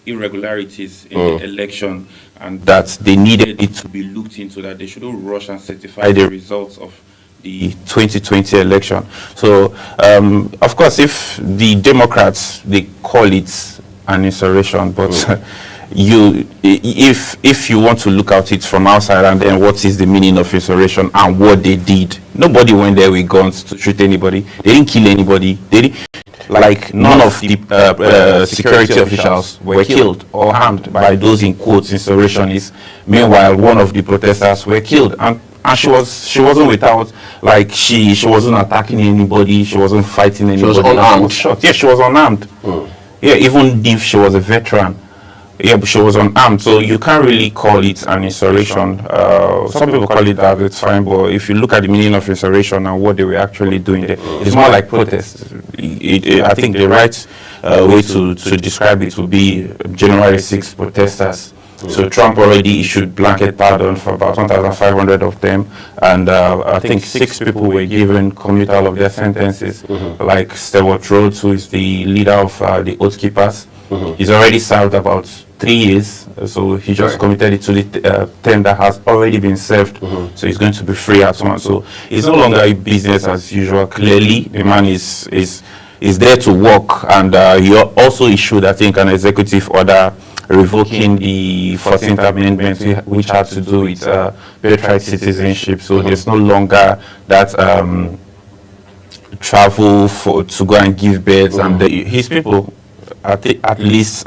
irregularities in the election, and that they needed it to be looked into, that they shouldn't rush and certify the results of the 2020 election. So, of course, if the Democrats, they call it an insurrection, but if you want to look at it from outside, and then what is the meaning of insurrection and what they did, nobody went there with guns to shoot anybody. They didn't kill anybody. They didn't, like, none of the security officials were killed or harmed by those, in quotes, insurrectionists. Meanwhile, one of the protesters were killed, and she wasn't without, like, she wasn't attacking anybody. She wasn't fighting anybody. She was unarmed. Yeah, she was unarmed. Yeah, even if she was a veteran. Yeah, but she was unarmed, so you can't really call it an insurrection. Some people call it that, it's fine, but if you look at the meaning of insurrection and what they were actually doing there, it's more like protest. I think the right way to describe it would be January 6th protesters. So Trump already issued blanket pardon for about 1,500 of them, and I think 6 people were given commutal of their sentences, like Stewart Rhodes, who is the leader of the Oath Keepers. He's already served about 3 years, so he just committed it to the term that has already been served. So he's going to be free at once. So it's no longer a business as usual. Clearly, the man is there to work, and he also issued, I think, an executive order revoking the 14th Amendment, which had to do with birthright citizenship. So there's no longer that travel to go and give birth, and his people, at least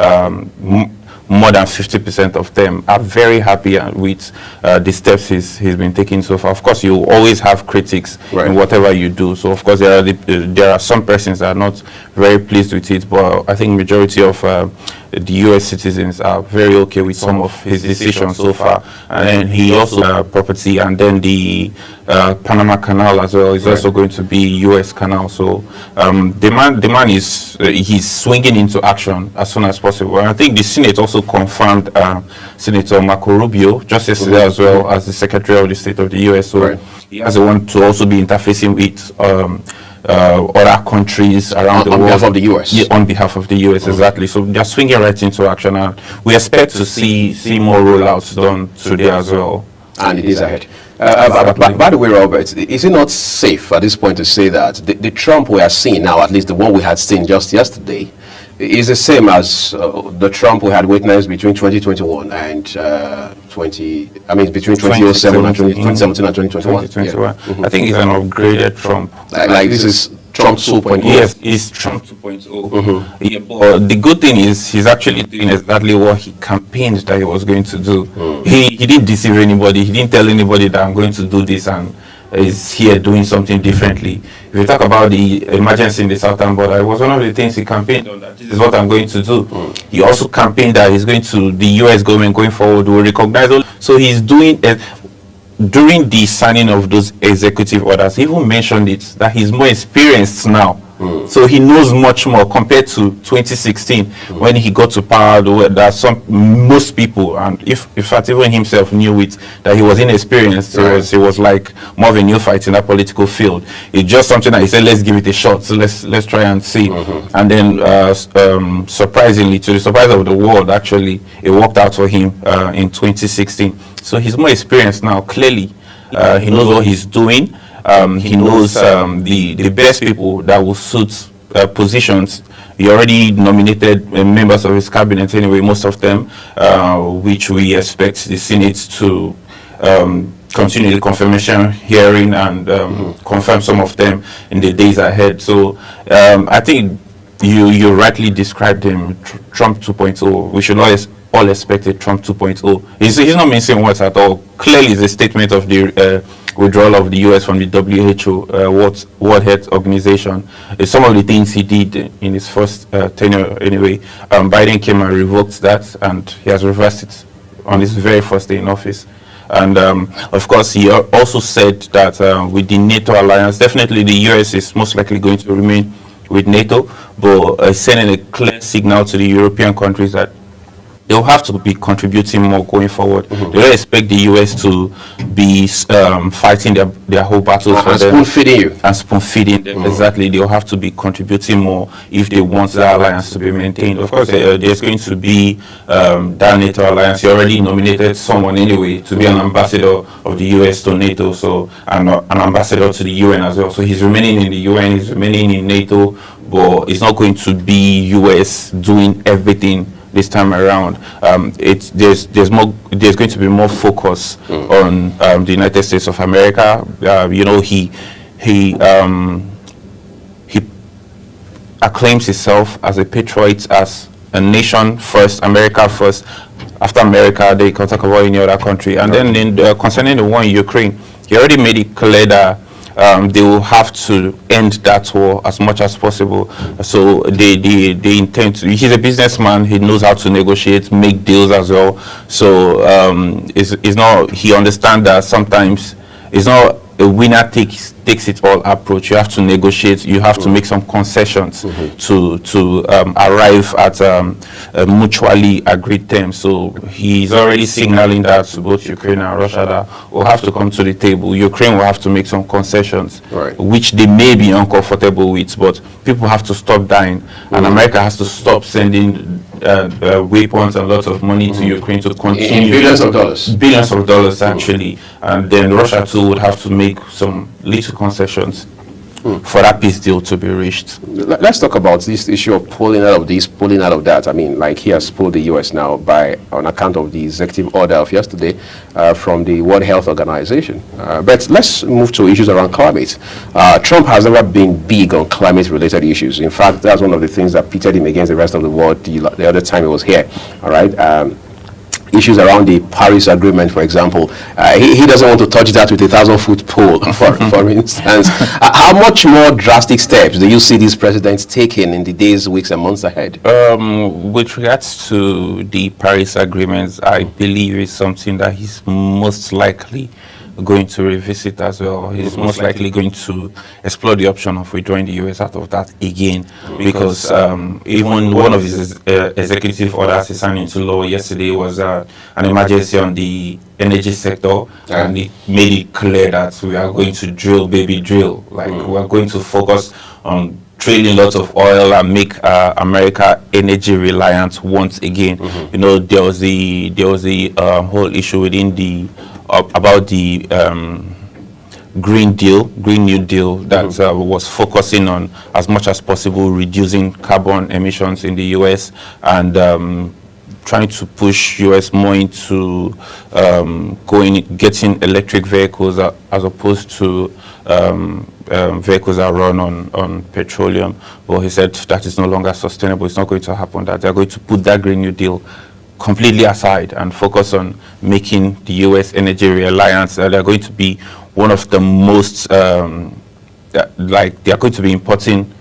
more than 50% of them are very happy with the steps he's been taking so far. Of course, you always have critics in whatever you do. So, of course, there are some persons that are not very pleased with it, but I think majority of the U.S. citizens are very okay with some of his decisions so far. And he also property, and then the Panama Canal as well is also going to be U.S. canal. So the man is he's swinging into action as soon as possible. And I think the Senate also confirmed Senator Marco Rubio just yesterday as well as the Secretary of the State of the U.S. So he has a want to also be interfacing with other countries around the world. On behalf of the U.S.? Yeah, on behalf of the U.S., exactly. So they're swinging right into action, and we expect to see more rollouts done today as well. And it is ahead. By the way, Robert, is it not safe at this point to say that the Trump we are seeing now, at least the one we had seen just yesterday, is the same as the Trump we had witnessed between 2021 and between 2007 and 2017 and 2021? 2021. Yeah. I think it's an upgraded Trump. Like this is Trump 2.0. Yes, it's Trump 2.0. Yeah, but the good thing is he's actually doing exactly what he campaigned that he was going to do. He didn't deceive anybody. He didn't tell anybody that I'm going to do this and is here doing something differently. If you talk about the emergency in the southern border, it was one of the things he campaigned on, that this is what I'm going to do. He also campaigned that he's going to, the U.S. government going forward will recognize all. So he's doing it. During the signing of those executive orders, he even mentioned it, that he's more experienced now. So he knows much more compared to 2016 when he got to power. That most people, and if in fact even himself knew it, that he was inexperienced. So he was like more of a neophyte in that political field. It's just something that he said, let's give it a shot. So let's try and see. And then surprisingly, to the surprise of the world, actually, it worked out for him in 2016. So he's more experienced now. Clearly, he knows what he's doing. He knows the best people that will suit positions. He already nominated members of his cabinet anyway, most of them, which we expect the Senate to continue the confirmation hearing and confirm some of them in the days ahead. So I think you rightly described him, Trump 2.0. We should all expect a Trump 2.0. He's not missing words at all. Clearly, it's a statement of the withdrawal of the US from the WHO, World Health Organization. Some of the things he did in his first tenure anyway. Biden came and revoked that, and he has reversed it on his very first day in office. And of course, he also said that with the NATO alliance, definitely the US is most likely going to remain with NATO, but sending a clear signal to the European countries that they'll have to be contributing more going forward. They don't expect the US to be fighting their whole battles for them. And spoon-feeding you. And spoon-feeding them, exactly. They'll have to be contributing more if they want the alliance to be maintained. Of course, there's going to be that NATO alliance. He already nominated someone anyway to be an ambassador of the US to NATO, so and an ambassador to the UN as well. So he's remaining in the UN, he's remaining in NATO, but it's not going to be US doing everything this time around. There's going to be more focus on the United States of America. He acclaims himself as a patriot, as a nation first, America first. After America, they can talk about any other country. And then concerning the war in Ukraine, he already made it clear that they will have to end that war as much as possible. So they intend to. He's a businessman. He knows how to negotiate, make deals as well. So it's not. He understands that sometimes it's not a winner takes it all approach. You have to negotiate. You have to make some concessions to arrive at mutually agreed terms. So he's already signaling that to both Ukraine and Russia that we'll have to come to the table. Ukraine will have to make some concessions, which they may be uncomfortable with, but people have to stop dying, and America has to stop sending weapons and lots of money to Ukraine to continue. Billions of dollars. Billions of dollars, actually. And then Russia too would have to make some little concessions for that peace deal to be reached. Let's talk about this issue of pulling out of this, pulling out of that. I mean, like he has pulled the US now on account of the executive order of yesterday from the World Health Organization. But let's move to issues around climate. Trump has never been big on climate-related issues. In fact, that's one of the things that pitted him against the rest of the world the other time he was here. All right. Issues around the Paris Agreement, for example, he doesn't want to touch that with a 1,000-foot pole, for instance. How much more drastic steps do you see these presidents taking in the days, weeks, and months ahead? With regards to the Paris Agreement, I believe it's something that he's most likely going to revisit as well. He's most likely going to explore the option of withdrawing the US out of that again, because even one of his executive orders he signed into law yesterday was an emergency on the energy sector, and it made it clear that we are going to drill, baby, drill. Like we are going to focus on drilling lots of oil and make America energy reliant once again. You know, there was the whole issue within the about the Green New Deal that was focusing on as much as possible reducing carbon emissions in the US and trying to push US more into getting electric vehicles as opposed to vehicles that run on petroleum. But he said that is no longer sustainable. It's not going to happen. That they're going to put that Green New Deal completely aside and focus on making the US energy reliant. They're going to be one of the most they're going to be importing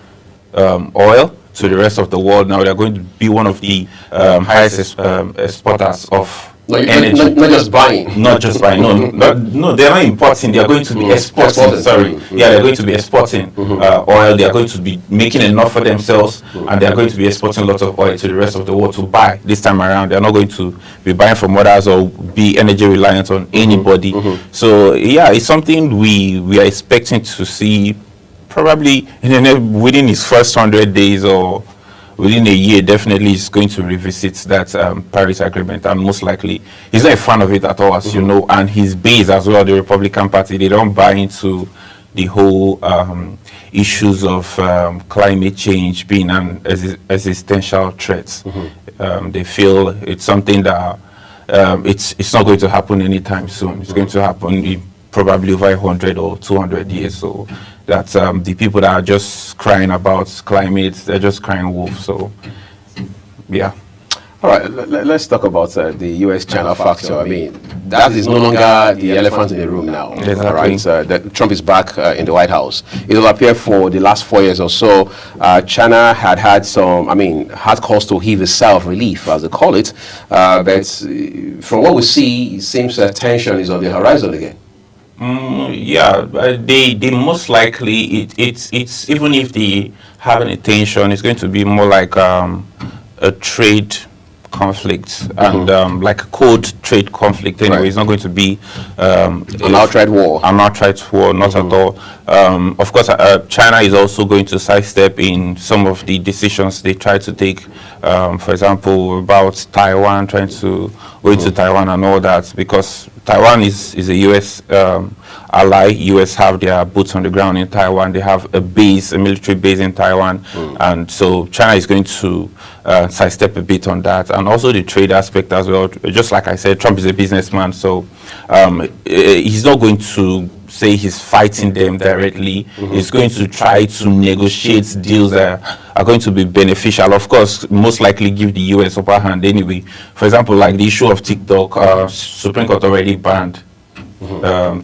oil to the rest of the world now. They're going to be one of the highest exporters of energy. Not just buying. Not just buying. No, they're not importing. They are going to be exporting. Sorry. Yeah, they're going to be exporting oil. They are going to be making enough for themselves, and they are going to be exporting lots of oil to the rest of the world to buy this time around. They're not going to be buying from others or be energy reliant on anybody. So yeah, it's something we are expecting to see probably within his first 100 days or within a year. Definitely he's going to revisit that Paris Agreement, and most likely he's not a fan of it at all, as you know, and his base as well, the Republican Party, they don't buy into the whole issues of climate change being an existential threat. They feel it's something that it's not going to happen anytime soon. It's going to happen in probably over 100 or 200 years. So that the people that are just crying about climate, they're just crying wolf. So yeah. All right, let's talk about the U.S.-China factor. I mean, that is no longer the elephant in the room now. Exactly. All right, Trump is back in the White House. It will appear for the last 4 years or so, China had some, had cause to heave a sigh of relief, as they call it. But from what we see, it seems that tension is on the horizon again. Yeah, they most likely, it's even if they have any tension, it's going to be more like a trade conflict and like a cold trade conflict anyway. It's not going to be an outright war. An outright war, not at all. Of course, China is also going to sidestep in some of the decisions they try to take. For example, about Taiwan, trying to go into Taiwan and all that, because Taiwan is a U.S. Ally. U.S. have their boots on the ground in Taiwan. They have a military base in Taiwan, and so China is going to sidestep a bit on that, and also the trade aspect as well. Just like I said, Trump is a businessman, so he's not going to say he's fighting them directly. He's going to try to negotiate deals that are going to be beneficial. Of course, most likely give the U.S. upper hand anyway. For example, like the issue of TikTok, Supreme Court already banned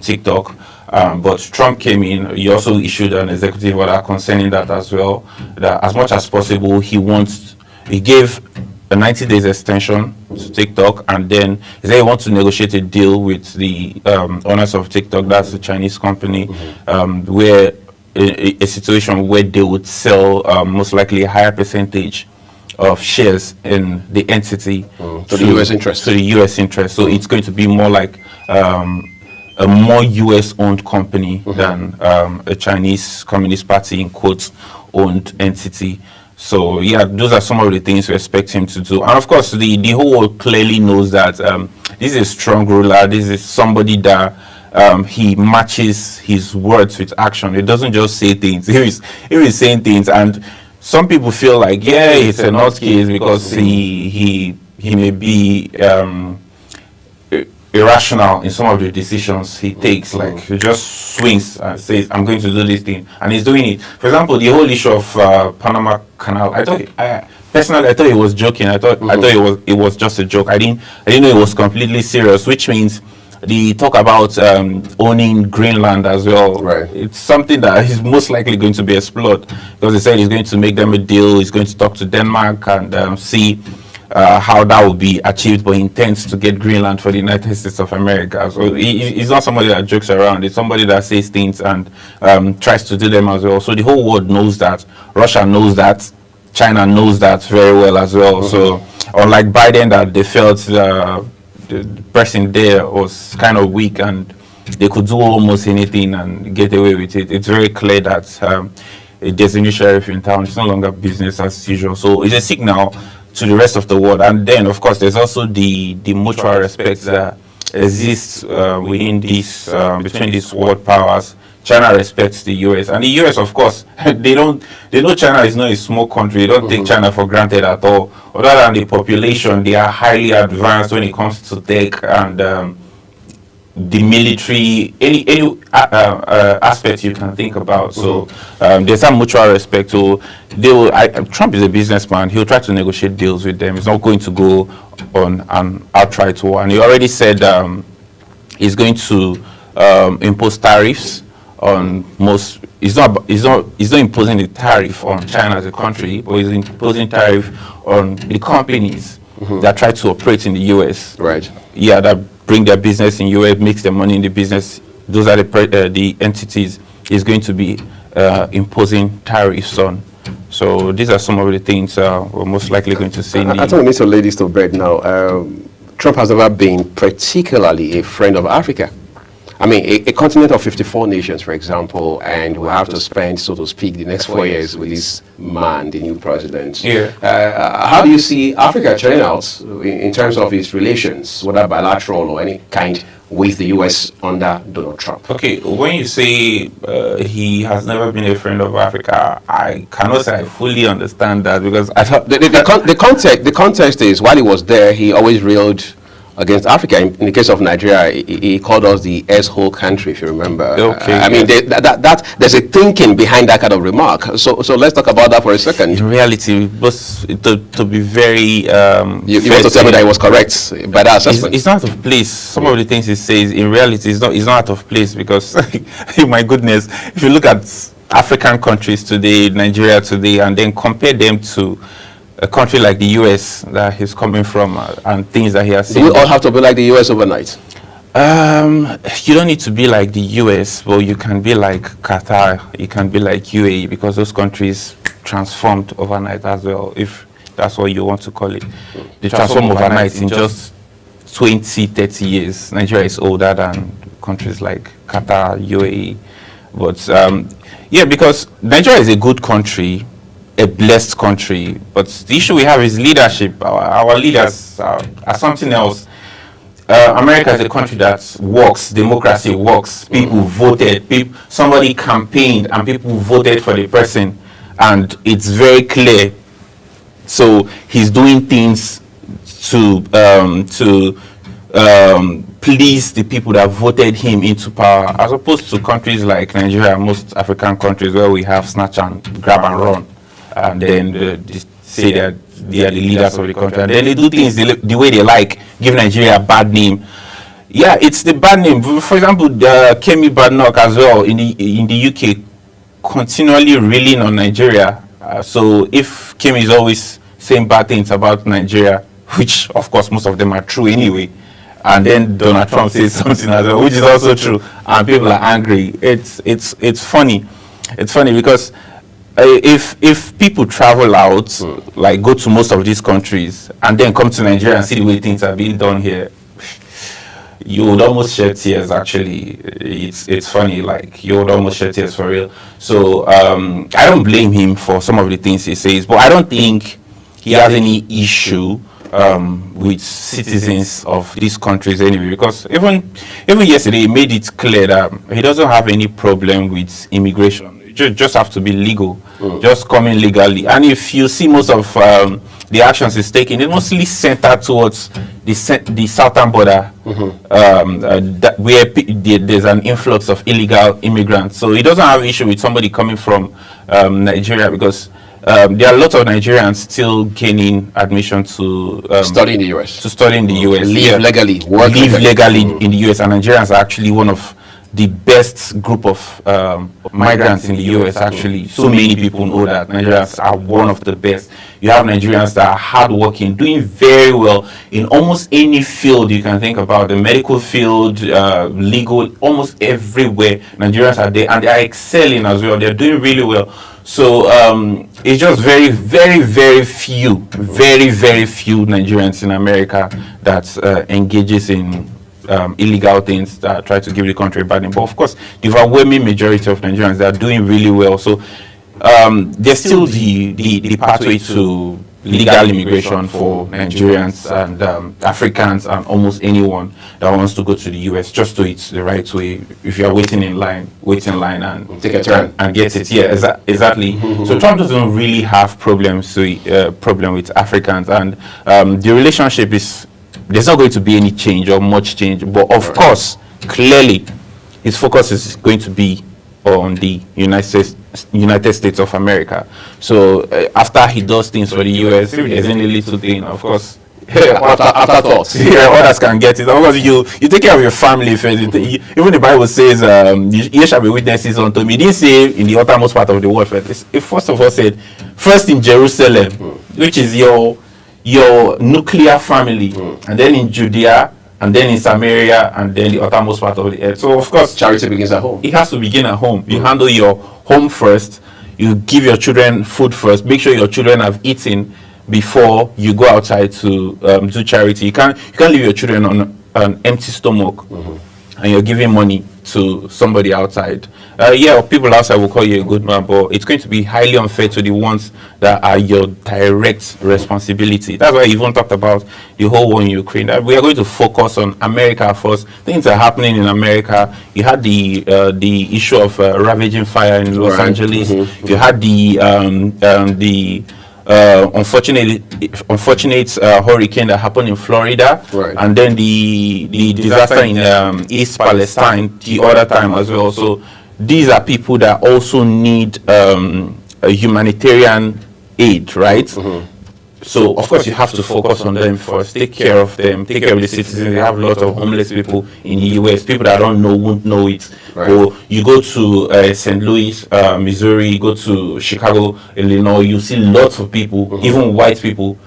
TikTok. But Trump came in, he also issued an executive order concerning that as well, that as much as possible he gave a 90 days extension to TikTok, and then he said he wants to negotiate a deal with the owners of TikTok, that's the Chinese company, where a situation where they would sell most likely a higher percentage of shares in the entity to the U.S. interest. To the U.S. interest. So it's going to be more like a more U.S.-owned company than a Chinese Communist Party, in quotes, owned entity. So, yeah, those are some of the things we expect him to do. And, of course, the whole world clearly knows that this is a strong ruler. This is somebody that he matches his words with action. He doesn't just say things. He is saying things. And some people feel like, yeah, it's a nut case because he may be irrational in some of the decisions he takes. Like, he just swings and says, I'm going to do this thing, and he's doing it. For example, the whole issue of Panama Canal, personally I thought he was joking. I thought it was just a joke. I didn't know it was completely serious, which means the talk about owning Greenland as well. Right. It's something that is most likely going to be explored, because he said he's going to make them a deal. He's going to talk to Denmark and see how that will be achieved, but he intends to get Greenland for the United States of America. So he's not somebody that jokes around. It's somebody that says things and tries to do them as well. So the whole world knows that. Russia knows that. China knows that very well as well. So unlike Biden, that they felt the person there was kind of weak and they could do almost anything and get away with it. It's very clear that there's a new sheriff in town. It's no longer business as usual. So it's a signal to the rest of the world. And then, of course, there's also the mutual respect that exists within this between these world powers. China respects the US, and the US, of course, they know China is not a small country. They don't take China for granted at all. Other than the population, they are highly advanced when it comes to tech and the military, any aspect you can think about. So there's some mutual respect. So Trump is a businessman. He'll try to negotiate deals with them. He's not going to go on an outright war. And he already said he's going to impose tariffs on most. He's not imposing the tariff on China as a country, but he's imposing tariff on the companies that try to operate in the US. Right. Yeah, that bring their business in US, makes their money in the business. Those are the entities he's going to be imposing tariffs on. So these are some of the things we're most likely going to see. I think we need to lay this to bed now. Trump has never been particularly a friend of Africa. I mean, a continent of 54 nations, for example, and we have to spend, so to speak, the next 4 years with this man, the new president. Yeah. How do you see Africa turning out in terms of its relations, whether bilateral or any kind, with the U.S. under Donald Trump? Okay, when you say he has never been a friend of Africa, I cannot say I fully understand that, because I thought the context is, while he was there, he always railed against Africa. In the case of Nigeria, he called us the S-hole country, if you remember. Okay. I mean, there's a thinking behind that kind of remark. So let's talk about that for a second. In reality, but to be very... you want to tell me that it was correct by that assessment? It's not out of place. Some of the things he says, in reality, it's not out of place because, my goodness, if you look at African countries today, Nigeria today, and then compare them to a country like the US that he's coming from and things that he has seen. Do we all have to be like the US overnight? You don't need to be like the US, but you can be like Qatar, you can be like UAE, because those countries transformed overnight as well, if that's what you want to call it. They transformed overnight in just 20, 30 years. Nigeria is older than countries like Qatar, UAE. But yeah, because Nigeria is a good country, a blessed country, but the issue we have is leadership. Our leaders are something else. America is a country that works, democracy works. People voted, somebody campaigned, and people voted for the person, and it's very clear. So he's doing things to please the people that voted him into power, as opposed to countries like Nigeria, most African countries where we have snatch and grab and run. And then they say that they are the leaders of the country, and then they do things the way they like, give Nigeria a bad name. Yeah, it's the bad name. For example, Kemi Badenoch as well in the UK, continually railing on Nigeria. So if Kemi is always saying bad things about Nigeria, which of course most of them are true anyway, and then Donald Trump says something as well, which is also true, and people are angry. It's funny. It's funny because if people travel out, like go to most of these countries, and then come to Nigeria and see the way things are being done here, you would almost shed tears. Actually, it's funny. Like you would almost shed tears for real. So I don't blame him for some of the things he says, but I don't think he has any issue with citizens of these countries anyway, because even yesterday he made it clear that he doesn't have any problem with immigration. Just have to be legal, just come in legally. And if you see most of the actions he's taking, it's mostly centered towards the southern border, where there's an influx of illegal immigrants. So he doesn't have issue with somebody coming from Nigeria, because there are lots of Nigerians still gaining admission to study in the US. To study in the US, live legally, work legally in the US, and Nigerians are actually one of the best group of migrants in the US. Actually, so many people know that Nigerians are one of the best. You have Nigerians that are hardworking, doing very well in almost any field you can think about, the medical field, legal, almost everywhere. Nigerians are there, and they are excelling as well. They're doing really well. So it's just very, very, very few Nigerians in America that engages in illegal things that try to give the country a bad name. But of course, the overwhelming majority of Nigerians, they are doing really well. So there's still the pathway to legal immigration for Nigerians and Africans and almost anyone that wants to go to the US. Just do it the right way. If you are waiting in line and take a turn and get it. Yeah, exactly. So Trump doesn't really have problem with Africans, and the relationship is, there's not going to be any change or much change. But of course, clearly, his focus is going to be on the United States of America. So after he does things for the US, if there's any little thing, of course, after thoughts, others can get it. Of course, you take care of your family first. Even the Bible says, "You shall be witnesses unto me." It didn't say in the uttermost part of the world first. It first of all said, first in Jerusalem, which is your nuclear family, and then in Judea, and then in Samaria, and then the uttermost part of the earth. So of course, charity begins at home. It has to begin at home. You handle your home first. You give your children food first. Make sure your children have eaten before you go outside to do charity. You can't leave your children on an empty stomach, and you're giving money to somebody outside. People outside will call you a good man, but it's going to be highly unfair to the ones that are your direct responsibility. That's why I even talked about the whole war in Ukraine. We are going to focus on America first. Things are happening in America. You had the issue of ravaging fire in Los Angeles. You had the unfortunate hurricane that happened in Florida, and then the disaster in East Palestine the other time as well. So these are people that also need a humanitarian aid, right? So of course you have to focus on them first, take care of them, take care of the citizens. You have a lot of homeless people in the US, people that don't know won't know it. Or you go to St. Louis, Missouri, you go to Chicago, Illinois, you see lots of people, even white people,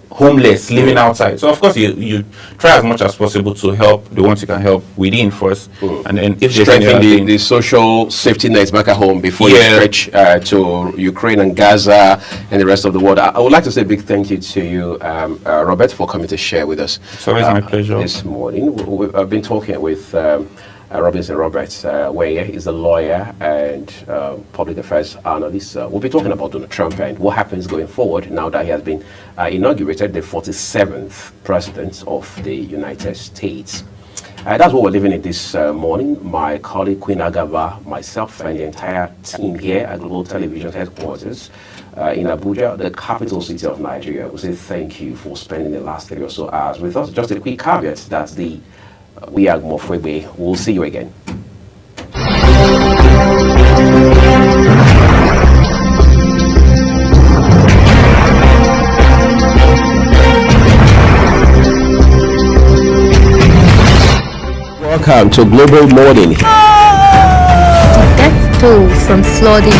homeless, living outside. So of course you try as much as possible to help the ones you can help within first, and then if strengthen the social safety nets back at home before you stretch to Ukraine and Gaza and the rest of the world. I would like to say a big thank you to you, Robert, for coming to share with us. It's always my pleasure. This morning I've been talking with Robinson Roberts, where he's a lawyer and public affairs analyst. We'll be talking about Donald Trump and what happens going forward now that he has been inaugurated the 47th president of the United States. That's what we're living in this morning. My colleague Queen Agava, myself, and the entire team here at Global Television headquarters in Abuja, the capital city of Nigeria, we say thank you for spending the last 3 or so hours with us. Just a quick caveat that we are Mofwebe. We'll see you again. Welcome to Global Morning. Death toll from flooding.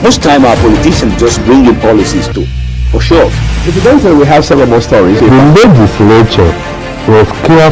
Most time our politicians just bring in policies too, for sure. If you don't say we have several more stories. The legislature was clear